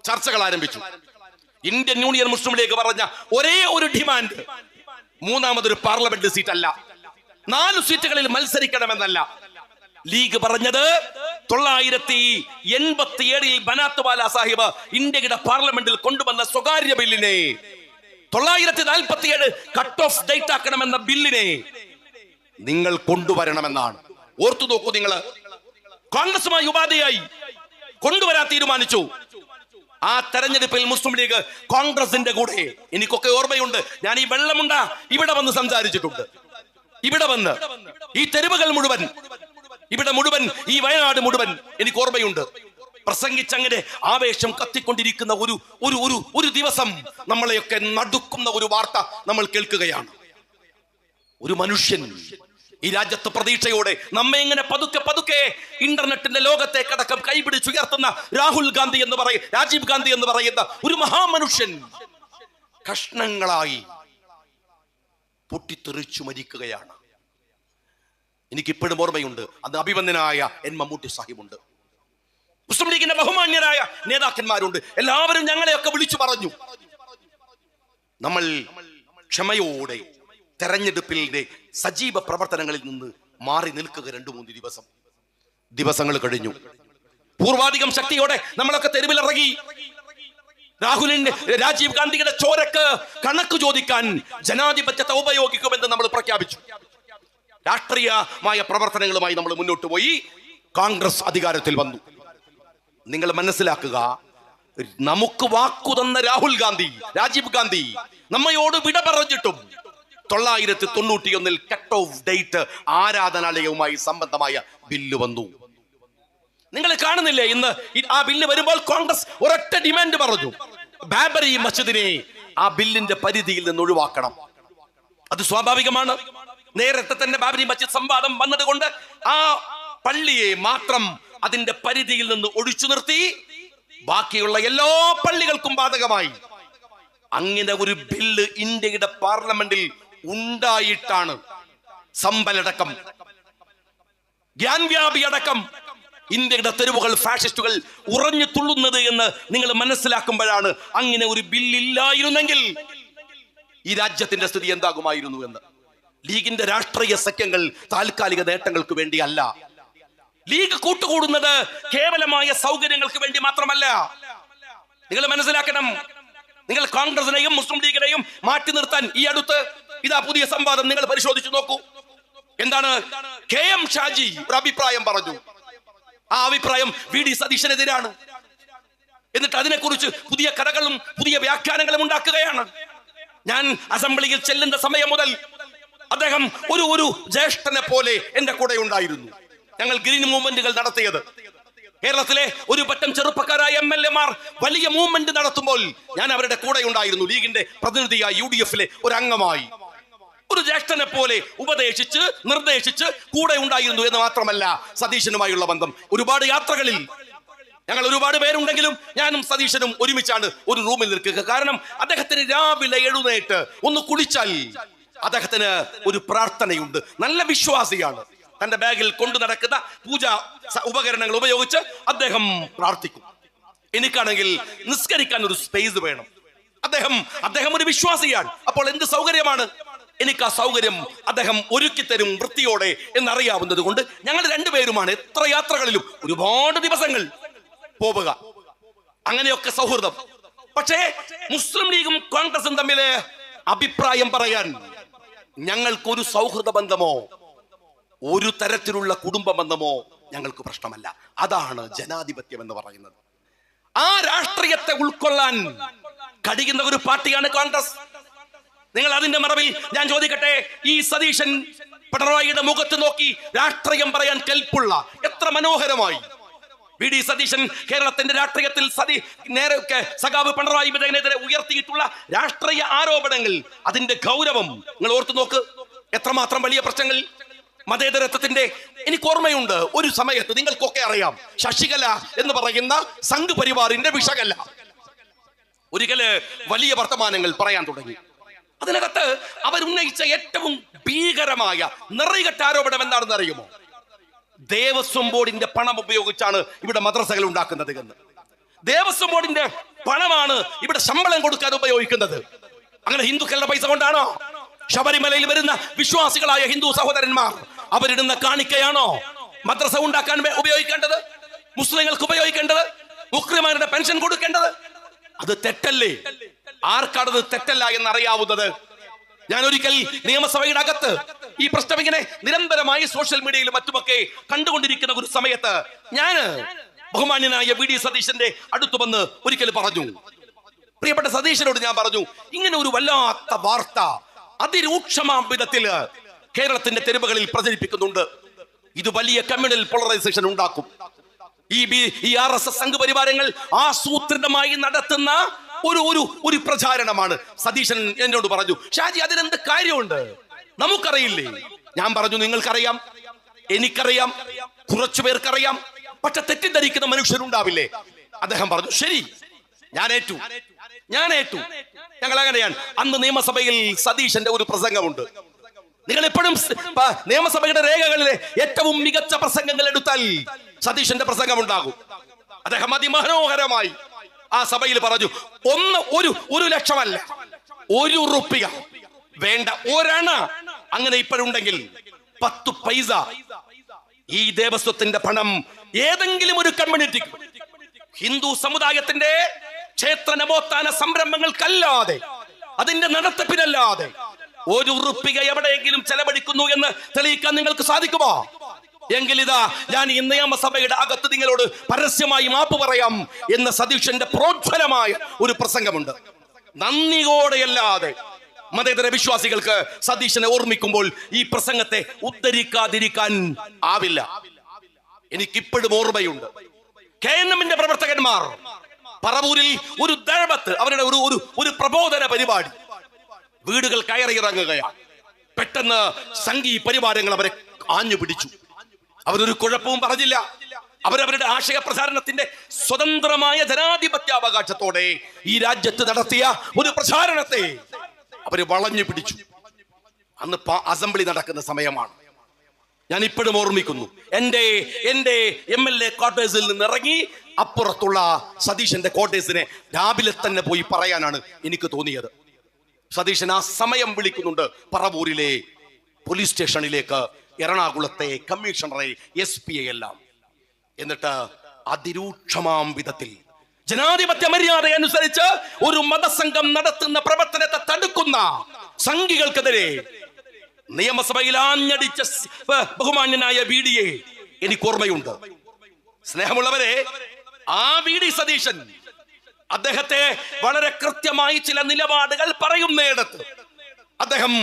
ചർച്ചകൾ ആരംഭിച്ചു. ഇന്ത്യൻ യൂണിയൻ മുസ്ലിം ലീഗ് പറഞ്ഞ ഒരേ ഒരു ഡിമാൻഡ്, മൂന്നാമതൊരു പാർലമെന്റ് സീറ്റ് അല്ല, 4 സീറ്റുകളിൽ മത്സരിക്കണമെന്നല്ല. ലീഗ് പറഞ്ഞത് 987 ബനാത്ത് വാല സാഹിബ് ഇന്ത്യയുടെ പാർലമെന്റിൽ കൊണ്ടുവന്ന സ്വകാര്യ ബില്ലിനെ, 947 കട്ട് ഓഫ് ഡേറ്റ് ആക്കണമെന്ന ബില്ലിനെ നിങ്ങൾ കൊണ്ടുവരണമെന്നാണ്. ഓർത്തു നോക്കൂ നിങ്ങൾ. കോൺഗ്രസുമായി ഉപാധിയായി കൊണ്ടുവരാൻ തീരുമാനിച്ചു. ആ തെരഞ്ഞെടുപ്പിൽ മുസ്ലിം ലീഗ് കോൺഗ്രസിന്റെ കൂടെ, എനിക്കൊക്കെ ഓർമ്മയുണ്ട്, ഞാൻ ഈ വെള്ളമുണ്ട ഇവിടെ വന്ന് സംസാരിച്ചിട്ടുണ്ട്. ഇവിടെ വന്ന് ഈ തെരുവുകൾ മുഴുവൻ, ഇവിടെ മുഴുവൻ, ഈ വയനാട് മുഴുവൻ എനിക്ക് ഓർമ്മയുണ്ട്. പ്രസംഗിച്ചങ്ങനെ ആവേശം കത്തിക്കൊണ്ടിരിക്കുന്ന ഒരു ദിവസം നമ്മളെയൊക്കെ നടുക്കുന്ന ഒരു വാർത്ത നമ്മൾ കേൾക്കുകയാണ്. ഒരു മനുഷ്യൻ ഈ രാജ്യത്ത് പ്രതീക്ഷയോടെ നമ്മെ ഇങ്ങനെ പതുക്കെ ഇന്റർനെറ്റിന്റെ ലോകത്തേക്കടക്കം കൈപിടിച്ചുയർത്തുന്ന രാഹുൽ ഗാന്ധി എന്ന് രാജീവ് ഗാന്ധി എന്ന് പറയുന്ന ഒരു മഹാമനുഷ്യൻ കഷ്ണങ്ങളായി പൊട്ടിത്തെറിച്ചു മരിക്കുകയാണ്. എനിക്കിപ്പോഴും ഓർമ്മയുണ്ട്, അത് അഭിമന്യനായ എൻ മമ്മൂട്ടി സാഹിബുണ്ട്, മുസ്ലിം ലീഗിന്റെ ബഹുമാന്യരായ നേതാക്കന്മാരുണ്ട്. എല്ലാവരും ഞങ്ങളെയൊക്കെ വിളിച്ചു പറഞ്ഞു, നമ്മൾ ക്ഷമയോടെ തെരഞ്ഞെടുപ്പിന്റെ സജീവ പ്രവർത്തനങ്ങളിൽ നിന്ന് മാറി നിൽക്കുക. 2-3 ദിവസങ്ങൾ കഴിഞ്ഞു. പൂർവാധികം ശക്തിയോടെ നമ്മളൊക്കെ തെരുവിലിറങ്ങി. രാഹുലിന്റെ, രാജീവ് ഗാന്ധിയുടെ ചോരക്ക് കണക്ക് ചോദിക്കാൻ ജനാധിപത്യത്തെ ഉപയോഗിക്കുമെന്ന് നമ്മൾ പ്രഖ്യാപിച്ചു. രാഷ്ട്രീയമായ പ്രവർത്തനങ്ങളുമായി നമ്മൾ മുന്നോട്ട് പോയി. കോൺഗ്രസ് അധികാരത്തിൽ വന്നു. നിങ്ങൾ മനസ്സിലാക്കുക, നമുക്ക് വാക്കു തന്ന രാഹുൽ ഗാന്ധി, രാജീവ് ഗാന്ധി നമ്മയോട് വിട പറഞ്ഞിട്ടും 991 കട്ട് ഓഫ് ഡേറ്റ് ആരാധനാലയവുമായി സംബന്ധമായ ബില്ല് വന്നു. നിങ്ങൾ കാണുന്നില്ലേ, ഇന്ന് ആ ബില്ല് വരുമ്പോൾ കോൺഗ്രസ് ഒരൊറ്റ ഡിമാൻഡ് പറഞ്ഞു, ബാബരി മസ്ജിദിനെ ആ ബില്ലിന്റെ പരിധിയിൽ നിന്ന് ഒഴിവാക്കണം. അത് സ്വാഭാവികമാണ്. നേരത്തെ തന്നെ ബാബരി മസ്ജിദ് സംവാദം വന്നതുകൊണ്ട് ആ പള്ളിയെ മാത്രം അതിന്റെ പരിധിയിൽ നിന്ന് ഒഴിച്ചു നിർത്തി. ബാക്കിയുള്ള എല്ലാ പള്ളികൾക്കും ബാധകമായി. അങ്ങനെ ഒരു ബില്ല് ഇന്ത്യയുടെ പാർലമെന്റിൽ ഉണ്ടായിട്ടാണ് സമ്പലടക്കം, ഗ്യാൻവ്യാപി അടക്കം ഇന്ത്യയുടെ തെരുവുകൾ ഫാഷിസ്റ്റുകൾ ഉറഞ്ഞു തുള്ളുന്നത് എന്ന് നിങ്ങൾ മനസ്സിലാക്കുമ്പോഴാണ് അങ്ങനെ ഒരു ബില്ലില്ലായിരുന്നെങ്കിൽ ഈ രാജ്യത്തിന്റെ സ്ഥിതി എന്താകുമായിരുന്നു എന്ന്. ലീഗിന്റെ രാഷ്ട്രീയ സഖ്യങ്ങൾ താൽക്കാലിക നേട്ടങ്ങൾക്ക് വേണ്ടിയല്ല. ലീഗ് കൂട്ടുകൂടുന്നത് കേവലമായ സൗകര്യങ്ങൾക്ക് വേണ്ടി മാത്രമല്ല. നിങ്ങൾ മനസ്സിലാക്കണം, നിങ്ങൾ കോൺഗ്രസിനെയും മുസ്ലിം ലീഗിനെയും മാറ്റി നിർത്താൻ ഈ അടുത്ത് ഇതാ പുതിയ സംവാദം നിങ്ങൾ പരിശോധിച്ചു നോക്കൂ. എന്താണ് KM ഷാജി ഒരു അഭിപ്രായം പറഞ്ഞു. ആ അഭിപ്രായം VD സതീശനെതിരാണ്. എന്നിട്ട് അതിനെക്കുറിച്ച് പുതിയ കഥകളും പുതിയ വ്യാഖ്യാനങ്ങളും ഉണ്ടാക്കുകയാണ്. ഞാൻ അസംബ്ലിയിൽ ചെല്ലുന്ന സമയം മുതൽ അദ്ദേഹം ഒരു ജ്യേഷ്ഠനെ പോലെ എന്റെ കൂടെ ഉണ്ടായിരുന്നു. ഞങ്ങൾ ഗ്രീൻ മൂവ്മെന്റുകൾ നടത്തിയത് കേരളത്തിലെ ഒരു പറ്റം ചെറുപ്പക്കാരായ MLA-മാർ വലിയ മൂവ്മെന്റ് നടത്തുമ്പോൾ ഞാൻ അവരുടെ കൂടെ ഉണ്ടായിരുന്നു. ലീഗിന്റെ പ്രതിനിധിയായി UDF-ലെ ഒരു അംഗമായി ഒരു ജ്യേഷ്ഠനെ പോലെ ഉപദേശിച്ച് നിർദ്ദേശിച്ച് കൂടെ ഉണ്ടായിരുന്നു എന്ന് മാത്രമല്ല, സതീശനുമായുള്ള ബന്ധം ഒരുപാട് യാത്രകളിൽ ഞങ്ങൾ ഒരുപാട് പേരുണ്ടെങ്കിലും ഞാനും സതീശനും ഒരുമിച്ചാണ് ഒരു റൂമിൽ നിൽക്കുക. കാരണം അദ്ദേഹത്തിന് രാവിലെ എഴുന്നേറ്റ് ഒന്ന് കുളിച്ചാൽ അദ്ദേഹത്തിന് ഒരു പ്രാർത്ഥനയുണ്ട്. നല്ല വിശ്വാസിയാണ്. തന്റെ ബാഗിൽ കൊണ്ടു നടക്കുന്ന പൂജാ ഉപകരണങ്ങൾ ഉപയോഗിച്ച് അദ്ദേഹം പ്രാർത്ഥിക്കും. എനിക്കാണെങ്കിൽ നിസ്കരിക്കാൻ ഒരു സ്പേസ് വേണം. അദ്ദേഹം ഒരു വിശ്വാസിയാണ്. അപ്പോൾ എന്ത് സൗകര്യമാണ്, എനിക്ക് ആ സൗകര്യം അദ്ദേഹം ഒരുക്കിത്തരും വൃത്തിയോടെ എന്നറിയാവുന്നത് കൊണ്ട് ഞങ്ങൾ രണ്ടുപേരുമാണ് എത്ര യാത്രകളിലും ഒരുപാട് ദിവസങ്ങൾ പോവുക. അങ്ങനെയൊക്കെ സൗഹൃദം. പക്ഷേ മുസ്ലിം ലീഗും കോൺഗ്രസും തമ്മിൽ അഭിപ്രായം പറയാൻ ഞങ്ങൾക്കൊരു സൗഹൃദ ബന്ധമോ ഒരു തരത്തിലുള്ള കുടുംബ ബന്ധമോ ഞങ്ങൾക്ക് പ്രശ്നമല്ല. അതാണ് ജനാധിപത്യം എന്ന് പറയുന്നത്. ആ രാഷ്ട്രീയത്തെ ഉൾക്കൊള്ളാൻ കഴിയുന്ന ഒരു പാർട്ടിയാണ് കോൺഗ്രസ്. നിങ്ങൾ അതിന്റെ മറവിൽ ഞാൻ ചോദിക്കട്ടെ, ഈ സതീശൻ പിണറായിയുടെ മുഖത്ത് നോക്കി രാഷ്ട്രീയം പറയാൻ കെൽപ്പുള്ള എത്ര മനോഹരമായി VD സതീശൻ കേരളത്തിന്റെ രാഷ്ട്രീയത്തിൽ സഖാവ് പിണറായി വിജയനെതിരെ ഉയർത്തിയിട്ടുള്ള രാഷ്ട്രീയ ആരോപണങ്ങൾ, അതിന്റെ ഗൗരവം നിങ്ങൾ ഓർത്തു നോക്ക്. എത്രമാത്രം വലിയ പ്രശ്നങ്ങൾ മതേതരത്വത്തിന്റെ. എനിക്ക് ഓർമ്മയുണ്ട്, ഒരു സമയത്ത് നിങ്ങൾക്കൊക്കെ അറിയാം, ശശികല എന്ന് പറയുന്ന സംഘ് പരിവാറിന്റെ വിഷകല ഒരിക്കല് വലിയ വർത്തമാനങ്ങൾ പറയാൻ തുടങ്ങി. അതിനകത്ത് അവരുന്നയിച്ച ഏറ്റവും ഭീകരമായ നിറകെട്ട ആരോപണം എന്താണെന്ന് അറിയുമോ? ദേവസ്വം ബോർഡിന്റെ പണം ഉപയോഗിച്ചാണ് ഇവിടെ മദ്രസകൾ ഉണ്ടാക്കുന്നത് എന്ന്. ദേവസ്വം ബോർഡിന്റെ പണമാണ് ഇവിടെ ശമ്പളം കൊടുക്കാൻ ഉപയോഗിക്കുന്നത്. അങ്ങനെ ഹിന്ദുക്കളുടെ പൈസ കൊണ്ടാണോ ശബരിമലയിൽ വരുന്ന വിശ്വാസികളായ ഹിന്ദു സഹോദരന്മാർ അവരിടുന്ന കാണിക്കയാണോ മദ്രസ ഉണ്ടാക്കാൻ ഉപയോഗിക്കേണ്ടത്, മുസ്ലിങ്ങൾക്ക് ഉപയോഗിക്കേണ്ടത്, മുസ്ലിമാരുടെ പെൻഷൻ കൊടുക്കേണ്ടത്? അത് തെറ്റല്ലേ? ആർക്കാണത് തെറ്റല്ല എന്നറിയാവുന്നത്? ഞാൻ ഒരിക്കൽ നിയമസഭയുടെ അകത്ത് ഈ പ്രശ്നം ഇങ്ങനെ നിരന്തരമായി സോഷ്യൽ മീഡിയയിലും മറ്റുമൊക്കെ കണ്ടുകൊണ്ടിരിക്കുന്ന ഒരു സമയത്ത് ഞാൻ ബഹുമാന്യനായ VD സതീശന്റെ അടുത്ത് വന്ന് ഒരിക്കൽ പറഞ്ഞു, പ്രിയപ്പെട്ട സതീശനോട് ഞാൻ പറഞ്ഞു, ഇങ്ങനെ ഒരു വല്ലാത്ത വാർത്ത അതിരൂക്ഷമാം വിധത്തില് കേരളത്തിന്റെ തെരുവുകളിൽ പ്രചരിപ്പിക്കുന്നുണ്ട്. ഇത് വലിയ കമ്മ്യൂണൽ പോളറൈസേഷൻ ഉണ്ടാക്കും. ഈ RSS സംഘപരിവാരങ്ങൾ ആസൂത്രിതമായി നടത്തുന്ന ഒരു പ്രചാരണമാണ്. സതീശൻ എന്നോട് പറഞ്ഞു, ഷാജി അതിനെന്ത് കാര്യമുണ്ട്, നമുക്കറിയില്ലേ? ഞാൻ പറഞ്ഞു, നിങ്ങൾക്കറിയാം, എനിക്കറിയാം, കുറച്ചു പേർക്കറിയാം, പക്ഷെ തെറ്റിദ്ധരിക്കുന്ന മനുഷ്യരുണ്ടാവില്ലേ? അദ്ദേഹം പറഞ്ഞു, ശരി, ഞാൻ ഏറ്റു. ഞങ്ങൾ അങ്ങനെയാണ്. അന്ന് നിയമസഭയിൽ സതീശന്റെ ഒരു പ്രസംഗമുണ്ട്. നിങ്ങൾ എപ്പോഴും നിയമസഭയുടെ രേഖകളിലെ ഏറ്റവും മികച്ച പ്രസംഗങ്ങൾ എടുത്താൽ സതീശന്റെ പ്രസംഗം ഉണ്ടാകും. അദ്ദേഹം അതിമനോഹരമായി ആ സഭയിൽ പറഞ്ഞു, ഒരു ലക്ഷമല്ല, 1 റുപ്യ വേണ്ട, 1 അണ അങ്ങനെ ഇപ്പോഴുണ്ടെങ്കിൽ 10 പൈസ ഈ ദേവസ്വത്തിന്റെ പണം ഏതെങ്കിലും ഒരു കമ്മ്യൂണിറ്റിക്ക്, ഹിന്ദു സമുദായത്തിന്റെ ക്ഷേത്ര നവോത്ഥാന സംരംഭങ്ങൾക്കല്ലാതെ, അതിന്റെ നടത്തിപ്പിനല്ലാതെ 1 റുപ്യ എവിടെയെങ്കിലും ചെലവഴിക്കുന്നു എന്ന് തെളിയിക്കാൻ നിങ്ങൾക്ക് സാധിക്കുമോ? എങ്കിൽ ഇതാ ഞാൻ ഈ നിയമസഭയുടെ അകത്ത് നിങ്ങളോട് പരസ്യമായി മാപ്പ് പറയാം എന്ന സതീശന്റെ പ്രോജ്വലമായ ഒരു പ്രസംഗമുണ്ട്. നന്ദിയോടെയല്ലാതെ മതേതര വിശ്വാസികൾക്ക് സതീശനെ ഓർമ്മിക്കുമ്പോൾ ഈ പ്രസംഗത്തെ ഉദ്ധരിക്കാതിരിക്കാൻ ആവില്ല. എനിക്കിപ്പോഴും ഓർമ്മയുണ്ട്, KNM-ന്റെ പ്രവർത്തകന്മാർ പറവൂരിൽ ഒരു ദഴവത്ത്, അവരുടെ ഒരു പ്രബോധന പരിപാടി, വീടുകൾ കയറിയിറങ്ങുകയാണ്. പെട്ടെന്ന് സംഘീ പരിവാരങ്ങൾ അവരെ ആഞ്ഞു പിടിച്ചു. അവരൊരു കുഴപ്പവും പറഞ്ഞില്ല. അവരവരുടെ ആശയ പ്രചാരണത്തിന്റെ സ്വതന്ത്രമായ ജനാധിപത്യാവകാശത്തോടെ ഈ രാജ്യത്ത് നടത്തിയ ഒരു പ്രചാരണത്തെ അവര് വളഞ്ഞു പിടിച്ചു. അന്ന് അസംബ്ലി നടക്കുന്ന സമയമാണ്. ഞാൻ ഇപ്പോഴും ഓർമ്മിക്കുന്നു, എന്റെ MLA ക്വാർട്ടേഴ്സിൽ നിന്ന് ഇറങ്ങി അപ്പുറത്തുള്ള സതീശന്റെ ക്വാർട്ടേഴ്സിനെ രാവിലെ തന്നെ പോയി പറയാനാണ് എനിക്ക് തോന്നിയത്. സതീശൻ ആ സമയം വിളിക്കുന്നുണ്ട്, പറവൂരിലെ പോലീസ് സ്റ്റേഷനിലേക്ക് എറണാകുളത്തെ കമ്മീഷണറെ, SP എല്ലാം. എന്നിട്ട് അതിരൂക്ഷമാം വിധത്തിൽ ജനാധിപത്യ മര്യാദ അനുസരിച്ച് ഒരു മതസംഘം നടത്തുന്ന പ്രവർത്തനത്തെ തടുക്കുന്ന സംഘികൾക്കെതിരെ നിയമസഭയിൽ ആഞ്ഞടിച്ച ബഹുമാന്യനായ VD എനിക്ക് ഓർമ്മയുണ്ട്. സ്നേഹമുള്ളവരെ, ആ VD സതീശൻ അദ്ദേഹത്തെ വളരെ കൃത്യമായി ചില നിലപാടുകൾ പറയുന്നിടത്ത് അദ്ദേഹം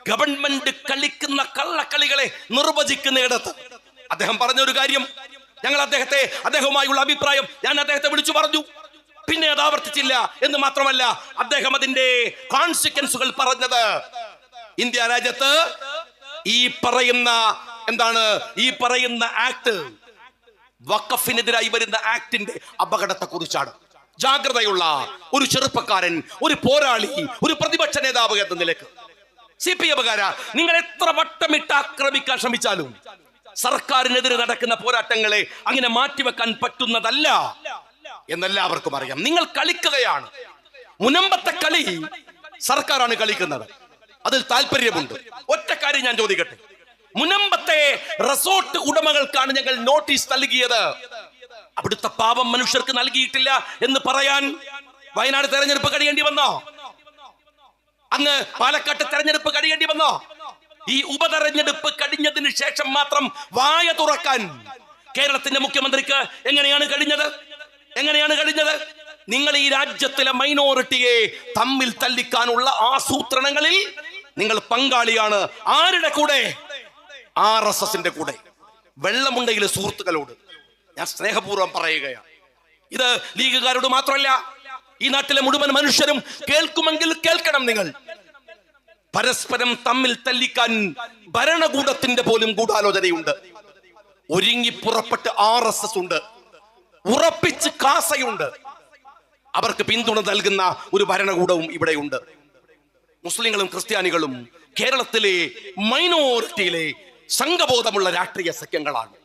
ഗവൺമെന്റ് കളിക്കുന്ന കള്ളക്കളികളെ നിർവചിക്കുന്നിടത്ത് അദ്ദേഹം പറഞ്ഞ ഒരു കാര്യം, ഞങ്ങൾ അദ്ദേഹവുമായുള്ള അഭിപ്രായം ഞാൻ അദ്ദേഹത്തെ വിളിച്ചു പറഞ്ഞു. പിന്നെ അത് ആവർത്തിച്ചില്ല എന്ന് മാത്രമല്ല, അദ്ദേഹം അതിന്റെ കോൺസിക്വൻസുകൾ പറഞ്ഞത് ഇന്ത്യ രാജ്യത്ത് ഈ പറയുന്ന ആക്ട്, വഖഫിനെതിരായി വരുന്ന ആക്ടിന്റെ അപകടത്തെ കുറിച്ചാണ്. ജാഗ്രതയുള്ള ഒരു ചെറുപ്പക്കാരൻ, ഒരു പോരാളി, ഒരു പ്രതിപക്ഷ നേതാവ് എന്ന നിലക്ക് CPM-കാര നിങ്ങൾ എത്ര വട്ടമിട്ട് ആക്രമിക്കാൻ ശ്രമിച്ചാലും സർക്കാരിനെതിരെ നടക്കുന്ന പോരാട്ടങ്ങളെ അങ്ങനെ മാറ്റിവെക്കാൻ പറ്റുന്നതല്ല എന്നെല്ലാവർക്കും അറിയാം. നിങ്ങൾ കളിക്കുകയാണ്. മുനമ്പത്തെ കളി സർക്കാരാണ് കളിക്കുന്നത്. അതിൽ താല്പര്യമുണ്ട്. ഒറ്റ കാര്യം ഞാൻ ചോദിക്കട്ടെ, മുനമ്പത്തെ റിസോർട്ട് ഉടമകൾക്കാണ് ഞങ്ങൾ നോട്ടീസ് നൽകിയത്, അവിടുത്തെ പാവം മനുഷ്യർക്ക് നൽകിയിട്ടില്ല എന്ന് പറയാൻ വയനാട് തെരഞ്ഞെടുപ്പ് കഴിയേണ്ടി വന്നോ? അങ്ങ് പാലക്കാട്ട് തെരഞ്ഞെടുപ്പ് കഴിയേണ്ടി വന്നോ? ഈ ഉപതെരഞ്ഞെടുപ്പ് കഴിഞ്ഞതിന് ശേഷം മാത്രം വായ തുറക്കാൻ കേരളത്തിന്റെ മുഖ്യമന്ത്രിക്ക് എങ്ങനെയാണ് കഴിഞ്ഞത്? നിങ്ങൾ ഈ രാജ്യത്തിലെ മൈനോറിറ്റിയെ തമ്മിൽ തല്ലിക്കാനുള്ള ആസൂത്രണങ്ങളിൽ നിങ്ങൾ പങ്കാളിയാണ്. ആരുടെ കൂടെ? RSSന്റെ കൂടെ. വെള്ളമുണ്ടയിലെ സുഹൃത്തുക്കളോട് ഞാൻ സ്നേഹപൂർവ്വം പറയുകയാണ്. ഇത് ലീഗുകാരോട് മാത്രമല്ല, ഈ നാട്ടിലെ മുഴുവൻ മനുഷ്യരും കേൾക്കുമെങ്കിൽ കേൾക്കണം. നിങ്ങൾ പരസ്പരം തമ്മിൽ തല്ലിക്കാൻ ഭരണകൂടത്തിന്റെ പോലും ഗൂഢാലോചനയുണ്ട്. ഒരുങ്ങി പുറപ്പെട്ട് RSS ഉണ്ട്, ഉറപ്പിച്ച് കാസയുണ്ട്. അവർക്ക് പിന്തുണ നൽകുന്ന ഒരു ഭരണകൂടവും ഇവിടെയുണ്ട്. മുസ്ലിങ്ങളും ക്രിസ്ത്യാനികളും കേരളത്തിലെ മൈനോറിറ്റിയിലെ സംഘബോധമുള്ള രാഷ്ട്രീയ സഖ്യങ്ങളാണ്.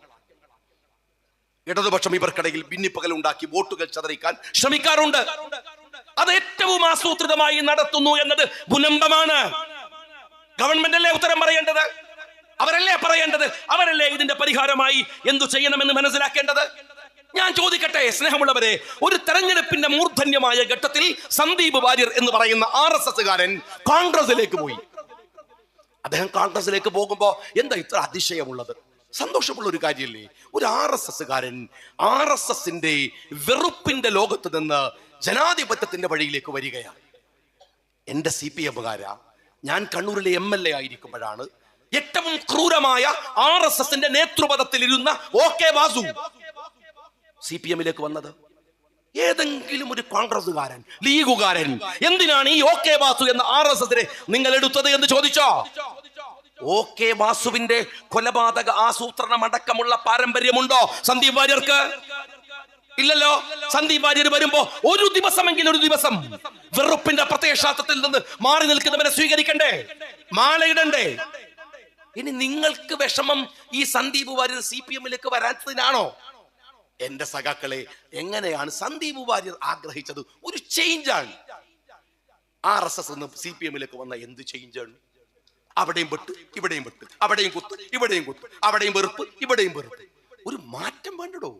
ഇടതുപക്ഷം ഇവർക്കിടയിൽ ഭിന്നിപ്പകൽ ഉണ്ടാക്കി വോട്ടുകൾ ചതറിക്കാൻ ശ്രമിക്കാറുണ്ട്. അത് ഏറ്റവും ആസൂത്രിതമായി നടത്തുന്നു എന്നത് ഭുനമ്പമാണ്. ഗവൺമെന്റ് അല്ലേ ഉത്തരം പറയേണ്ടത്? അവരല്ലേ ഇതിന്റെ പരിഹാരമായി എന്തു ചെയ്യണമെന്ന് മനസ്സിലാക്കേണ്ടത്? ഞാൻ ചോദിക്കട്ടെ സ്നേഹമുള്ളവരെ, ഒരു തെരഞ്ഞെടുപ്പിന്റെ മൂർധന്യമായ ഘട്ടത്തിൽ സന്ദീപ് വാര്യർ എന്ന് പറയുന്ന RSSകാരൻ കോൺഗ്രസിലേക്ക് പോയി. അദ്ദേഹം കോൺഗ്രസിലേക്ക് പോകുമ്പോ എന്താ ഇത്ര അതിശയമുള്ളത്? സന്തോഷമുള്ള ഒരു കാര്യമല്ലേ? ഒരു RSSകാരൻ RSSന്റെ വെറുപ്പിന്റെ ലോകത്ത് നിന്ന് ജനാധിപത്യത്തിന്റെ വഴിയിലേക്ക് വരികയാണ്. എന്റെ CPM-കാരാ, ഞാൻ കണ്ണൂരിലെ MLA ആയിരിക്കുമ്പോഴാണ് ഏറ്റവും ക്രൂരമായ RSSന്റെ നേതൃപദത്തിൽ ഇരുന്ന OK വാസു CPM-ലേക്ക് വന്നത്. ഏതെങ്കിലും ഒരു കോൺഗ്രസുകാരൻ, ലീഗുകാരൻ എന്തിനാണ് ഈ OK വാസു എന്ന RSSനെ നിങ്ങൾ എടുത്തത് എന്ന് ചോദിച്ചോ? OK വാസുവിന്റെ കൊലപാതക ആസൂത്രണം അടക്കമുള്ള പാരമ്പര്യമുണ്ടോ സന്ദീപ് വാര്യർക്ക്? ഇല്ലല്ലോ. സന്ദീപ് വാര്യർ വരുമ്പോ ഒരു ദിവസം വെറുപ്പിന്റെ പ്രത്യയശാസ്ത്രത്തിൽ നിന്ന് മാറി നിൽക്കുന്നവരെ സ്വീകരിക്കണ്ടേ, മാലയിടണ്ടേ? ഇനി നിങ്ങൾക്ക് വിഷമം ഈ സന്ദീപ് വാര്യർ CPM-ലേക്ക് വരാത്തതിനാണോ? എന്റെ സഖാക്കളെ, എങ്ങനെയാണ് സന്ദീപ് വാര്യർ ആഗ്രഹിച്ചത്? ഒരു ചേഞ്ചാണ്. RSS നിന്ന് CPM-ലേക്ക് വന്ന എന്ത് ചേഞ്ചാണ്? അവിടെയും വെട്ട്, ഇവിടെയും വെട്ട്, അവിടെയും കുത്ത്, ഇവിടെയും കുത്ത്, അവിടെയും വെറുപ്പ്, ഇവിടെയും വെറുപ്പ്. ഒരു മാറ്റം വേണ്ടടോ,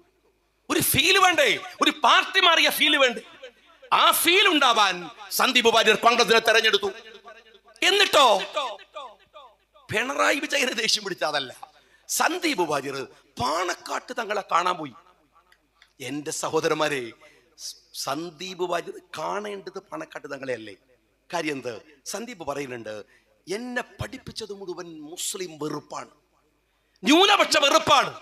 ഒരു ഫീൽ വേണ്ടേ? ഒരു പാർട്ടി മാറിയ ഫീൽ വേണ്ടേ? ആ ഫീൽ ഉണ്ടാവാൻ സന്ദീപ് വാര്യർ കോൺഗ്രസിനെ തെരഞ്ഞെടുത്തു. എന്നിട്ടോ പിണറായി വിജയനെ ദേഷ്യം പിടിച്ചതല്ല, സന്ദീപ് വാര്യർ പാണക്കാട്ട് തങ്ങളെ കാണാൻ പോയി. എന്റെ സഹോദരന്മാരെ, സന്ദീപ് വാര്യർ കാണേണ്ടത് പാണക്കാട്ട് തങ്ങളെ അല്ലേ? കാര്യം എന്ത്? സന്ദീപ് പറയുന്നുണ്ട്, എന്നെ പഠിപ്പിച്ചത് മുഴുവൻ മുസ്ലിം വെറുപ്പാണ്, ന്യൂനപക്ഷ വെറുപ്പാണ്.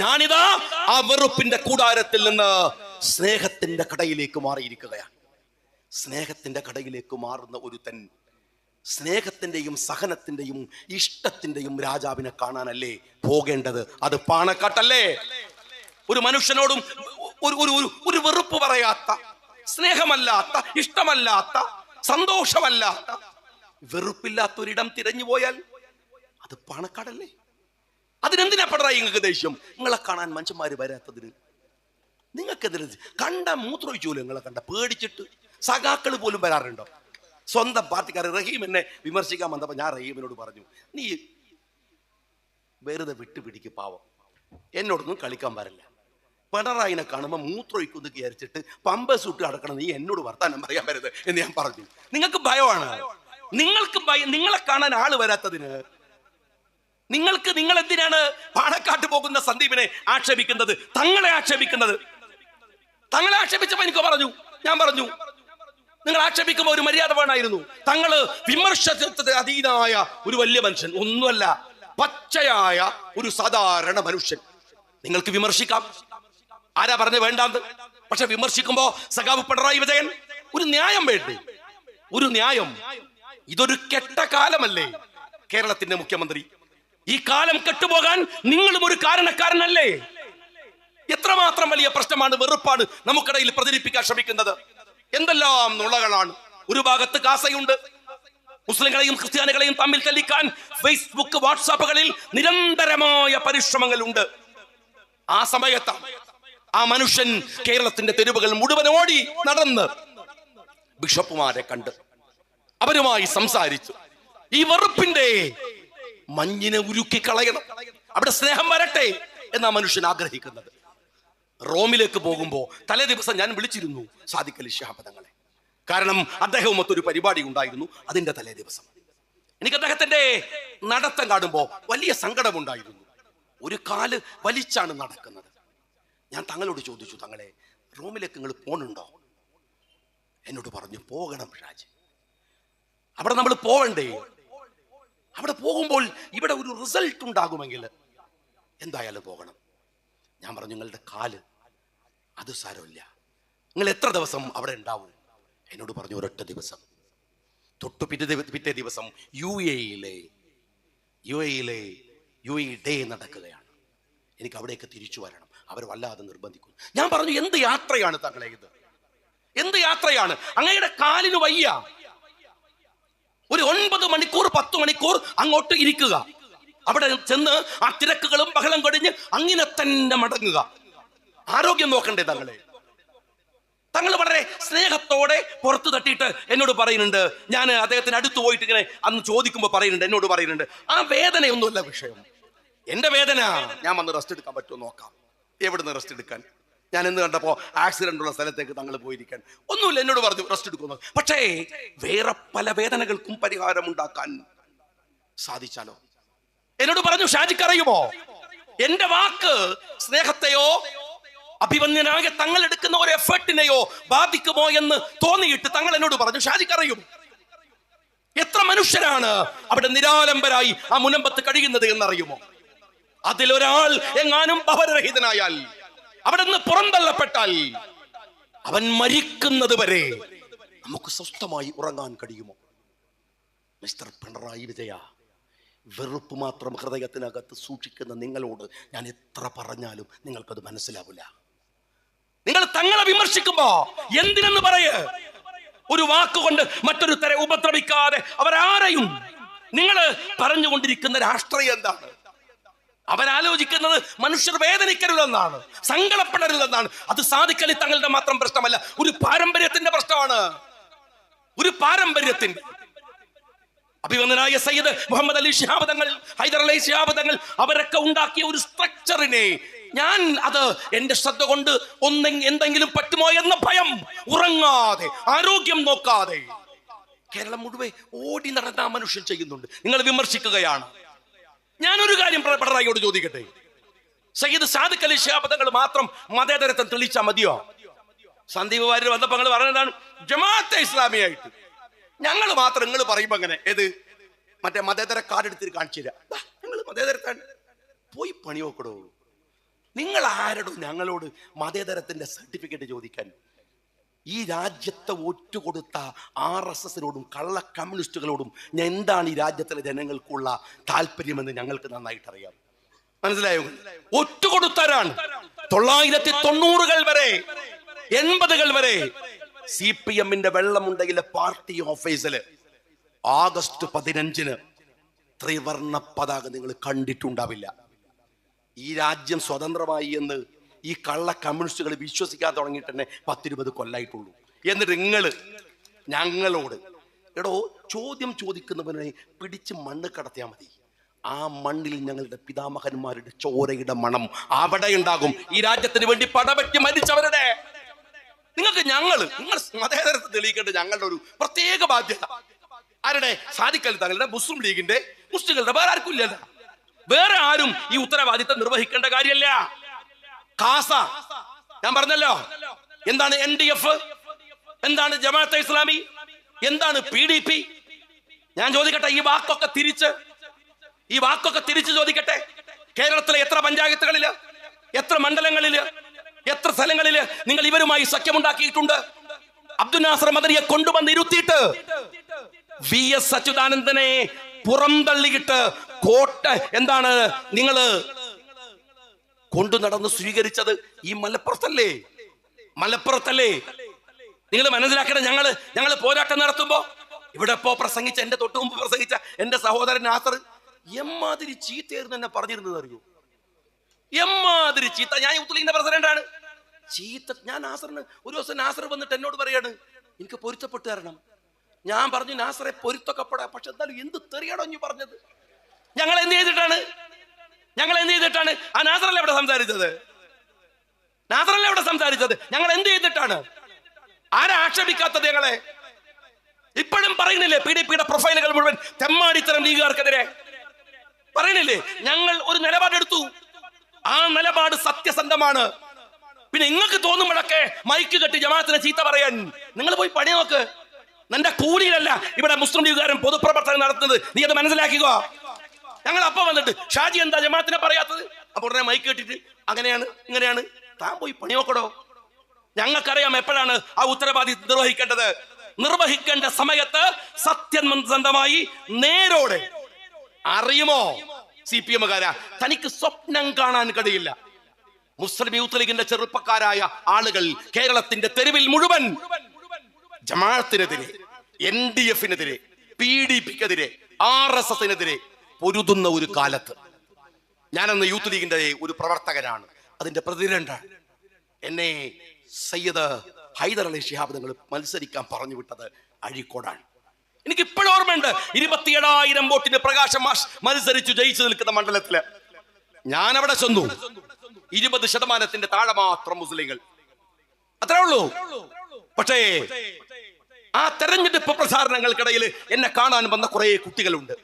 ഞാനിതാ ആ വെറുപ്പിന്റെ കൂടാരത്തിൽ നിന്ന് സ്നേഹത്തിന്റെ കടയിലേക്ക് മാറിയിരിക്കുകയാണ്. സ്നേഹത്തിന്റെ കടയിലേക്ക് മാറുന്ന ഒരുത്തൻ സ്നേഹത്തിന്റെയും സഹനത്തിന്റെയും ഇഷ്ടത്തിന്റെയും രാജാവിനെ കാണാനല്ലേ പോകേണ്ടത്? അത് പാണക്കാട്ടല്ലേ? ഒരു മനുഷ്യനോടും ഒരു വെറുപ്പ് പറയാത്ത, സ്നേഹമല്ലാത്ത, ഇഷ്ടമല്ലാത്ത, സന്തോഷമല്ലാത്ത, വെറുപ്പില്ലാത്തൊരിടം തിരഞ്ഞു പോയാൽ അത് പാണക്കാടല്ലേ? അതിനെന്തിനാ പിണറായി നിങ്ങൾക്ക് ദേഷ്യം? നിങ്ങളെ കാണാൻ മനുഷ്യന്മാര് വരാത്തതിന് നിങ്ങൾക്കെതിരെ കണ്ട മൂത്രമൊഴിച്ചൂല്ലോ. നിങ്ങളെ കണ്ട പേടിച്ചിട്ട് സഖാക്കൾ പോലും വരാറുണ്ടോ? സ്വന്തം പാർട്ടിക്കാർ റഹീം എന്നെ വിമർശിക്കാൻ വന്നപ്പോൾ ഞാൻ റഹീമിനോട് പറഞ്ഞു, നീ വെറുതെ വിട്ടുപിടിക്ക് പാവം, എന്നോടൊന്നും കളിക്കാൻ പാടില്ല. പിണറായിനെ കാണുമ്പോൾ മൂത്രമൊഴിക്കുന്നു വിചാരിച്ചിട്ട് പമ്പേഴ്സ് ഇട്ട് നടക്കണം, നീ എന്നോട് വർത്താനം പറയാൻ വരരുത് എന്ന് ഞാൻ പറഞ്ഞു. നിങ്ങൾക്ക് ഭയമാണ്, നിങ്ങളെ കാണാൻ ആള് വരാത്തതിന്. നിങ്ങൾ എന്തിനാണ് പാണക്കാട്ട് പോകുന്ന സന്ദീപിനെ ആക്ഷേപിക്കുന്നത്, തങ്ങളെ ആക്ഷേപിക്കുന്നത്? തങ്ങളെ ആക്ഷേപിച്ചപ്പോ ഞാൻ പറഞ്ഞു നിങ്ങൾ ആക്ഷേപിക്കുമ്പോൾ ഒരു മര്യാദ വേണമായിരുന്നു. തങ്ങള് വിമർശനത്തിന് അധീനായ ഒരു വലിയ മനുഷ്യൻ ഒന്നുമല്ല, പച്ചയായ ഒരു സാധാരണ മനുഷ്യൻ. നിങ്ങൾക്ക് വിമർശിക്കാം, ആരാ പറഞ്ഞ വേണ്ടാന്ന്? പക്ഷെ വിമർശിക്കുമ്പോ സഖാവ് പിണറായി വിജയൻ ഒരു ന്യായം വേണ്ടേ? ഒരു ന്യായം. ഇതൊരു കെട്ട കാലമല്ലേ കേരളത്തിന്റെ മുഖ്യമന്ത്രി? ഈ കാലം കെട്ടുപോകാൻ നിങ്ങളും ഒരു കാരണക്കാരനല്ലേ? എത്രമാത്രം വലിയ പ്രശ്നമാണ്, വെറുപ്പാണ് നമുക്കിടയിൽ പ്രചരിപ്പിക്കാൻ ശ്രമിക്കുന്നത്. എന്തെല്ലാം നുണകളാണ്. ഒരു ഭാഗത്ത് കാസയുണ്ട്, മുസ്ലിങ്ങളെയും ക്രിസ്ത്യാനികളെയും തമ്മിൽ തല്ലിക്കാൻ ഫേസ്ബുക്ക് വാട്സാപ്പുകളിൽ നിരന്തരമായ പരിശ്രമങ്ങളുണ്ട്. ആ സമയത്താണ് ആ മനുഷ്യൻ കേരളത്തിന്റെ തെരുവുകൾ മുഴുവൻ ഓടി നടന്ന് ബിഷപ്പുമാരെ കണ്ട് അവരുമായി സംസാരിച്ചു. ഈ വെറുപ്പിന്റെ മഞ്ഞിനെ ഉരുക്കി കളയണം, അവിടെ സ്നേഹം വരട്ടെ എന്നാ മനുഷ്യൻ ആഗ്രഹിക്കുന്നത്. റോമിലേക്ക് പോകുമ്പോ തലേ ദിവസം ഞാൻ വിളിച്ചിരുന്നു സാദിഖ് അലി ശിഹാബ് തങ്ങളെ. കാരണം അദ്ദേഹവുമൊത്തൊരു പരിപാടി ഉണ്ടായിരുന്നു അതിന്റെ തലേ ദിവസം. എനിക്ക് അദ്ദേഹത്തിന്റെ നടത്തം കാണുമ്പോ വലിയ സങ്കടമുണ്ടായിരുന്നു. ഒരു കാല് വലിച്ചാണ് നടക്കുന്നത്. ഞാൻ തങ്ങളോട് ചോദിച്ചു, തങ്ങളെ റോമിലേക്ക് നിങ്ങൾ പോണുണ്ടോ? എന്നോട് പറഞ്ഞു, പോകണം ഷാജി, അവിടെ നമ്മൾ പോവണ്ടേ? അവിടെ പോകുമ്പോൾ ഇവിടെ ഒരു റിസൾട്ട് ഉണ്ടാകുമെങ്കിൽ എന്തായാലും പോകണം. ഞാൻ പറഞ്ഞു, നിങ്ങളുടെ കാല് അത് സാരമില്ല, നിങ്ങൾ എത്ര ദിവസം അവിടെ ഉണ്ടാവും? എന്നോട് പറഞ്ഞു, ഒരൊറ്റ ദിവസം. തൊട്ടു പിറ്റേ ദിവസം യു എ ഡേ നടക്കുകയാണ്, എനിക്ക് അവിടേക്ക് തിരിച്ചു വരണം. അവർ വല്ലാതെ നിർബന്ധിക്കുന്നു. ഞാൻ പറഞ്ഞു, എന്ത് യാത്രയാണ് തങ്ങളെ ഇത്? എന്ത് യാത്രയാണ്? അങ്ങയുടെ കാലിന് വയ്യ, ഒരു 9 മണിക്കൂർ 10 മണിക്കൂർ അങ്ങോട്ട് ഇരിക്കുക, അവിടെ ചെന്ന് ആ തിരക്കുകളും ബഹളം കഴിഞ്ഞ് അങ്ങനെ തന്നെ മടങ്ങുക. ആരോഗ്യം നോക്കണ്ടേ തങ്ങളെ? തങ്ങൾ വളരെ സ്നേഹത്തോടെ പുറത്തു തട്ടിയിട്ട് എന്നോട് പറയുന്നുണ്ട്, ഞാൻ അദ്ദേഹത്തിന് അടുത്ത് പോയിട്ട് ഇങ്ങനെ അന്ന് ചോദിക്കുമ്പോൾ എന്നോട് പറയുന്നുണ്ട്, ആ വേദനയൊന്നുമല്ല വിഷയം, എന്റെ വേദന ഞാൻ വന്ന് റെസ്റ്റ് എടുക്കാൻ പറ്റുമോ നോക്കാം. എവിടുന്ന് റെസ്റ്റ് എടുക്കാൻ? ഞാൻ എന്ന് കണ്ടപ്പോ ആക്സിഡന്റ് ഉള്ള സ്ഥലത്തേക്ക് തങ്ങൾ പോയിരിക്കാൻ. ഒന്നുമില്ല, എന്നോട് പറഞ്ഞു റെസ്റ്റ് എടുക്കുന്നു. പക്ഷേ വേറെ പല വേദനകൾക്കും പരിഹാരം ഉണ്ടാക്കാൻ സാധിച്ചാലോ? എന്നോട് പറഞ്ഞു, ഷാജിക്ക് അറിയുമോ, എന്റെ വാക്ക് സ്നേഹത്തെയോ അഭിമന്യനായ തങ്ങൾ എടുക്കുന്ന ഒരു എഫേർട്ടിനെയോ ബാധിക്കുമോ എന്ന് തോന്നിയിട്ട് തങ്ങൾ എന്നോട് പറഞ്ഞു, ഷാജിക്ക് അറിയും എത്ര മനുഷ്യരാണ് അവിടെ നിരാലംബരായി ആ മുനമ്പത്ത് കഴിയുന്നത് എന്നറിയുമോ? അതിലൊരാൾ എങ്ങാനും ഭവനരഹിതനായാൽ, അവിടെ നിന്ന് പുറന്തള്ളപ്പെട്ടാൽ, അവൻ മരിക്കുന്നത് വരെ നമുക്ക് സ്വസ്ഥമായി ഉറങ്ങാൻ കഴിയുമോ? മിസ്റ്റർ പിണറായി വിജയ, വെറുപ്പ് മാത്രം ഹൃദയത്തിനകത്ത് സൂക്ഷിക്കുന്ന നിങ്ങളോട് ഞാൻ എത്ര പറഞ്ഞാലും നിങ്ങൾക്കത് മനസ്സിലാവില്ല. നിങ്ങൾ തങ്ങളെ വിമർശിക്കുമ്പോ എന്തിനെന്ന് പറയേ, ഒരു വാക്കുകൊണ്ട് മറ്റൊരു തര ഉപദ്രവിക്കാതെ അവരാരെയും. നിങ്ങൾ പറഞ്ഞുകൊണ്ടിരിക്കുന്ന രാഷ്ട്രീയം എന്താണ്? അവരാലോചിക്കുന്നത് മനുഷ്യർ വേദനിക്കരുതെന്നാണ്, സങ്കടപ്പെടരുതെന്നാണ്. അത് സാദിഖ് അലി തങ്ങളുടെ മാത്രം പ്രശ്നമല്ല, ഒരു പാരമ്പര്യത്തിന്റെ പ്രശ്നമാണ്. ഒരു പാരമ്പര്യത്തിന്റെ. അഭിമന്യനായ സയ്യിദ് മുഹമ്മദ് അലി ശിഹാബ് തങ്ങൾ, ഹൈദർ അലി ശിഹാബ് തങ്ങൾ, അവരൊക്കെ ഉണ്ടാക്കിയ ഒരു സ്ട്രക്ചറിനെ ഞാൻ അത് എന്റെ ശ്രദ്ധ കൊണ്ട് എന്തെങ്കിലും പറ്റുമോ എന്ന ഭയം, ഉറങ്ങാതെ ആരോഗ്യം നോക്കാതെ കേരളം മുഴുവൻ ഓടി നടന്ന ആ മനുഷ്യൻ ചെയ്യുന്നുണ്ട്. നിങ്ങൾ വിമർശിക്കുകയാണ്. ഞാനൊരു കാര്യം പിണറായിയോട് ചോദിക്കട്ടെ, സയ്യിദ് സാദിഖ് അലി ശിഹാബ് തങ്ങൾ മാത്രം മതേതരത്വം തെളിയിച്ചാൽ മതിയോ? സന്ദീപ് വാര്യർ വന്നപ്പോൾ നിങ്ങൾ പറഞ്ഞതാണ് ജമാഅത്തെ ഇസ്ലാമിയായിട്ട് ഞങ്ങൾ മാത്രം. നിങ്ങൾ പറയുമ്പോ അങ്ങനെ ഏത് മറ്റേ മതേതര കാർഡ് എടുത്തിട്ട് കാണിച്ചു തരാം, നിങ്ങൾ മതേതരത്താണ്, പോയി പണി നോക്കടോ. നിങ്ങൾ ആരോടും ഞങ്ങളോട് മതേതരത്തിന്റെ സർട്ടിഫിക്കറ്റ് ചോദിക്കാൻ? ഈ രാജ്യത്തെ ഒറ്റുകൊടുത്ത RSSനോടും കള്ള കമ്മ്യൂണിസ്റ്റുകളോടും എന്താണ് ഈ രാജ്യത്തിലെ ജനങ്ങൾക്കുള്ള താല്പര്യമെന്ന് ഞങ്ങൾക്ക് നന്നായിട്ട് അറിയാം. മനസ്സിലായോ? ഒറ്റുകൊടുത്തവരാണ്. 1990-കൾ വരെ 80-കൾ വരെ CPM-ന്റെ വെള്ളമുണ്ടയിലെ പാർട്ടി ഓഫീസില് ആഗസ്റ്റ് 15-ന് ത്രിവർണ്ണ പതാക നിങ്ങൾ കണ്ടിട്ടുണ്ടാവില്ല. ഈ രാജ്യം സ്വതന്ത്രമായി എന്ന് ഈ കള്ള കമ്മ്യൂണിസ്റ്റുകൾ വിശ്വസിക്കാൻ തുടങ്ങിയിട്ട് തന്നെ 10-20 കൊല്ലായിട്ടുള്ളൂ. എന്നിട്ട് നിങ്ങൾ ഞങ്ങളോട് എടോ, ചോദ്യം ചോദിക്കുന്നവനെ പിടിച്ച് മണ്ണ് കടത്തിയാൽ മതി. ആ മണ്ണിൽ ഞങ്ങളുടെ പിതാമഹന്മാരുടെ ചോരയുടെ മണം അവിടെ ഉണ്ടാകും. ഈ രാജ്യത്തിന് വേണ്ടി പടപറ്റി മരിച്ചവരുടെ. നിങ്ങൾ മതേതരത്തെ തെളിയിക്കേണ്ട ഞങ്ങളുടെ ഒരു പ്രത്യേക ബാധ്യത. ആരുടെ? സാദിഖ് അലി തങ്ങളുടെ, മുസ്ലിം ലീഗിന്റെ, മുസ്ലിങ്ങളുടെ. വേറെ ആർക്കും ഇല്ലല്ല. വേറെ ആരും ഈ ഉത്തരവാദിത്തം നിർവഹിക്കേണ്ട കാര്യമല്ല. കാസ ഞാൻ പറഞ്ഞല്ലോ. എന്താണ് NDF? എന്താണ് ജമാഅത്തെ ഇസ്ലാമി? എന്താണ് PDP? ഞാൻ ചോദിക്കട്ടെ, ഈ വാക്കൊക്കെ തിരിച്ച് ചോദിക്കട്ടെ. കേരളത്തിലെ എത്ര പഞ്ചായത്തുകളില്, എത്ര മണ്ഡലങ്ങളില്, എത്ര സ്ഥലങ്ങളില് നിങ്ങൾ ഇവരുമായി സഖ്യമുണ്ടാക്കിയിട്ടുണ്ട്? അബ്ദുൽ നാസർ മദനിയെ കൊണ്ടുവന്ന് ഇരുത്തിയിട്ട് VS അച്യുതാനന്ദനെ പുറംതള്ളിയിട്ട് എന്താണ് നിങ്ങള് കൊണ്ടു നടന്ന് സ്വീകരിച്ചത്? ഈ മലപ്പുറത്തല്ലേ? നിങ്ങൾ മനസ്സിലാക്കണം. ഞങ്ങള് പോരാട്ടം നടത്തുമ്പോ ഇവിടെ പ്രസംഗിച്ച, എന്റെ തൊട്ടു മുമ്പ് പ്രസംഗിച്ച എന്റെ സഹോദരൻ നാസർ എമ്മാതിരി ചീത്തയായിരുന്നു എന്നെ പറഞ്ഞിരുന്നത് അറിയോ? എമ്മാതിരി ചീത്ത. ഞാൻ യൂത്ത് ലീഗിന്റെ പ്രസിഡന്റാണ്. ചീത്ത. ഞാൻ നാസറിന് ഒരു ദിവസം നാസർ വന്നിട്ട് എന്നോട് പറയാണ്, എനിക്ക് പൊരുത്തപ്പെട്ട് തരണം. ഞാൻ പറഞ്ഞു, നാസറെ പൊരുത്തൊക്കെപ്പെടാ, പക്ഷെ എന്തായാലും എന്ത് തെറിയാണോ നീ പറഞ്ഞത്? ഞങ്ങൾ എന്ത് ചെയ്തിട്ടാണ്? ആ നാസറല്ലേ ഇവിടെ സംസാരിച്ചത്? ഞങ്ങൾ എന്ത് ചെയ്തിട്ടാണ്? ആരാ ആക്ഷേപിക്കാത്തത് ഞങ്ങളെ? ഇപ്പോഴും പറയുന്നില്ലേ PDPയുടെ പ്രൊഫൈലുകൾ മുഴുവൻ തെമ്മാടിത്തരം ലീഗുകാർക്കെതിരെ പറയണില്ലേ? ഞങ്ങൾ ഒരു നിലപാടെടുത്തു. ആ നിലപാട് സത്യസന്ധമാണ്. പിന്നെ നിങ്ങൾക്ക് തോന്നുമ്പോഴൊക്കെ മൈക്ക് കെട്ടി ജമാഅത്തിനെ ചീത്ത പറയാൻ നിങ്ങൾ പോയി പണി നോക്ക്. നിന്റെ കൂലിയിലല്ല ഇവിടെ മുസ്ലിം ലീഗുകാരൻ പൊതുപ്രവർത്തനം നടത്തുന്നത്. നീ അത് മനസ്സിലാക്കുക. ഞങ്ങൾ അപ്പൊ വന്നിട്ട് ഷാജി എന്താ ജമാഅത്തിനെ പറയാത്തത്? അപ്പൊ ഉടനെ മൈക്ക് കെട്ടിട്ട് അങ്ങനെയാണ് ഇങ്ങനെയാണ്. താൻ പോയി പണി നോക്കടോ. ഞങ്ങൾക്കറിയാം എപ്പോഴാണ് ആ ഉത്തരവാദിത്വം നിർവഹിക്കേണ്ടത്. നിർവഹിക്കേണ്ട സമയത്ത് സത്യസന്ധമായി നേരോടെ. അറിയുമോ CPM-കാരാ, തനിക്ക് സ്വപ്നം കാണാൻ കഴിയില്ല. മുസ്ലിം യൂത്ത് ലീഗിന്റെ ചെറുപ്പക്കാരായ ആളുകൾ കേരളത്തിന്റെ തെരുവിൽ മുഴുവൻ ജമാഅത്തിനെതിരെ, NDF-നെതിരെ, PDP-ക്കെതിരെ, RSS-നെതിരെ പൊരുതുന്ന ഒരു കാലത്ത് ഞാനന്ന് യൂത്ത് ലീഗിന്റെ ഒരു പ്രവർത്തകനാണ്, അതിന്റെ പ്രസിഡന്റാണ്. എന്നെ സയ്യിദ് ഹൈദർ അലി ശിഹാബ് നിങ്ങൾ മത്സരിക്കാൻ പറഞ്ഞു വിട്ടത് അഴീക്കോടാണ്. എനിക്ക് ഇപ്പോഴും ഓർമ്മയുണ്ട്. 27,000 വോട്ടിന് പ്രകാശം മാഷ് മത്സരിച്ചു ജയിച്ചു നിൽക്കുന്ന മണ്ഡലത്തില് ഞാൻ അവിടെ ചെന്നു. 20% താഴെ മാത്രം മുസ്ലിങ്ങൾ, അത്രേ ഉള്ളൂ. പക്ഷേ ആ തെരഞ്ഞെടുപ്പ് പ്രചാരണങ്ങൾക്കിടയിൽ എന്നെ കാണാൻ വന്ന കുറെ കുട്ടികളുണ്ട്.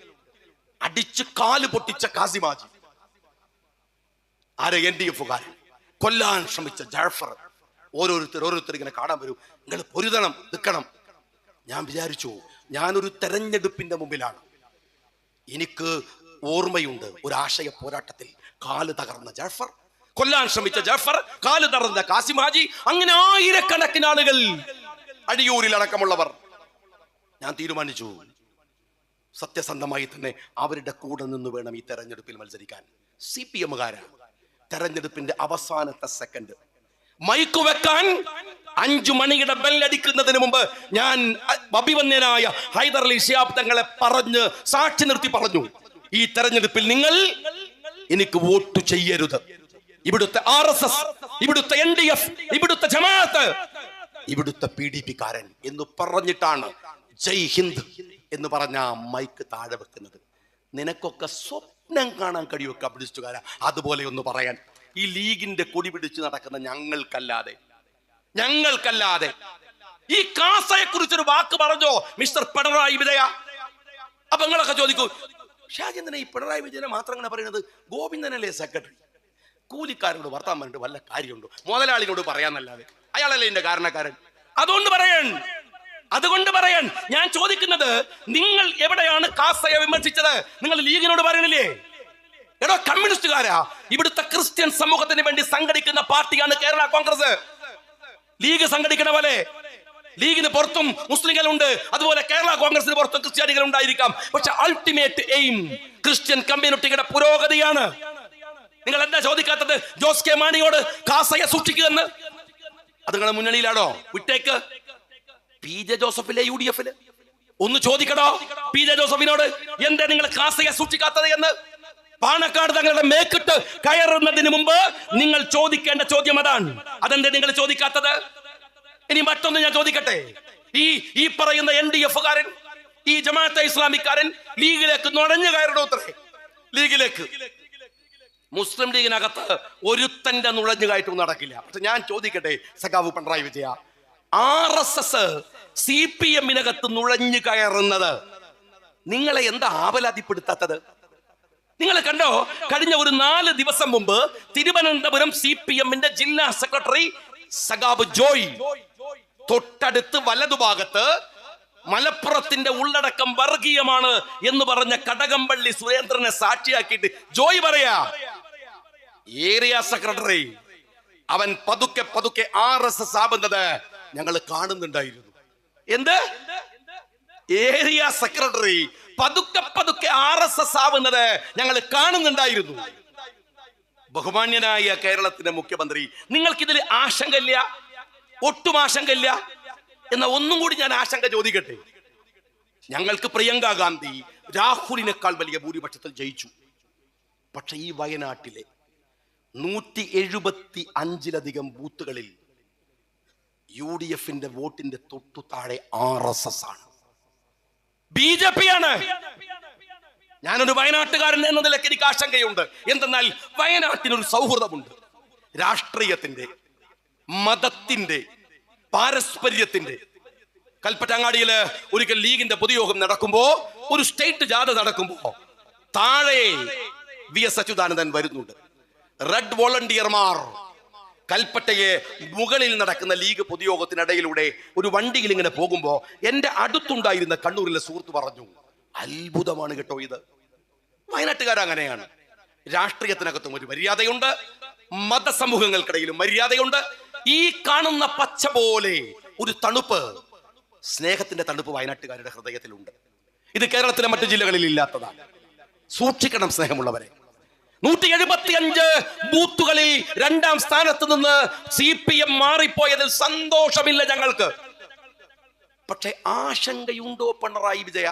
അടിച്ച് കാല് പൊട്ടിച്ച കാസിമാജി, ആരെ? NDF-കാരൻ. കൊല്ലാൻ ശ്രമിച്ച ജാഫർ. ഓരോരുത്തർ ഇങ്ങനെ കാണാൻ വരും. നിങ്ങൾ പൊരുതണം, നിൽക്കണം. ഞാൻ വിചാരിച്ചു, ഞാനൊരു തെരഞ്ഞെടുപ്പിന്റെ മുമ്പിലാണ്. എനിക്ക് ഓർമ്മയുണ്ട്, ഒരു ആശയ പോരാട്ടത്തിൽ കാല് തകർന്ന ജാഫർ, കൊല്ലാൻ ശ്രമിച്ച ജാഫർ, കാല് തകർന്ന കാസിം ഹാജി, അങ്ങനെ ആയിരക്കണക്കിന് ആളുകൾ, അഴിയൂരിൽ അടക്കമുള്ളവർ. ഞാൻ തീരുമാനിച്ചു, സത്യസന്ധമായി തന്നെ അവരുടെ കൂടെ നിന്ന് വേണം ഈ തെരഞ്ഞെടുപ്പിൽ മത്സരിക്കാൻ. CPM-കാരാണ്. തെരഞ്ഞെടുപ്പിന്റെ അവസാനത്തെ സെക്കൻഡ് മൈക്ക് വെക്കാൻ 5 മണിയുടെ ബെല്ലടിക്കുന്നതിന് മുമ്പ് ഞാൻ അഭിവന്യനായ ഹൈദർ അലി ശിഹാബ് തങ്ങളെ പറഞ്ഞ് സാക്ഷി നിർത്തി പറഞ്ഞു, ഈ തെരഞ്ഞെടുപ്പിൽ നിങ്ങൾ എനിക്ക് വോട്ട് ചെയ്യരുത്. ഇവിടുത്തെ RSS, ഇവിടുത്തെ NDF, ഇവിടുത്തെ ജമാഅത്ത്, ഇവിടുത്തെ PDP-കാരൻ എന്ന് പറഞ്ഞിട്ടാണ് ജയ് ഹിന്ദ് എന്ന് പറഞ്ഞ മൈക്ക് താഴെ വെക്കുന്നത്. നിനക്കൊക്കെ സ്വപ്നം കാണാൻ കഴിയുമോ കമ്മ്യൂണിസ്റ്റുകാരാ അതുപോലെ ഒന്ന് പറയാൻ? ഈ ലീഗിന്റെ കൊടി പിടിച്ച് നടക്കുന്ന ഞങ്ങൾക്കല്ലാതെ ഈ കാസയെ കുറിച്ചൊരു വാക്ക് പറഞ്ഞോ മിസ്റ്റർ പിണറായി വിജയ? അപ്പൊ നിങ്ങളൊക്കെ ചോദിക്കൂ, ഷാജി എന്തിനാ ഈ പിണറായി വിജയനെ മാത്രം അങ്ങനെ പറയുന്നത്? ഗോവിന്ദനല്ലേ സെക്രട്ടറി? കൂലിക്കാരനോട് വർത്താൻ പറഞ്ഞിട്ട് വല്ല കാര്യമുണ്ടോ? മുതലാളിനോട് പറയാന്നല്ലാതെ. അയാളല്ലേ എന്റെ കാരണക്കാരൻ. അതുകൊണ്ട് പറയാൻ ഞാൻ ചോദിക്കുന്നത്, നിങ്ങൾ എവിടെയാണ് കാസയെ വിമർശിച്ചത്? നിങ്ങൾ ലീഗിനോട് പറയണില്ലേ? എടോ കമ്മ്യൂണിസ്റ്റുകാരാ, ഇവിടുത്തെ ക്രിസ്ത്യൻ സമൂഹത്തിന് വേണ്ടി സംഘടിക്കുന്ന പാർട്ടിയാണ് കേരള കോൺഗ്രസ്. ലീഗ് സംഘടിക്കണ പോലെ ലീഗിന് പുറത്തും മുസ്ലിങ്ങളുണ്ട്, അതുപോലെ കേരള കോൺഗ്രസിന് പുറത്തും ക്രിസ്ത്യാനികൾ ഉണ്ടായിരിക്കാം. പക്ഷെ അൾട്ടിമേറ്റ് എയിം ക്രിസ്ത്യൻ കമ്മ്യൂണിറ്റിയുടെ പുരോഗതിയാണ്. നിങ്ങൾ എന്താ ചോദിക്കാത്തത്? ജോസ് കെ മാണിയോട് കാസയെ സൂക്ഷിക്കുമെന്ന്. അത് നിങ്ങളുടെ മുന്നണിയിലാണോ? വിട്ടേക്ക്. PJ ജോസഫിലെ UDF-ല് ഒന്ന് ചോദിക്കടോ PJ ജോസഫിനോട്, എന്തേ നിങ്ങൾ കാസയെ സൂക്ഷിക്കാത്തത് എന്ന്. പാണക്കാട് തങ്ങളുടെ മേക്കിട്ട് കയറുന്നതിന് മുമ്പ് നിങ്ങൾ ചോദിക്കേണ്ട ചോദ്യം അതാണ്. അതെന്തേ നിങ്ങൾ ചോദിക്കാത്തത്? ഇനി മറ്റൊന്ന് ഞാൻ ചോദിക്കട്ടെ. ഈ പറയുന്ന NDF-കാരൻ ഈ ജമാഅത്തെ ഇസ്ലാമിക്കാരൻ ലീഗിലേക്ക് നുഴഞ്ഞു കയറണോത്രേ. ലീഗിലേക്ക് മുസ്ലിം ലീഗിനകത്ത് ഒരുത്തന്റെ നുഴഞ്ഞു കയറ്റവും നടക്കില്ല. പക്ഷെ ഞാൻ ചോദിക്കട്ടെ സഖാവ് പിണറായി വിജയ, RSS CPM-നകത്ത് നുഴഞ്ഞു കയറുന്നത് നിങ്ങളെ എന്താ ആവലാതിപ്പെടുത്താത്തത്? നിങ്ങൾ കണ്ടോ, കഴിഞ്ഞ ഒരു 4 ദിവസം മുമ്പ് തിരുവനന്തപുരം CPM-ന്റെ ജില്ലാ സെക്രട്ടറി സഖാവ് ജോയ് തൊട്ടടുത്ത് വലതുഭാഗത്ത് മലപ്പുറത്തിന്റെ ഉള്ളടക്കം വർഗീയമാണ് എന്ന് പറഞ്ഞ കടകംപള്ളി സുരേന്ദ്രനെ സാക്ഷിയാക്കിയിട്ട് ജോയ് പറയാ, ഏരിയ സെക്രട്ടറി അവൻ പതുക്കെ പതുക്കെ RSS ആവുന്നത് ഞങ്ങൾ കാണുന്നുണ്ടായിരുന്നു. എന്ത്? ഏരിയ സെക്രട്ടറി പതുക്കെ പതുക്കെ RSS ആവുന്നത് ഞങ്ങൾ കാണുന്നുണ്ടായിരുന്നു. ബഹുമാന്യനായ കേരളത്തിന്റെ മുഖ്യമന്ത്രി, നിങ്ങൾക്കിതിൽ ആശങ്കയില്ല? ഒട്ടും ആശങ്കയില്ല? എന്ന ഒന്നും കൂടി ഞാൻ ആശങ്ക ചോദിക്കട്ടെ. ഞങ്ങൾക്ക് പ്രിയങ്ക ഗാന്ധി രാഹുലിനേക്കാൾ വലിയ ഭൂരിപക്ഷത്തിൽ ജയിച്ചു. പക്ഷെ ഈ വയനാട്ടിലെ 175-ലധികം ബൂത്തുകളിൽ UDF-ന്റെ വോട്ടിന്റെ തൊട്ടു താഴെ RSS ആണ്, BJP ആണ്. ഞാനൊരു വയനാട്ടുകാരൻ എന്ന നിലയ്ക്ക് എനിക്ക് ആശങ്കയുണ്ട്. എന്തെന്നാൽ വയനാട്ടിനൊരു സൗഹൃദമുണ്ട്, രാഷ്ട്രീയത്തിന്റെ, മതത്തിന്റെ, പാരസ്പര്യത്തിന്റെ. കൽപ്പറ്റങ്ങാടിയില് ഒരിക്കൽ ലീഗിന്റെ പൊതുയോഗം നടക്കുമ്പോ, ഒരു സ്റ്റേറ്റ് ജാഥ നടക്കുമ്പോ താഴെ VS അച്യുതാനന്ദൻ വരുന്നുണ്ട്. റെഡ് വോളണ്ടിയർമാർ കൽപ്പറ്റയെ മുകളിൽ നടക്കുന്ന ലീഗ് പൊതുയോഗത്തിനിടയിലൂടെ ഒരു വണ്ടിയിൽ ഇങ്ങനെ പോകുമ്പോ എന്റെ അടുത്തുണ്ടായിരുന്ന കണ്ണൂരിലെ സുഹൃത്ത് പറഞ്ഞു, അത്ഭുതമാണ് കേട്ടോ ഇത്. വയനാട്ടുകാരങ്ങനെയാണ്. രാഷ്ട്രീയത്തിനകത്തും ഒരു മര്യാദയുണ്ട്, മതസമൂഹങ്ങൾക്കിടയിലും മര്യാദയുണ്ട്. ഈ കാണുന്ന പച്ച പോലെ ഒരു തണുപ്പ്, സ്നേഹത്തിന്റെ തണുപ്പ് വയനാട്ടുകാരുടെ ഹൃദയത്തിലുണ്ട്. ഇത് കേരളത്തിലെ മറ്റു ജില്ലകളിൽ ഇല്ലാത്തതാണ്. സൂക്ഷിക്കണം സ്നേഹമുള്ളവരെ. 175 ബൂത്തുകളിൽ 2ാം സ്ഥാനത്ത് നിന്ന് CPM മാറിപ്പോയതിൽ സന്തോഷമില്ല ഞങ്ങൾക്ക്. പക്ഷെ ആശങ്കയുണ്ടോ പിണറായി വിജയ?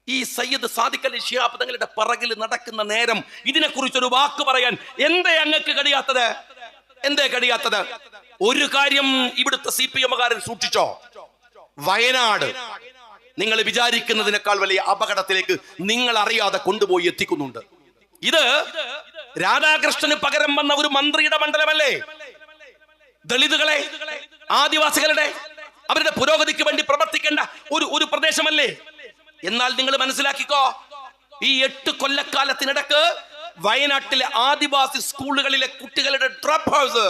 ഈ സയ്യിദ് സാദിഖ് അലി ശിഹാബ് തങ്ങളുടെ പിറകിൽ നടക്കുന്ന നേരം ഇതിനെക്കുറിച്ചൊരു വാക്ക് പറയാൻ എന്തേ അങ്ങക്ക് കഴിയാത്തത്? എന്തേ കഴിയാത്തത്? ഒരു കാര്യം ഇവിടുത്തെ CPM-കാരൻ സൂക്ഷിച്ചോ, വയനാട് നിങ്ങൾ വിചാരിക്കുന്നതിനേക്കാൾ വലിയ അപകടത്തിലേക്ക് നിങ്ങൾ അറിയാതെ കൊണ്ടുപോയി എത്തിക്കുന്നുണ്ട്. ഇത് രാധാകൃഷ്ണന് പകരം വന്ന ഒരു മന്ത്രിയുടെ മണ്ഡലമല്ലേ? ദളിതുകളെ, ആദിവാസികളുടെ, അവരുടെ പുരോഗതിക്ക് വേണ്ടി പ്രവർത്തിക്കേണ്ട ഒരു പ്രദേശമല്ലേ? എന്നാൽ നിങ്ങൾ മനസ്സിലാക്കിക്കോ, ഈ 8 കൊല്ലക്കാലത്തിനിടക്ക് വയനാട്ടിലെ ആദിവാസി സ്കൂളുകളിലെ കുട്ടികളുടെ ഡ്രോപ്പ് ഹൗസ്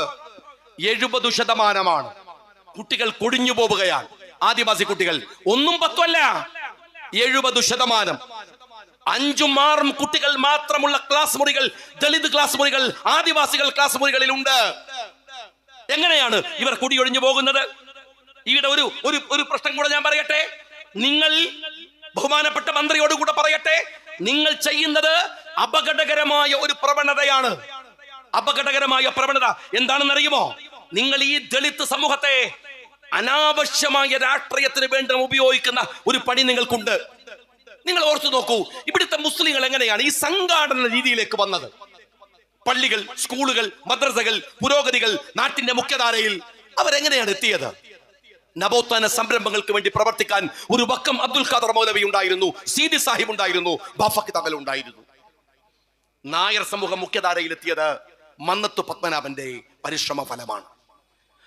70%. കുട്ടികൾ കൊടിഞ്ഞു പോവുകയാണ്. ആദിവാസി കുട്ടികൾ 1ഉം 10ഉം അല്ല, 70%. 5ഉം 6ഉം കുട്ടികൾ മാത്രമുള്ള ക്ലാസ് മുറികൾ, ദളിത് ക്ലാസ് മുറികൾ, ആദിവാസികൾ ക്ലാസ് മുറികളിൽ ഉണ്ട്. എങ്ങനെയാണ് ഇവർ കുടിയൊഴിഞ്ഞു പോകുന്നത്? ഇവിടെ ഒരു പ്രശ്നം കൂടെ ഞാൻ പറയട്ടെ. നിങ്ങൾ, ബഹുമാനപ്പെട്ട മന്ത്രിയോടുകൂടെ പറയട്ടെ, നിങ്ങൾ ചെയ്യുന്നത് അപകടകരമായ ഒരു പ്രവണതയാണ്. അപകടകരമായ പ്രവണത എന്താണെന്നറിയുമോ? നിങ്ങൾ ഈ ദളിത് സമൂഹത്തെ അനാവശ്യമായ രാഷ്ട്രീയത്തിന് വേണ്ടി ഉപയോഗിക്കുന്ന ഒരു പണി നിങ്ങൾക്കുണ്ട്. നിങ്ങൾ ഓർത്തു നോക്കൂ, ഇവിടുത്തെ മുസ്ലിങ്ങൾ എങ്ങനെയാണ് ഈ സംഘാടന രീതിയിലേക്ക് വന്നത്? പള്ളികൾ, സ്കൂളുകൾ, മദ്രസകൾ, പുരോഗതികൾ, നാട്ടിന്റെ മുഖ്യധാരയിൽ അവരെങ്ങനെയാണ് എത്തിയത്? നവോത്ഥാന സംരംഭങ്ങൾക്ക് വേണ്ടി പ്രവർത്തിക്കാൻ ഒരു വക്കം അബ്ദുൽ ഖാദർ മൗലവി ഉണ്ടായിരുന്നു, സീതി സാഹിബ് ഉണ്ടായിരുന്നു, ബാഫക്കി തങ്ങൾ ഉണ്ടായിരുന്നു. നായർ സമൂഹം മുഖ്യധാരയിലെത്തിയത് മന്നത്തു പത്മനാഭന്റെ പരിശ്രമ ഫലമാണ്.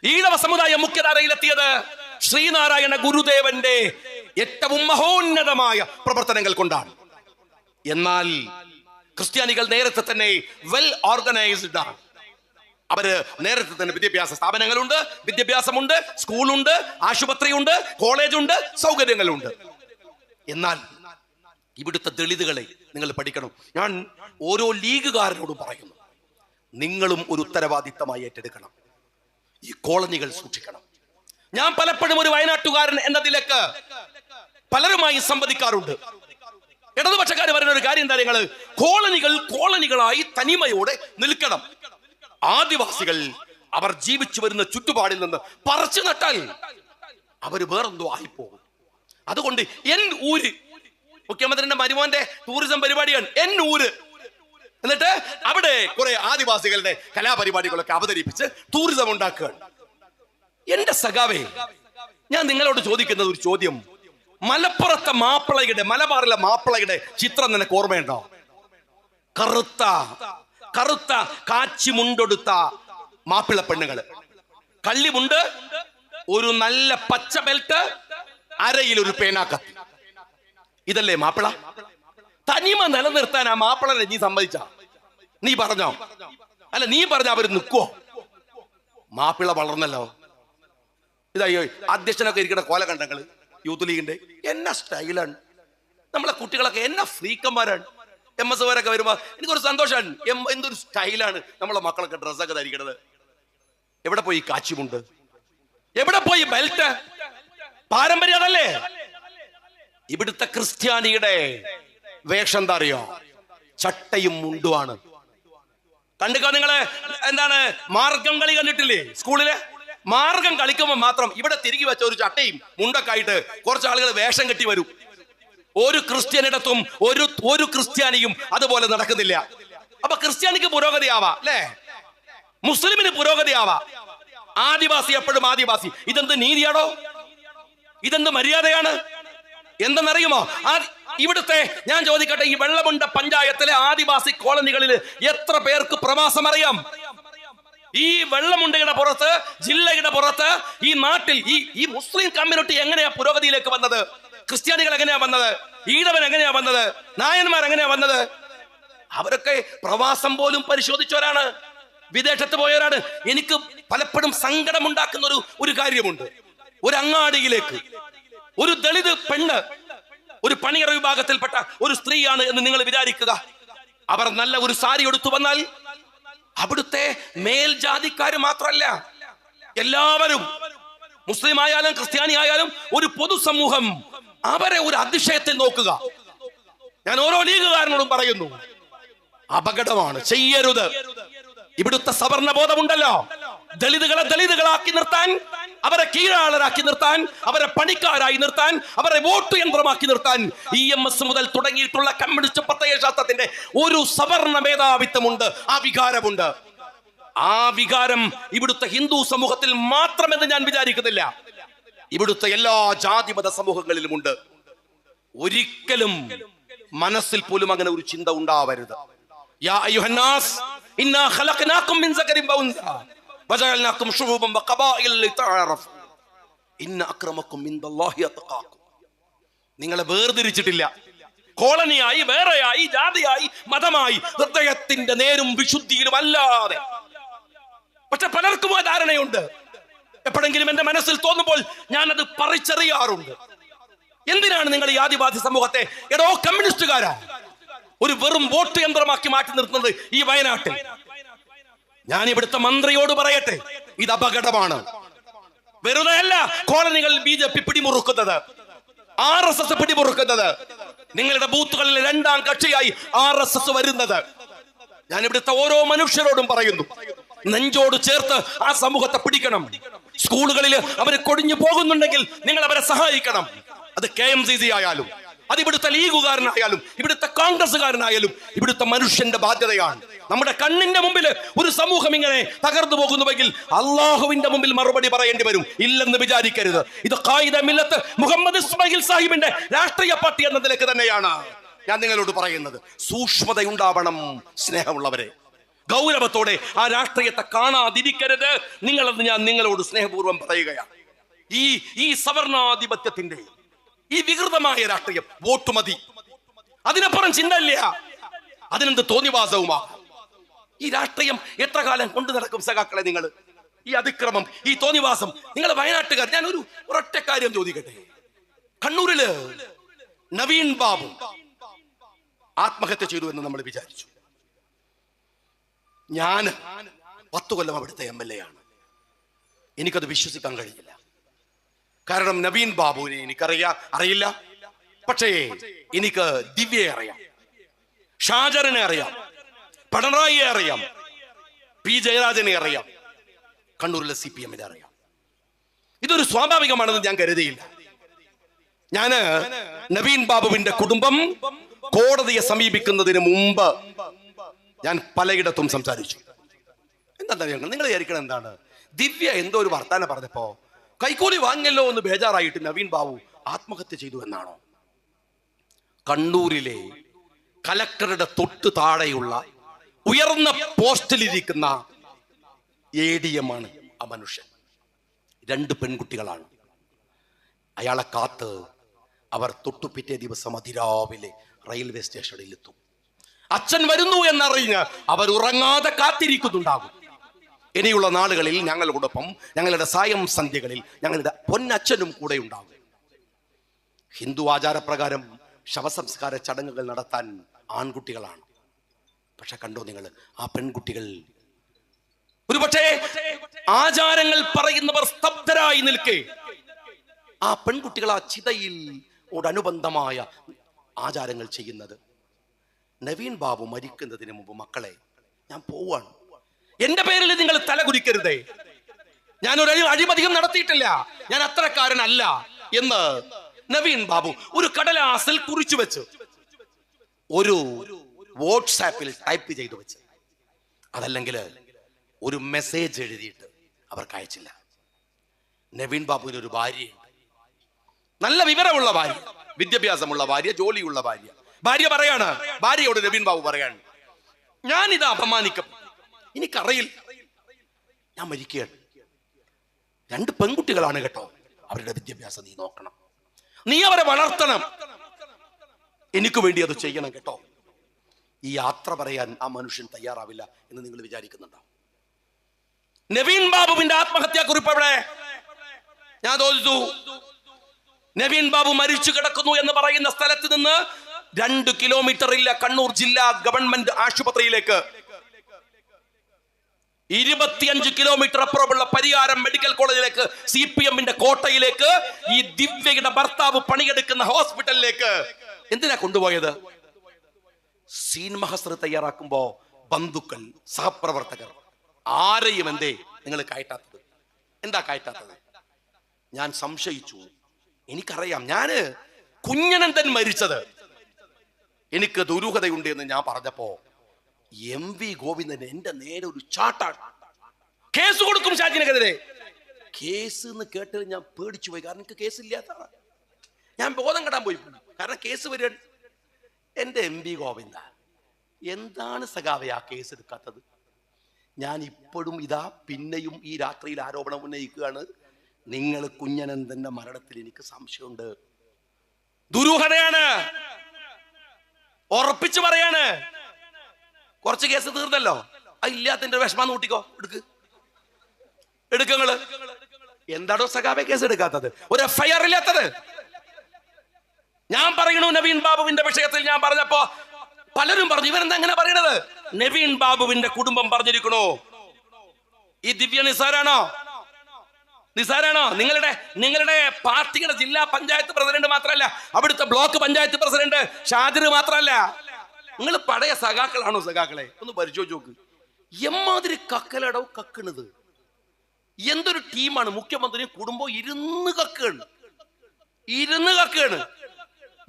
ഈഴവ സമുദായം മുഖ്യധാരയിലെത്തിയത് ശ്രീനാരായണ ഗുരുദേവന്റെ ഏറ്റവും മഹോന്നതമായ പ്രവർത്തനങ്ങൾ കൊണ്ടാണ്. എന്നാൽ ക്രിസ്ത്യാനികൾ നേരത്തെ തന്നെ വെൽ ഓർഗനൈസ്ഡ് ആണ്. അവര് നേരത്തെ തന്നെ വിദ്യാഭ്യാസ സ്ഥാപനങ്ങളുണ്ട്, വിദ്യാഭ്യാസമുണ്ട്, സ്കൂളുണ്ട്, ആശുപത്രിയുണ്ട്, കോളേജുണ്ട്, സൗകര്യങ്ങളുണ്ട്. എന്നാൽ ഇവിടുത്തെ ദളിതുകളെ നിങ്ങൾ പഠിക്കണം. ഞാൻ ഓരോ ലീഗുകാരനോടും പറയുന്നു, നിങ്ങളും ഒരു ഉത്തരവാദിത്തമായി ഏറ്റെടുക്കണം. ഈ കോളനികൾ സൂക്ഷിക്കണം. ഞാൻ പലപ്പോഴും ഒരു വയനാട്ടുകാരൻ എന്ന നിലക്ക് പലരുമായി സംവദിക്കാറുണ്ട്. ഇടതുപക്ഷക്കാർ പറയുന്ന ഒരു കാര്യം എന്താ? നിങ്ങള് കോളനികൾ കോളനികളായി തനിമയോടെ നിൽക്കണം. ആദിവാസികൾ അവർ ജീവിച്ചു വരുന്ന ചുറ്റുപാടിൽ നിന്ന് പറിച്ചു നട്ടാൽ അവര് വേറെന്തോ ആയിപ്പോകും. അതുകൊണ്ട് എൻ ഊര്, മുഖ്യമന്ത്രിയുടെ മരുമോന്റെ ടൂറിസം പരിപാടിയാണ് എൻ ഊര്. എന്നിട്ട് അവിടെ കുറെ ആദിവാസികളുടെ കലാപരിപാടികളൊക്കെ അവതരിപ്പിച്ച് ടൂറിസം ഉണ്ടാക്കുകയാണ്. എന്റെ സഖാവേ, ഞാൻ നിങ്ങളോട് ചോദിക്കുന്നത് ഒരു ചോദ്യം. മലപ്പുറത്തെ മാപ്പിളയുടെ, മലബാറിലെ മാപ്പിളയുടെ ചിത്രം നിനക്ക് ഓർമ്മയുണ്ടോ? കറുത്ത കറുത്ത കാച്ചി മുണ്ടൊടുത്ത മാപ്പിള പെണ്ണുങ്ങള്, കള്ളിമുണ്ട്, ഒരു നല്ല പച്ച ബെൽറ്റ്, അരയിൽ ഒരു പേനാക്കത്തി. ഇതല്ലേ മാപ്പിള? തനിമ നിലനിർത്താൻ ആ മാപ്പിളനെ നീ സമ്മതിച്ച? നീ പറഞ്ഞോ? അല്ല, നീ പറഞ്ഞ അവര് നിൽക്കുവോ? മാപ്പിള വളർന്നല്ലോ. ഇതായോ അധ്യക്ഷനൊക്കെ ഇരിക്കുന്ന കോല കണ്ടങ്ങള് യൂത്ത് ലീഗിന്റെ എന്നാ സ്റ്റൈലാണ്. നമ്മളെ കുട്ടികളൊക്കെ എന്നാ ഫ്രീക്കന്മാരാണ്. MS വരൊക്കെ വരുമ്പോ എനിക്കൊരു സന്തോഷമാണ്. എന്തൊരു സ്റ്റൈലാണ് നമ്മളെ മക്കളൊക്കെ ഡ്രസ്സൊക്കെ ധരിക്കണത്. എവിടെ പോയി കാച്ചിമുണ്ട്? എവിടെ പോയി ബെൽറ്റ്? പാരമ്പര്യം അതല്ലേ. ഇവിടുത്തെ ക്രിസ്ത്യാനിയുടെ വേഷം എന്താ അറിയോ? ചട്ടയും മുണ്ടുമാണ്. കണ്ടിക്കോ നിങ്ങള്? എന്താണ് മാർഗം കളി കണ്ടിട്ടില്ലേ? സ്കൂളിലെ മാർഗം കളിക്കുമ്പോ മാത്രം ഇവിടെ തിരികെ വെച്ച ഒരു ചട്ടയും മുണ്ടൊക്കെ ആയിട്ട് കുറച്ച് ആളുകൾ വേഷം കെട്ടി വരും. ഒരു ക്രിസ്ത്യാനിടത്തും ഒരു ക്രിസ്ത്യാനിയും അതുപോലെ നടക്കുന്നില്ല. അപ്പൊ ക്രിസ്ത്യാനിക്ക് പുരോഗതിയാവാ അല്ലേ? മുസ്ലിമിന് പുരോഗതിയാവാ. ആദിവാസി എപ്പോഴും ആദിവാസി. ഇതെന്ത് നീതിയാണോ? ഇതെന്ത് മര്യാദയാണ്? എന്തെന്നറിയുമോ? ഇവിടുത്തെ ഞാൻ ചോദിക്കട്ടെ, ഈ വെള്ളമുണ്ട പഞ്ചായത്തിലെ ആദിവാസി കോളനികളിൽ എത്ര പേർക്ക് പ്രവാസം അറിയാം? ഈ വെള്ളമുണ്ടയുടെ പുറത്ത്, ജില്ലയുടെ പുറത്ത്, ഈ നാട്ടിൽ ഈ മുസ്ലിം കമ്മ്യൂണിറ്റി എങ്ങനെയാ പുരോഗതിയിലേക്ക് വന്നത്? ക്രിസ്ത്യാനികൾ എങ്ങനെയാ വന്നത്? ഈഴവൻ എങ്ങനെയാ വന്നത്? നായന്മാർ എങ്ങനെയാ വന്നത്? അവരൊക്കെ പ്രവാസം പോലും പരിശോധിച്ചവരാണ്, വിദേശത്ത് പോയവരാണ്. എനിക്ക് പലപ്പോഴും സങ്കടമുണ്ടാക്കുന്ന ഒരു കാര്യമുണ്ട്. ഒരു അങ്ങാടിയിലേക്ക് ഒരു ദളിത് പെണ്ണ്, ഒരു പണിയറ വിഭാഗത്തിൽപ്പെട്ട ഒരു സ്ത്രീയാണ് എന്ന് നിങ്ങൾ വിചാരിക്കുക. അവർ നല്ല ഒരു സാരി എടുത്തു വന്നാൽ അവിടുത്തെ മേൽജാതിക്കാര് മാത്രമല്ല, എല്ലാവരും, മുസ്ലിം ആയാലും ക്രിസ്ത്യാനി ആയാലും ഒരു പൊതുസമൂഹം അവരെ ഒരു അതിശയത്തിൽ നോക്കുക. ഞാൻ ഓരോ ലീഗുകാരനോടും പറയുന്നു, അപകടമാണ്, ചെയ്യരുത്. ഇവിടുത്തെ സവർണ ബോധമുണ്ടല്ലോ, ദളിതുകളെ ദളിതുകളാക്കി നിർത്താൻ, അവരെ കീഴാളരാക്കി നിർത്താൻ, അവരെ പണിക്കാരായി നിർത്താൻ, അവരെ വോട്ട് യന്ത്രമാക്കി നിർത്താൻ EMS മുതൽ തുടങ്ങിയിട്ടുള്ള കമ്മ്യൂണിസ്റ്റ് പ്രത്യയശാസ്ത്രത്തിന്റെ ഒരു സവർണ മേധാവിത്വമുണ്ട്, ആ വികാരമുണ്ട്. ആ വികാരം ഇവിടുത്തെ ഹിന്ദു സമൂഹത്തിൽ മാത്രമെന്ന് ഞാൻ വിചാരിക്കുന്നില്ല, ഇവിടുത്തെ എല്ലാ ജാതിമത സമൂഹങ്ങളിലുമുണ്ട്. ഒരിക്കലും മനസ്സിൽ പോലും അങ്ങനെ ഒരു ചിന്ത ഉണ്ടാവരുത്. യാ അയ്യുഹന്നാസ് ഇന്നാ ഖലഖനാകും മിൻ സകരിൻ വഉൻസ വജഅൽനാകും ശുഊബൻ വഖബാഇല ലിതഅറഫു ഇന്ന അക്രമകും ഇൻദല്ലാഹി അത്ഖാകും. നിങ്ങളെ വേർതിരിച്ചിട്ടില്ല. കോളനിയായി, വേറെയായി, ജാതിയായി, മതമായി, ഹൃദയത്തിന്റെ നേരും വിശുദ്ധിയിലും അല്ലാതെ. പക്ഷെ പലർക്കും ആ ധാരണയുണ്ട്. എപ്പോഴെങ്കിലും എന്റെ മനസ്സിൽ തോന്നുമ്പോൾ ഞാൻ അത് പറിച്ചെറിയാറുണ്ട്. എന്തിനാണ് നിങ്ങൾ ഈ ആദിവാസി സമൂഹത്തെ എടോ കമ്മ്യൂണിസ്റ്റുകാരാ ഒരു വെറും വോട്ട് യന്ത്രമാക്കി മാറ്റി നിർത്തുന്നത് ഈ വയനാട്ടിൽ? ഞാൻ ഇവിടുത്തെ മന്ത്രിയോട് പറയട്ടെ, ഇത് അപകടമാണ്. വെറുതെ അല്ല കോളനികളിൽ BJP പിടിമുറുക്കുന്നത്, RSS പിടിമുറുക്കുന്നത്, നിങ്ങളുടെ ബൂത്തുകളിൽ രണ്ടാം കക്ഷിയായി RSS വരുന്നത്. ഞാൻ ഇവിടുത്തെ ഓരോ മനുഷ്യരോടും പറയുന്നു, നെഞ്ചോട് ചേർത്ത് ആ സമൂഹത്തെ പിടിക്കണം. സ്കൂളുകളിൽ അവർ കൊടിഞ്ഞു പോകുന്നുണ്ടെങ്കിൽ നിങ്ങൾ അവരെ സഹായിക്കണം. അത് KMCC ആയാലും, അത് ഇവിടുത്തെ ലീഗുകാരനായാലും, ഇവിടുത്തെ കോൺഗ്രസ്സുകാരനായാലും, ഇവിടുത്തെ മനുഷ്യന്റെ ബാധ്യതയാണ്. നമ്മുടെ കണ്ണിന്റെ മുമ്പിൽ ഒരു സമൂഹം ഇങ്ങനെ തകർന്നു പോകുന്നുവെങ്കിൽ അള്ളാഹുവിന്റെ മുമ്പിൽ മറുപടി പറയേണ്ടി വരും. ഇല്ലെന്ന് വിചാരിക്കരുത്. ഇത് ഖായിദ മില്ലത്ത് മുഹമ്മദ് ഇസ്മായിൽ സാഹിബിന്റെ രാഷ്ട്രീയ പാർട്ടി എന്ന നിലയ്ക്ക് തന്നെയാണ് ഞാൻ നിങ്ങളോട് പറയുന്നത്. സൂക്ഷ്മതയുണ്ടാവണം സ്നേഹമുള്ളവരെ. ഗൗരവത്തോടെ ആ രാഷ്ട്രീയത്തെ കാണാതിരിക്കരുത് നിങ്ങളെന്ന് ഞാൻ നിങ്ങളോട് സ്നേഹപൂർവ്വം പറയുകയാണ്. ഈ സവർണാധിപത്യത്തിന്റെ ഈ വികൃതമായ രാഷ്ട്രീയം, വോട്ട് മതി, അതിനപ്പുറം ചിന്തയില്ല, അതിനെന്ത് തോന്നിവാസവുമാ. ഈ രാഷ്ട്രീയം എത്ര കാലം കൊണ്ടു നടക്കും സഖാക്കളെ? നിങ്ങൾ ഈ അതിക്രമം, ഈ തോന്നിവാസം, നിങ്ങൾ വയനാട്ടുകാർ. ഞാൻ ഒരൊറ്റ കാര്യം ചോദിക്കട്ടെ. കണ്ണൂരില് നവീൻ ബാബു ആത്മഹത്യ ചെയ്തു എന്ന് നമ്മൾ വിചാരിച്ചു. ഞാൻ 10 കൊല്ലം അവിടുത്തെ MLA ആണ്. എനിക്കത് വിശ്വസിക്കാൻ കഴിയില്ല. കാരണം നവീൻ ബാബുവിനെ അറിയില്ല. പക്ഷേ എനിക്ക് ദിവ്യയെ അറിയാം, ഷാജറിനെ അറിയാം, പിണറായിയെ അറിയാം, P ജയരാജനെ അറിയാം, കണ്ണൂരിലെ CPM-നെ അറിയാം. ഇതൊരു സ്വാഭാവികമാണെന്ന് ഞാൻ കരുതിയില്ല. ഞാന് നവീൻ ബാബുവിന്റെ കുടുംബം കോടതിയെ സമീപിക്കുന്നതിന് മുമ്പ് ഞാൻ പലയിടത്തും സംസാരിച്ചു. എന്താ നിങ്ങൾ വിചാരിക്കണം എന്താണ്? ദിവ്യ എന്തോ ഒരു വർത്താനം പറഞ്ഞപ്പോ കൈക്കൂലി വാങ്ങിയല്ലോ എന്ന് ബേജാറായിട്ട് നവീൻ ബാബു ആത്മഹത്യ ചെയ്തു എന്നാണോ? കണ്ണൂരിലെ കലക്ടറുടെ തൊട്ട് താഴെയുള്ള ഉയർന്ന പോസ്റ്റിലിരിക്കുന്ന ADM ആണ് ആ മനുഷ്യൻ. 2 പെൺകുട്ടികളാണ്. അയാളെ കാത്ത് അവർ തൊട്ടു പിറ്റേ ദിവസം അതിരാവിലെ റെയിൽവേ സ്റ്റേഷനിൽ എത്തും. അച്ഛൻ വരുന്നു എന്നറിഞ്ഞ് അവർ ഉറങ്ങാതെ കാത്തിരിക്കുന്നുണ്ടാകും. ഇനിയുള്ള നാളുകളിൽ ഞങ്ങളോടൊപ്പം ഞങ്ങളുടെ സായം സന്ധ്യകളിൽ ഞങ്ങളുടെ പൊന്നച്ഛനും കൂടെ ഉണ്ടാകും. ഹിന്ദു ആചാരപ്രകാരം ശവസംസ്കാര ചടങ്ങുകൾ നടത്താൻ ആൺകുട്ടികളാണ്. പക്ഷെ കണ്ടോ നിങ്ങൾ, ആ പെൺകുട്ടികൾ ഒരുപക്ഷേ ആചാരങ്ങൾ പറയുന്നവർ സ്തബ്ധരായി നിൽക്കെ ആ പെൺകുട്ടികൾ ആ ചിതയിൽ അനുബന്ധമായ ആചാരങ്ങൾ ചെയ്യുന്നത്. നവീൻ ബാബു മരിക്കുന്നതിന് മുമ്പ്, മക്കളെ ഞാൻ പോവാണ്, എന്റെ പേരിൽ നിങ്ങൾ തലകുലിക്കരുതേ, ഞാനൊരു അഴിമതിയും നടത്തിയിട്ടില്ല, ഞാൻ അത്രക്കാരനല്ല എന്ന് നവീൻ ബാബു ഒരു കടലാസിൽ കുറിച്ചു വെച്ച് ഒരു വാട്സാപ്പിൽ ടൈപ്പ് ചെയ്തു വെച്ച്, അതല്ലെങ്കിൽ ഒരു മെസ്സേജ് എഴുതിയിട്ട് അവർക്ക് അയച്ചില്ല. നവീൻ ബാബുവിന് ഒരു ഭാര്യയുണ്ട്, നല്ല വിവരമുള്ള ഭാര്യ, വിദ്യാഭ്യാസമുള്ള ഭാര്യ, ജോലിയുള്ള ഭാര്യ. ഭാര്യയോട് നവീൻ ബാബു പറയാണ്, ഞാനിത് അപമാനിക്കും, എനിക്കറിയില്ല, ഞാൻ മരിക്കുകയാണ്. 2 പെൺകുട്ടികളാണ് കേട്ടോ, അവരുടെ വിദ്യാഭ്യാസം നീ നോക്കണം, നീ അവരെ വളർത്തണം, എനിക്ക് വേണ്ടി അത് ചെയ്യണം കേട്ടോ. ഈ യാത്ര പറയാൻ ആ മനുഷ്യൻ തയ്യാറാവില്ല എന്ന് നിങ്ങൾ വിചാരിക്കുന്നുണ്ടോ? നവീൻ ബാബുവിന്റെ ആത്മഹത്യാ കുറിപ്പ് എവിടെ? ഞാൻ തോന്നിച്ചു, നവീൻ ബാബു മരിച്ചു കിടക്കുന്നു എന്ന് പറയുന്ന സ്ഥലത്ത് നിന്ന് 2 കിലോമീറ്റർ ഇല്ല കണ്ണൂർ ജില്ലാ ഗവൺമെന്റ് ആശുപത്രിയിലേക്ക്, 25 കിലോമീറ്റർ അപ്പുറമുള്ള പരിയാരം മെഡിക്കൽ കോളേജിലേക്ക്, CPM-ന്റെ കോട്ടയിലേക്ക്, ഈ ദിവ്യയുടെ ഭർത്താവ് പണിയെടുക്കുന്ന ഹോസ്പിറ്റലിലേക്ക് എന്തിനാ കൊണ്ടുപോയത്? സീൻ മഹസർ തയ്യാറാക്കുമ്പോ ബന്ധുക്കൾ, സഹപ്രവർത്തകർ ആരെയും എന്തേ നിങ്ങൾ കയറ്റാത്തത്? എന്താ കയറ്റാത്തത്? ഞാൻ സംശയിച്ചു. എനിക്കറിയാം, ഞാന് കുഞ്ഞനന്തൻ മരിച്ചത് എനിക്ക് ദുരൂഹതയുണ്ട് എന്ന് ഞാൻ പറഞ്ഞപ്പോ MV ഗോവിന്ദൻ എന്റെ നേരെ ഒരു ചാട്ടാണ്. കേസ് കൊടുക്കും ഷാജിനെതിരെ. കേസ് എന്ന് കേട്ടത് ഞാൻ പേടിച്ചു പോയി. കാരണം എനിക്ക് കേസില്ലാത്തതാണ്. ഞാൻ ബോധം കെടാൻ പോയി. കാരണം കേസ് വരിക. എന്റെ MV ഗോവിന്ദ, എന്താണ് സഖാവേ ആ കേസ് എടുക്കാത്തത്? ഞാൻ ഇപ്പോഴും ഇതാ പിന്നെയും ഈ രാത്രിയിൽ ആരോപണം ഉന്നയിക്കുകയാണ്. നിങ്ങൾ കുഞ്ഞനന്തന്റെ മരണത്തിൽ എനിക്ക് സംശയമുണ്ട്, ദുരൂഹതയാണ്, ഉറപ്പിച്ചു പറയാണ്. കുറച്ച് കേസ് തീർന്നല്ലോ, ഇല്ലാത്തതിന്റെ വിഷമം കൂട്ടിക്കോ, എടുക്കങ്ങള്. എന്താണോ സഖാബെ കേസ് എടുക്കാത്തത്? ഒരു FIR ഇല്ലാത്തത്? ഞാൻ പറയണു, നവീൻ ബാബുവിന്റെ വിഷയത്തിൽ ഞാൻ പറഞ്ഞപ്പോ പലരും പറഞ്ഞു, ഇവരെന്താ അങ്ങനെ പറയണത്? നവീൻ ബാബുവിന്റെ കുടുംബം പറഞ്ഞിരിക്കണോ, ഈ ദിവ്യ നിസാരാണോ? നിങ്ങളുടെ പാർട്ടിയുടെ ജില്ലാ പഞ്ചായത്ത് പ്രസിഡന്റ് മാത്രമല്ല, അവിടുത്തെ ബ്ലോക്ക് പഞ്ചായത്ത് പ്രസിഡന്റ് ഷാജിർ മാത്രമല്ല, നിങ്ങൾ പഴയ സഖാക്കളാണോ? സഖാക്കളെ ഒന്ന് പരിശോധിച്ച് നോക്ക്. എമ്മാതിരി കക്കലടോ കക്കണത്. എന്തൊരു ടീമാണ്. മുഖ്യമന്ത്രി കുടുംബം ഇരുന്ന് കക്കുകയാണ്.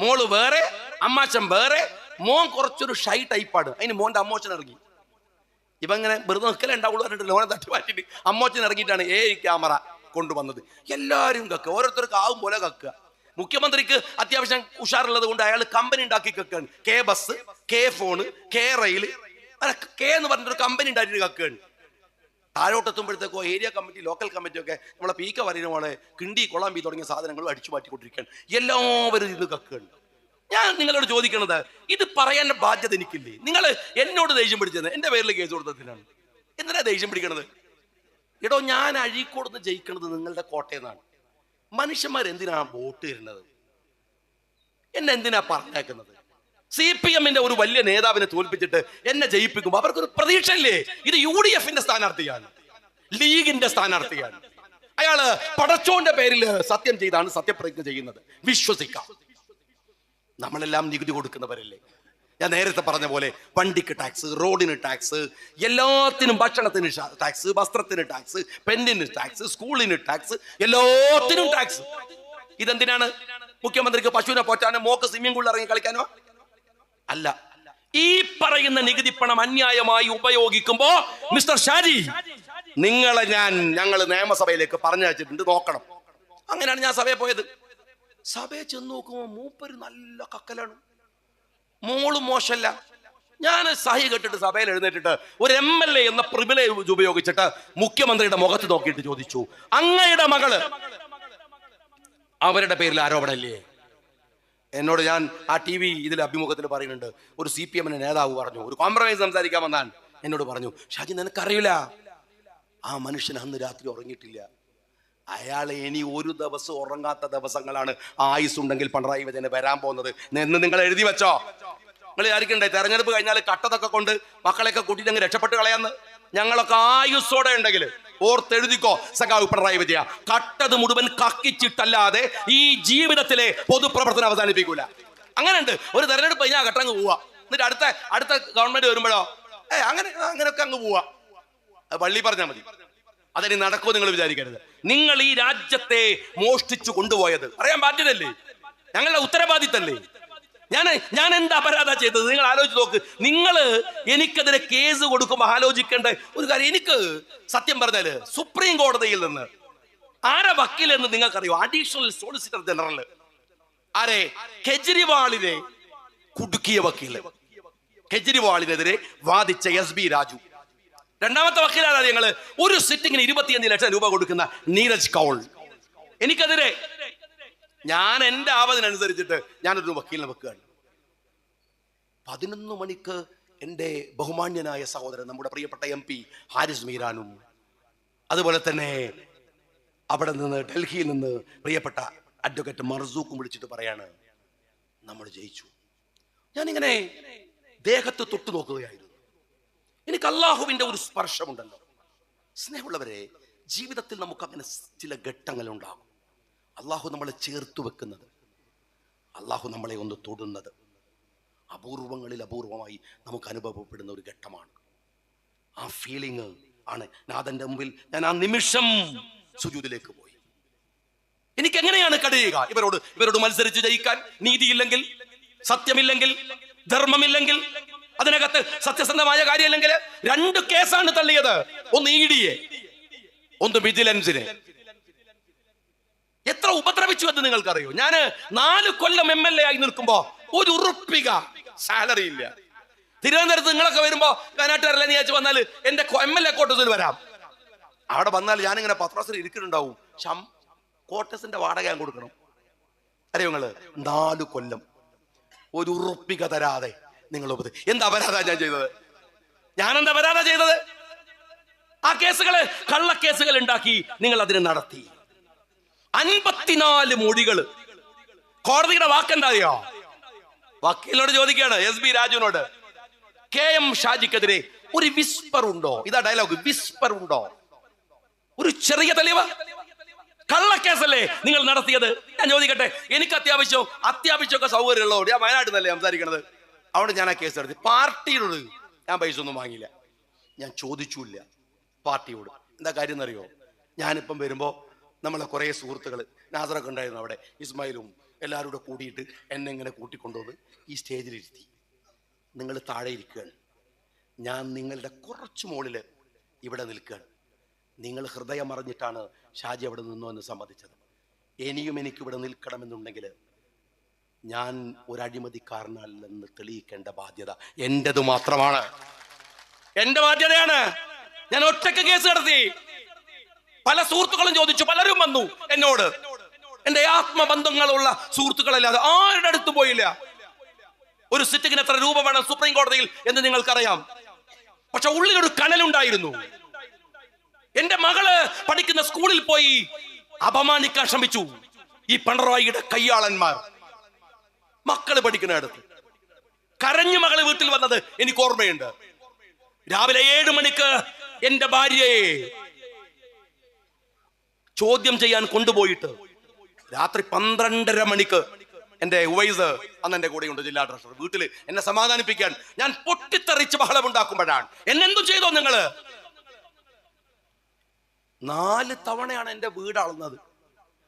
മോള് വേറെ, അമ്മാച്ചൻ വേറെ. മോൻ കുറച്ചൊരു ഷൈ ടൈപ്പാണ്, അതിന് മോന്റെ അമ്മോച്ചൻ ഇറങ്ങി. ഇവ ഇങ്ങനെ വെറുതെ നിൽക്കലേ ഉണ്ടാവുള്ളൂ പറഞ്ഞിട്ട് ലോനെ തട്ടി മാറ്റിട്ട് അമ്മോച്ചൻ ഇറങ്ങിയിട്ടാണ് ക്യാമറ കൊണ്ടുവന്നത്. എല്ലാവരും കക്കുക, ഓരോരുത്തർക്ക് ആവും പോലെ കക്കുക. മുഖ്യമന്ത്രിക്ക് അത്യാവശ്യം ഉഷാറുള്ളത് കൊണ്ട് അയാൾ കമ്പനി ഉണ്ടാക്കി കക്കുകയാണ്. K bus, K phone, K rail, K എന്ന് പറഞ്ഞിട്ടൊരു കമ്പനി ഉണ്ടാക്കിയിട്ട് കക്കുകയാണ്. താഴോട്ടെത്തുമ്പോഴത്തേക്കോ ഏരിയ കമ്മിറ്റി, ലോക്കൽ കമ്മിറ്റി ഒക്കെ നമ്മളെ പീക്ക പറയുന്ന പോലെ കിണ്ടി, കൊളാമ്പി തുടങ്ങിയ സാധനങ്ങളും അടിച്ചു മാറ്റിക്കൊണ്ടിരിക്കുകയാണ്. എല്ലാവരും ഇത് കക്കുകയാണ്. ഞാൻ നിങ്ങളോട് ചോദിക്കണത്, ഇത് പറയാൻ ബാധ്യത എനിക്കില്ലേ? നിങ്ങൾ എന്നോട് ദേഷ്യം പിടിച്ചത് എന്റെ പേരിൽ കേസ് കൊടുത്തതിനാണ്. എന്തിനാ ദേഷ്യം പിടിക്കണത്? എടോ, ഞാൻ അഴീക്കോടുന്ന് ജയിക്കണത് നിങ്ങളുടെ കോട്ടയെന്നാണ്. മനുഷ്യന്മാരെന്തിനാ വോട്ട് തരുന്നത്? എന്നെ എന്തിനാ പറഞ്ഞേക്കുന്നത്? CPM-ന്റെ ഒരു വലിയ നേതാവിനെ തോൽപ്പിച്ചിട്ട് എന്നെ ജയിപ്പിക്കുമ്പോൾ അവർക്കൊരു പ്രതീക്ഷയില്ലേ? ഇത് UDF-ന്റെ സ്ഥാനാർത്ഥിയാണ്, ലീഗിന്റെ സ്ഥാനാർത്ഥിയാണ്. അയാള് പടച്ചോന്റെ പേരിൽ സത്യം ചെയ്താണ് സത്യപ്രതിജ്ഞ ചെയ്യുന്നത്. വിശ്വസിക്കാം. നമ്മളെല്ലാം നികുതി കൊടുക്കുന്നവരല്ലേ. ഞാൻ നേരത്തെ പറഞ്ഞ പോലെ വണ്ടിക്ക് ടാക്സ്, റോഡിന് ടാക്സ്, എല്ലാത്തിനും, ഭക്ഷണത്തിന് ടാക്സ്, വസ്ത്രത്തിന് ടാക്സ്, പെന്നിന് ടാക്സ്, സ്കൂളിന് ടാക്സ്, എല്ലാത്തിനും ടാക്സ്. ഇതെന്തിനാണ്? മുഖ്യമന്ത്രിക്ക് പശുവിനെ പോറ്റാനോ മോക്ക് സ്വിമ്മിംഗ് പൂളിൽ ഇറങ്ങി കളിക്കാനോ അല്ല. ഈ പറയുന്ന നികുതി പണം അന്യായമായി ഉപയോഗിക്കുമ്പോ മിസ്റ്റർ ഷാജി, ഞങ്ങൾ നിയമസഭയിലേക്ക് പറഞ്ഞയച്ചിട്ടുണ്ട്, നോക്കണം. അങ്ങനെയാണ് ഞാൻ സഭയിൽ പോയത്. സഭയെ ചെന്ന് നോക്കുമ്പോ മൂപ്പര് നല്ല കക്കലാണ്, മോളും മോശമല്ല. ഞാൻ സഹി കെട്ടിട്ട് സഭയിൽ എഴുന്നേറ്റിട്ട് ഒരു MLA എന്ന പ്രിവിലേജ് ഉപയോഗിച്ചിട്ട് മുഖ്യമന്ത്രിയുടെ മുഖത്ത് നോക്കിയിട്ട് ചോദിച്ചു, അങ്ങയുടെ മകള് അവരുടെ പേരിൽ ആരോപണമില്ലേ? എന്നോട് ഞാൻ ആ TV ഇതിൽ അഭിമുഖത്തിൽ പറയുന്നുണ്ട്, ഒരു CPM നേതാവ് പറഞ്ഞു, ഒരു കോംപ്രമൈസ് സംസാരിക്കാൻ വന്നാൽ എന്നോട് പറഞ്ഞു, ഷാജി നിനക്കറിയില്ല, ആ മനുഷ്യൻ അന്ന് രാത്രി ഉറങ്ങിയിട്ടില്ല. അയാളെ ഇനി ഒരു ദിവസം ഉറങ്ങാത്ത ദിവസങ്ങളാണ് ആയുസുണ്ടെങ്കിൽ പിണറായി വിജയന് വരാൻ പോകുന്നത് എന്ന് നിങ്ങൾ എഴുതി വെച്ചോ. നിങ്ങൾ വിചാരിക്കണ്ടേ തെരഞ്ഞെടുപ്പ് കഴിഞ്ഞാൽ കട്ടതൊക്കെ കൊണ്ട് മക്കളെയൊക്കെ കൂട്ടിയിട്ട് അങ്ങ് രക്ഷപ്പെട്ട് കളയാന്ന്? ഞങ്ങളൊക്കെ ആയുസ്സോടെ ഉണ്ടെങ്കിൽ ഓർത്തെഴുതിക്കോ സഖാവ് പിണറായി വിജയ, കട്ടത് മുഴുവൻ കക്കിച്ചിട്ടല്ലാതെ ഈ ജീവിതത്തിലെ പൊതുപ്രവർത്തനം അവസാനിപ്പിക്കൂല. അങ്ങനെയുണ്ട്. ഒരു തെരഞ്ഞെടുപ്പ് കഴിഞ്ഞാൽ കട്ടങ്ങ് പോവാ, എന്നിട്ട് അടുത്ത ഗവൺമെന്റ് വരുമ്പോഴോ അങ്ങനെയൊക്കെ അങ്ങ് പോവാ. പള്ളി പറഞ്ഞാൽ മതി. അതിന് നടക്കുമോ നിങ്ങൾ വിചാരിക്കരുത്. നിങ്ങൾ ഈ രാജ്യത്തെ മോഷ്ടിച്ചു കൊണ്ടുപോയത് അറിയാൻ ബാധ്യതല്ലേ? ഞങ്ങളുടെ ഉത്തരവാദിത്തല്ലേ? ഞാൻ എന്താ അപരാധം ചെയ്തത് നിങ്ങൾ ആലോചിച്ച് നോക്ക്. നിങ്ങൾ എനിക്കെതിരെ കേസ് കൊടുക്കുമ്പോൾ ആലോചിക്കേണ്ട ഒരു കാര്യം, എനിക്ക് സത്യം പറഞ്ഞാല് സുപ്രീം കോടതിയിൽ നിന്ന് ആരെ വക്കീലെന്ന് നിങ്ങൾക്കറിയോ? അഡീഷണൽ സോളിസിറ്റർ ജനറൽ ആരെ? കെജ്രിവാളിനെ കുടുക്കിയ വക്കീല്, കെജ്രിവാളിനെതിരെ വാദിച്ച SB രാജു. രണ്ടാമത്തെ വക്കീലാണ് ഞങ്ങള് ഒരു സിറ്റിങ്ങിന് 25 ലക്ഷം രൂപ കൊടുക്കുന്ന നീരജ് കൗൾ. എനിക്കെതിരെ ഞാൻ എന്റെ ആവതിനനുസരിച്ചിട്ട് ഞാനൊരു വക്കീലിനെ വെക്കുകയാണ്. 11 മണിക്ക് എൻ്റെ ബഹുമാന്യനായ സഹോദരൻ നമ്മുടെ പ്രിയപ്പെട്ട MP ഹാരിസ് മീരാനും, അതുപോലെ തന്നെ അവിടെ നിന്ന് ഡൽഹിയിൽ നിന്ന് പ്രിയപ്പെട്ട അഡ്വക്കേറ്റ് മർസൂഖും വിളിച്ചിട്ട് പറയാണ്, നമ്മൾ ജയിച്ചു. ഞാനിങ്ങനെ ദേഹത്ത് തൊട്ടു നോക്കുകയായിരുന്നു. എനിക്ക് അള്ളാഹുവിന്റെ ഒരു സ്പർശമുണ്ടല്ലോ. സ്നേഹമുള്ളവരെ, ജീവിതത്തിൽ നമുക്ക് അങ്ങനെ ചില ഘട്ടങ്ങൾ ഉണ്ടാകും. അള്ളാഹു നമ്മളെ ചേർത്ത് വെക്കുന്നത്, അള്ളാഹു നമ്മളെ ഒന്ന് തൊടുന്നത് അപൂർവങ്ങളിൽ അപൂർവമായി നമുക്ക് അനുഭവപ്പെടുന്ന ഒരു ഘട്ടമാണ്. ആ ഫീലിംഗ് ആണ് നാഥന്റെ മുമ്പിൽ ഞാൻ ആ നിമിഷം സുജൂദിലേക്ക് പോയി. എനിക്ക് എങ്ങനെയാണ് കഴിയുക ഇവരോട് മത്സരിച്ച് ജയിക്കാൻ? നീതിയില്ലെങ്കിൽ, സത്യമില്ലെങ്കിൽ, ധർമ്മമില്ലെങ്കിൽ, അതിനകത്ത് സത്യസന്ധമായ കാര്യമില്ലെങ്കിൽ. 2 കേസാണ് തള്ളിയത്. ഒന്ന് ED, ഒന്ന് വിജിലൻസിനെ. എത്ര ഉപദ്രവിച്ചു എന്ന് നിങ്ങൾക്കറിയോ? ഞാൻ 4 കൊല്ലം MLA ആയി നിൽക്കുമ്പോ ഒരു ഉറുപ്പിക സാലറി ഇല്ല. തിരുവനന്തപുരത്ത് നിങ്ങളൊക്കെ വരുമ്പോ വയനാട്ടുകാരല്ല നീ അയച്ചു വന്നാൽ എന്റെ MLA ക്വാർട്ടേഴ്സിൽ വരാം. അവിടെ വന്നാൽ ഞാനിങ്ങനെ പത്രാസിൽ ഇരിക്കുന്നുണ്ടാവും. ക്വാർട്ടേഴ്സിന്റെ വാടക ഞാൻ കൊടുക്കണം. അറിയോ നിങ്ങള്? 4 കൊല്ലം ഒരു ഉറുപ്പിക തരാതെ നിങ്ങൾ എന്താ അപരാധ ഞാൻ ചെയ്തത്? ഞാനെന്താ അപരാധ ചെയ്തത്? ആ കേസുകള് കള്ളക്കേസുകൾ ഉണ്ടാക്കി നിങ്ങൾ അതിനെ നടത്തി. 54 മൊഴികൾ. കോടതിയുടെ വാക്കെന്താ അറിയോ? വക്കീലിനോട് ചോദിക്കുകയാണ്, SB രാജുവിനോട്, KM ഷാജിക്കെതിരെ ഒരു വിസ്പർ ഉണ്ടോ? ഇതാ ഡയലോഗ്. വിസ്പർ ഉണ്ടോ? ഒരു ചെറിയ തെളിവ്. കള്ളക്കേസല്ലേ നിങ്ങൾ നടത്തിയത്? ഞാൻ ചോദിക്കട്ടെ, എനിക്ക് അത്യാവശ്യമൊക്കെ സൗകര്യമുള്ളതുകൊണ്ട് ഞാൻ വയനാട്ടിൽ നിന്നല്ലേ സംസാരിക്കണത്. അവിടെ ഞാൻ ആ കേസ് നടത്തി. പാർട്ടിയോട് ഞാൻ പൈസ ഒന്നും വാങ്ങിയില്ല, ഞാൻ ചോദിച്ചില്ല പാർട്ടിയോട്. എന്താ കാര്യം എന്നറിയോ? ഞാനിപ്പം വരുമ്പോൾ നമ്മളെ കുറേ സുഹൃത്തുക്കൾ, നാസറൊക്കെ ഉണ്ടായിരുന്നു അവിടെ, ഇസ്മായിലും എല്ലാവരും കൂടെ കൂടിയിട്ട് എന്നെ ഇങ്ങനെ കൂട്ടിക്കൊണ്ടുവന്ന് ഈ സ്റ്റേജിലിരുത്തി. നിങ്ങൾ താഴെ ഇരിക്കുകയാണ്, ഞാൻ നിങ്ങളുടെ കുറച്ച് മുകളിൽ ഇവിടെ നിൽക്കുകയാണ്. നിങ്ങൾ ഹൃദയം അറിഞ്ഞിട്ടാണ് ഷാജി അവിടെ നിന്നോ എന്ന് സമ്മതിച്ചത്. ഇനിയും എനിക്കിവിടെ നിൽക്കണമെന്നുണ്ടെങ്കിൽ ഞാൻ ഒരു അഴിമതിക്കാരനല്ലെന്ന് തെളിയിക്കേണ്ട ബാധ്യത എന്റേത് മാത്രമാണ്. എന്റെ ബാധ്യതയാണ്. ഞാൻ ഒറ്റയ്ക്ക് കേസ് നടത്തി. പല സുഹൃത്തുക്കളും ചോദിച്ചു, പലരും വന്നു എന്നോട്. എന്റെ ആത്മബന്ധങ്ങളുള്ള സുഹൃത്തുക്കളല്ലാതെ ആരുടെ അടുത്ത് പോയില്ല. ഒരു സിറ്റിങ്ങിന് എത്ര രൂപ വേണം സുപ്രീം കോടതിയിൽ എന്ന് നിങ്ങൾക്കറിയാം. പക്ഷെ ഉള്ളിലൊരു കനലുണ്ടായിരുന്നു. എന്റെ മകള് പഠിക്കുന്ന സ്കൂളിൽ പോയി അപമാനിക്കാൻ ശ്രമിച്ചു ഈ പിണറായിയുടെ കയ്യാളന്മാർ. മക്കള് പഠിക്കുന്ന അടുത്ത് കരഞ്ഞു മകള് വീട്ടിൽ വന്നത് എനിക്ക് ഓർമ്മയുണ്ട്. രാവിലെ 7 മണിക്ക് എന്റെ ഭാര്യയെ ചോദ്യം ചെയ്യാൻ കൊണ്ടുപോയിട്ട് രാത്രി 12:30 മണിക്ക് എന്റെ ഉവൈസ്, അന്ന് എന്റെ കൂടെയുണ്ട് ജില്ലാ ട്രഷറർ, വീട്ടിൽ എന്നെ സമാധാനിപ്പിക്കാൻ ഞാൻ പൊട്ടിത്തെറിച്ച് ബഹളം ഉണ്ടാക്കുമ്പോഴാണ് എന്നെന്തും ചെയ്തോ നിങ്ങള്. 4 തവണയാണ് എന്റെ വീട് അളന്നത്.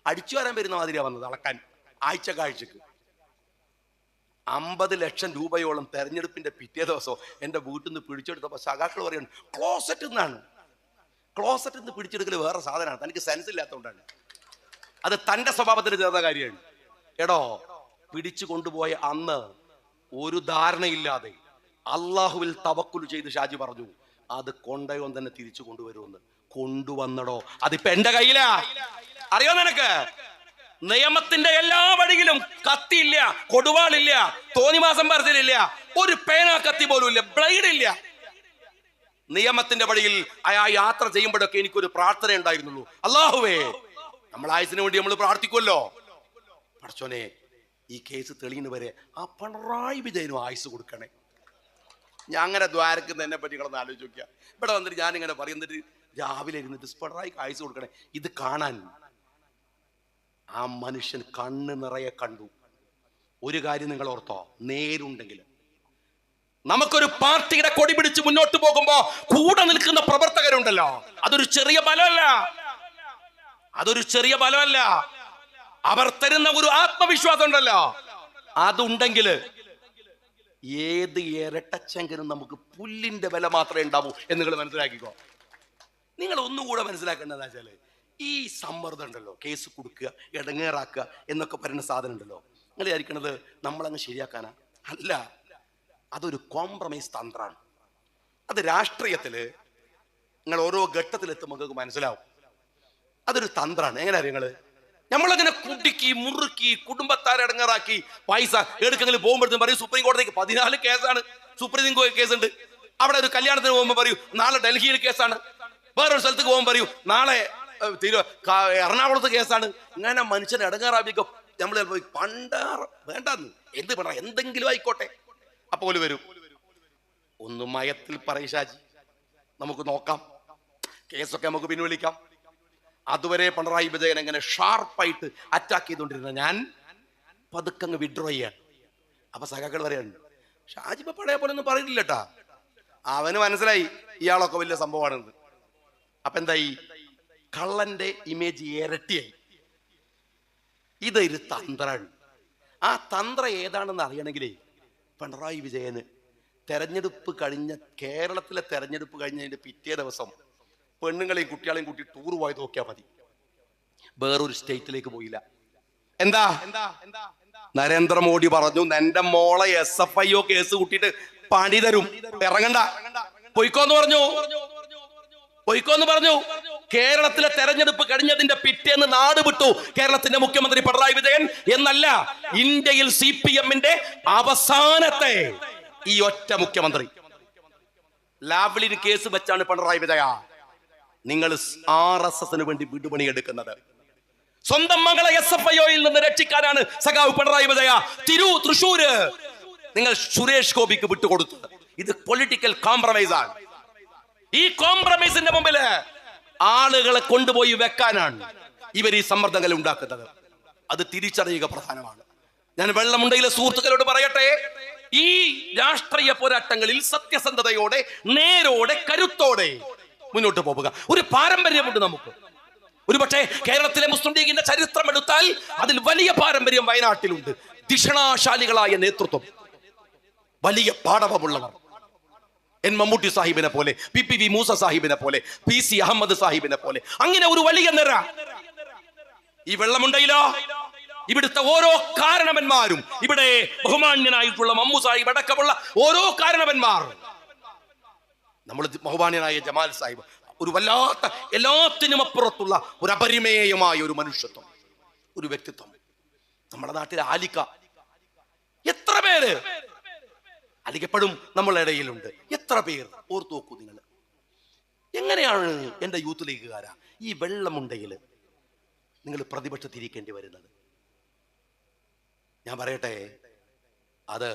അടിച്ചു വരാൻ വരുന്ന മാതിരിയാ വന്നത് അളക്കാൻ. ആഴ്ചക്ക് 50 ലക്ഷം രൂപയോളം തെരഞ്ഞെടുപ്പിന്റെ പിറ്റേ ദിവസം എന്റെ വീട്ടിൽ നിന്ന് പിടിച്ചെടുത്തപ്പോ സഖാക്കൾ പറയാണ്, ക്ലോസറ്റ് നിന്ന് പിടിച്ചെടുക്കൽ വേറെ സാധനമാണ്, തനിക്ക് സെൻസ് ഇല്ലാത്തതുകൊണ്ടാണ്. അത് തന്റെ സ്വഭാവത്തിന് ചേർന്ന കാര്യമാണ്. എടോ, പിടിച്ചു കൊണ്ടുപോയ അന്ന് ഒരു ധാരണയില്ലാതെ അള്ളാഹുവിൽ തവക്കുൽ ചെയ്ത് ഷാജി പറഞ്ഞു അത് കൊണ്ടയോൻ തന്നെ തിരിച്ചു കൊണ്ടുവരുമെന്ന്. കൊണ്ടുവന്നടോ, അതിപ്പോ എന്റെ കയ്യിലാ. അറിയോ നിനക്ക്? നിയമത്തിന്റെ എല്ലാ വഴിയിലും കത്തിയില്ല, കൊടുവാളില്ല, തോന്നിമാസം പറച്ചിലില്ല, ഒരു പേന കത്തി പോലും ഇല്ല, ബ്ലേഡ് ഇല്ല. നിയമത്തിന്റെ വഴിയിൽ ആ യാത്ര ചെയ്യുമ്പോഴൊക്കെ എനിക്കൊരു പ്രാർത്ഥന ഉണ്ടായിരുന്നുള്ളൂ. അല്ലാഹുവേ, നമ്മൾ ആയുസിന് വേണ്ടി നമ്മൾ പ്രാർത്ഥിക്കുമല്ലോ, പടച്ചോനെ ഈ കേസ് തെളിയുന്നവരെ ആ പിണറായി വിജയനും ആയുസ് കൊടുക്കണേ. ഞാൻ അങ്ങനെ ദ്വാരക്കുന്ന എന്നെ പറ്റി നിങ്ങളൊന്ന് ആലോചിച്ച് നോക്കിയാ. ഇവിടെ വന്നിട്ട് ഞാനിങ്ങനെ പറയുന്നിട്ട് രാവിലെ ഇരുന്നിട്ട് പിണറായിക്ക് ആയുസ് കൊടുക്കണേ. ഇത് കാണാൻ ആ മനുഷ്യൻ കണ്ണ് നിറയെ കണ്ടു. ഒരു കാര്യം നിങ്ങൾ ഓർത്തോ, നേരുണ്ടെങ്കിൽ നമുക്കൊരു പാർട്ടിയുടെ കൊടി പിടിച്ച് മുന്നോട്ട് പോകുമ്പോ കൂടെ നിൽക്കുന്ന പ്രവർത്തകരുണ്ടല്ലോ, അതൊരു ചെറിയ ബലമല്ല, അതൊരു ചെറിയ ബലമല്ല. അവർ തരുന്ന ഒരു ആത്മവിശ്വാസം ഉണ്ടല്ലോ, അതുണ്ടെങ്കിൽ ഏത് ഇരട്ടച്ചെങ്കിലും നമുക്ക് പുല്ലിന്റെ വില മാത്രമേ ഉണ്ടാവൂ എന്ന് നിങ്ങൾ മനസ്സിലാക്കിക്കോ. നിങ്ങൾ ഒന്നുകൂടെ മനസ്സിലാക്കേണ്ടതെന്ന് വെച്ചാല് ഈ സമ്മർദ്ദം ഉണ്ടല്ലോ, കേസ് കൊടുക്കുക, ഇടങ്ങേറാക്കുക എന്നൊക്കെ പറയുന്ന സാധനം ഉണ്ടല്ലോ, നിങ്ങൾ വിചാരിക്കണത് നമ്മളങ്ങ് ശരിയാക്കാനാ? അല്ല, അതൊരു കോംപ്രമൈസ് തന്ത്രമാണ്. അത് രാഷ്ട്രീയത്തില് നിങ്ങൾ ഓരോ ഘട്ടത്തിലെത്തുമ്പോൾ നിങ്ങൾക്ക് മനസ്സിലാവും. അതൊരു തന്ത്രമാണ്. എങ്ങനെയാ നിങ്ങള് നമ്മളങ്ങനെ കുടുക്കി മുറുക്കി കുടുംബത്താരെ ഇടങ്ങാറാക്കി പൈസ എടുക്കെങ്കിലും പോകുമ്പോഴത്തേക്കും പറയും സുപ്രീം കോടതിക്ക് 14 കേസാണ്, സുപ്രീം കോടതി കേസുണ്ട്. അവിടെ ഒരു കല്യാണത്തിന് പോകുമ്പോൾ പറയൂ നാളെ ഡൽഹിയിൽ കേസാണ്, വേറൊരു സ്ഥലത്തേക്ക് പോകുമ്പോൾ പറയൂ നാളെ എറണാകുളത്ത് കേസാണ്. ഇങ്ങനെ മനുഷ്യനെ ഇടങ്ങാറാപ്പിക്കും. നമ്മൾ പണ്ടാറ വേണ്ടെന്ന് എന്ത് പറ, എന്തെങ്കിലും ആയിക്കോട്ടെ അപ്പോൾ വരും. ഒന്ന് മയത്തിൽ പറയും ഷാജി, നമുക്ക് നോക്കാം, കേസൊക്കെ നമുക്ക് പിൻവലിക്കാം. അതുവരെ പിണറായി വിജയൻ എങ്ങനെ ഷാർപ്പായിട്ട് അറ്റാക്ക് ചെയ്തുകൊണ്ടിരുന്ന ഞാൻ പതുക്കങ്ങ് വിഡ്രോ ചെയ്യാണ്. അപ്പൊ സഖാക്കൾ പറയാണ് ഷാജി ഇപ്പൊ പഴയ പോലെ ഒന്നും പറഞ്ഞില്ലട്ടാ, അവന് മനസ്സിലായി ഇയാളൊക്കെ വലിയ സംഭവമാണെന്ന്. അപ്പൊ എന്തായി, കള്ളന്റെ ഇമേജ് ഇരട്ടിയായി. ഇതൊരു തന്ത്രമാണ്. ആ തന്ത്രം ഏതാണെന്ന് അറിയണമെങ്കിലേ പിണറായി വിജയന് കേരളത്തിലെ തെരഞ്ഞെടുപ്പ് കഴിഞ്ഞതിന്റെ പിറ്റേ ദിവസം പെണ്ണുങ്ങളെയും കുട്ടികളെയും കൂട്ടി ടൂർ പോയത് നോക്കിയാൽ മതി. വേറൊരു സ്റ്റേറ്റിലേക്ക് പോയില്ല. എന്താ നരേന്ദ്രമോദി പറഞ്ഞു, എന്റെ മോളെ SFIO കേസ് കൂട്ടിയിട്ട് പണി തരും, ഇറങ്ങണ്ട, പൊയ്ക്കോന്ന് പറഞ്ഞു. കേരളത്തിലെ തെരഞ്ഞെടുപ്പ് കഴിഞ്ഞതിന്റെ പിറ്റേന്ന് നാട് വിട്ടു കേരളത്തിന്റെ മുഖ്യമന്ത്രി പിണറായി വിജയൻ. എന്നല്ല, ഇന്ത്യയിൽ CPM-ന്റെ അവസാനത്തെ ഈ ഒറ്റ മുഖ്യമന്ത്രി. ലാവ്ലിന് കേസ് വെച്ചാണ് പിണറായി വിജയ നിങ്ങൾ RSSന് വേണ്ടി വിടുപണി എടുക്കുന്നത്. സ്വന്തം മകളെ SFIO-യിൽ നിന്ന് രക്ഷിക്കാനാണ് സഖാവ് പിണറായി വിജയ തൃശൂര് നിങ്ങൾ സുരേഷ് ഗോപിക്ക് വിട്ടുകൊടുത്തത്. ഇത് പൊളിറ്റിക്കൽ കോംപ്രമൈസ് ആണ്. ഈ കോംപ്രമൈസിന്റെ മുമ്പില് ആളുകളെ കൊണ്ടുപോയി വെക്കാനാണ് ഇവർ ഈ സമ്മർദ്ദങ്ങൾ ഉണ്ടാക്കുന്നത്. അത് തിരിച്ചറിയുക പ്രധാനമാണ്. ഞാൻ വെള്ളമുണ്ടയിലെ സുഹൃത്തുക്കളോട് പറയട്ടെ, ഈ രാഷ്ട്രീയ പോരാട്ടങ്ങളിൽ സത്യസന്ധതയോടെ, നേരോടെ, കരുത്തോടെ മുന്നോട്ട് പോവുക. ഒരു പാരമ്പര്യമുണ്ട് നമുക്ക്. ഒരുപക്ഷെ കേരളത്തിലെ മുസ്ലിം ലീഗിന്റെ ചരിത്രം എടുത്താൽ അതിൽ വലിയ പാരമ്പര്യം വയനാട്ടിലുണ്ട്. ധിഷണാശാലികളായ നേതൃത്വം, വലിയ പാടവമുള്ളവർ, എൻ മമ്മൂട്ടി സാഹിബിനെ പോലെ, PPV മൂസ സാഹിബിനെ പോലെ, PC അഹമ്മദ് സാഹിബിനെ പോലെ, അങ്ങനെ ഒരു വലിയ നിര ഈ വെള്ളമുണ്ടയിലോ. ഇവിടുത്തെ ഓരോ കാരണവന്മാരും, ഇവിടെ ബഹുമാന്യനായിട്ടുള്ള മമ്മു സാഹിബ് അടക്കമുള്ള ഓരോ കാരണവന്മാർ, നമ്മൾ ബഹുമാന്യനായ ജമാൽ സാഹിബ്, ഒരു വല്ലാത്ത എല്ലാത്തിനും അപ്പുറത്തുള്ള ഒരു അപരിമേയമായ ഒരു മനുഷ്യത്വം, ഒരു വ്യക്തിത്വം. നമ്മുടെ നാട്ടിലെ ആലിക്ക, എത്ര പേര് അലിക്കപ്പെടും നമ്മളുടെ ഇടയിലുണ്ട്. എത്ര പേർ ഓർത്തു നോക്കൂ നിങ്ങൾ. എങ്ങനെയാണ് എൻ്റെ യൂത്ത് ലീഗുകാരാ ഈ വെള്ളമുണ്ടയിൽ നിങ്ങൾ പ്രതിപക്ഷത്തിരിക്കേണ്ടി വരുന്നത്? ഞാൻ പറയട്ടെ, അത്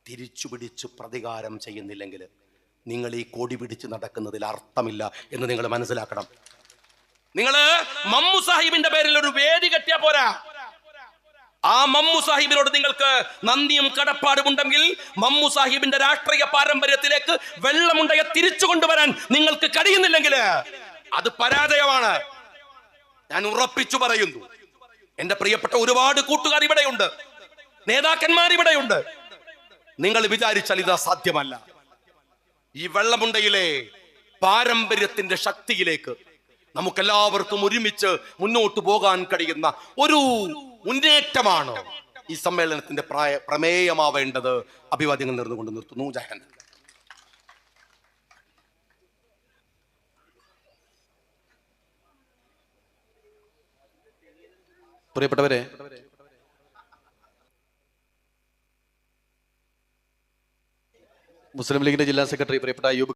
തിരിച്ചു പിടിച്ചു പ്രതികാരം ചെയ്യുന്നില്ലെങ്കിൽ നിങ്ങൾ ഈ കൊടി പിടിച്ച് നടക്കുന്നതിൽ അർത്ഥമില്ല എന്ന് നിങ്ങൾ മനസ്സിലാക്കണം. നിങ്ങൾ മമ്മു സാഹിബിന്റെ പേരിൽ ഒരു വേദി കെട്ടിയാ പോരാ. ആ മമ്മു സാഹിബിനോട് നിങ്ങൾക്ക് നന്ദിയും കടപ്പാടുമുണ്ടെങ്കിൽ മമ്മു സാഹിബിന്റെ രാഷ്ട്രീയ പാരമ്പര്യത്തിലേക്ക് വെള്ളമുണ്ടയെ തിരിച്ചു കൊണ്ടുവരാൻ നിങ്ങൾക്ക് കഴിയുന്നില്ലെങ്കിൽ അത് പരാജയമാണ്. ഞാൻ ഉറപ്പിച്ചു പറയുന്നു. എന്റെ പ്രിയപ്പെട്ട ഒരുപാട് കൂട്ടുകാർ ഇവിടെയുണ്ട്, നേതാക്കന്മാർ ഇവിടെയുണ്ട്. നിങ്ങൾ വിചാരിച്ചാൽ ഇത് അസാധ്യമല്ല. ഈ വെള്ളമുണ്ടയിലെ പാരമ്പര്യത്തിന്റെ ശക്തിയിലേക്ക് നമുക്കെല്ലാവർക്കും ഒരുമിച്ച് മുന്നോട്ട് പോകാൻ കഴിയുന്ന ഒരു മുന്നേറ്റമാണ് ഈ സമ്മേളനത്തിന്റെ പ്രമേയമാവേണ്ടത്. അഭിവാദ്യങ്ങൾ നേർന്നുകൊണ്ട് നിർത്തുന്നു. ജയ്. പ്രിയപ്പെട്ടവരെ, മുസ്ലിം ലീഗിന്റെ ജില്ലാ സെക്രട്ടറി പ്രിയപ്പെട്ട അയ്യൂബ്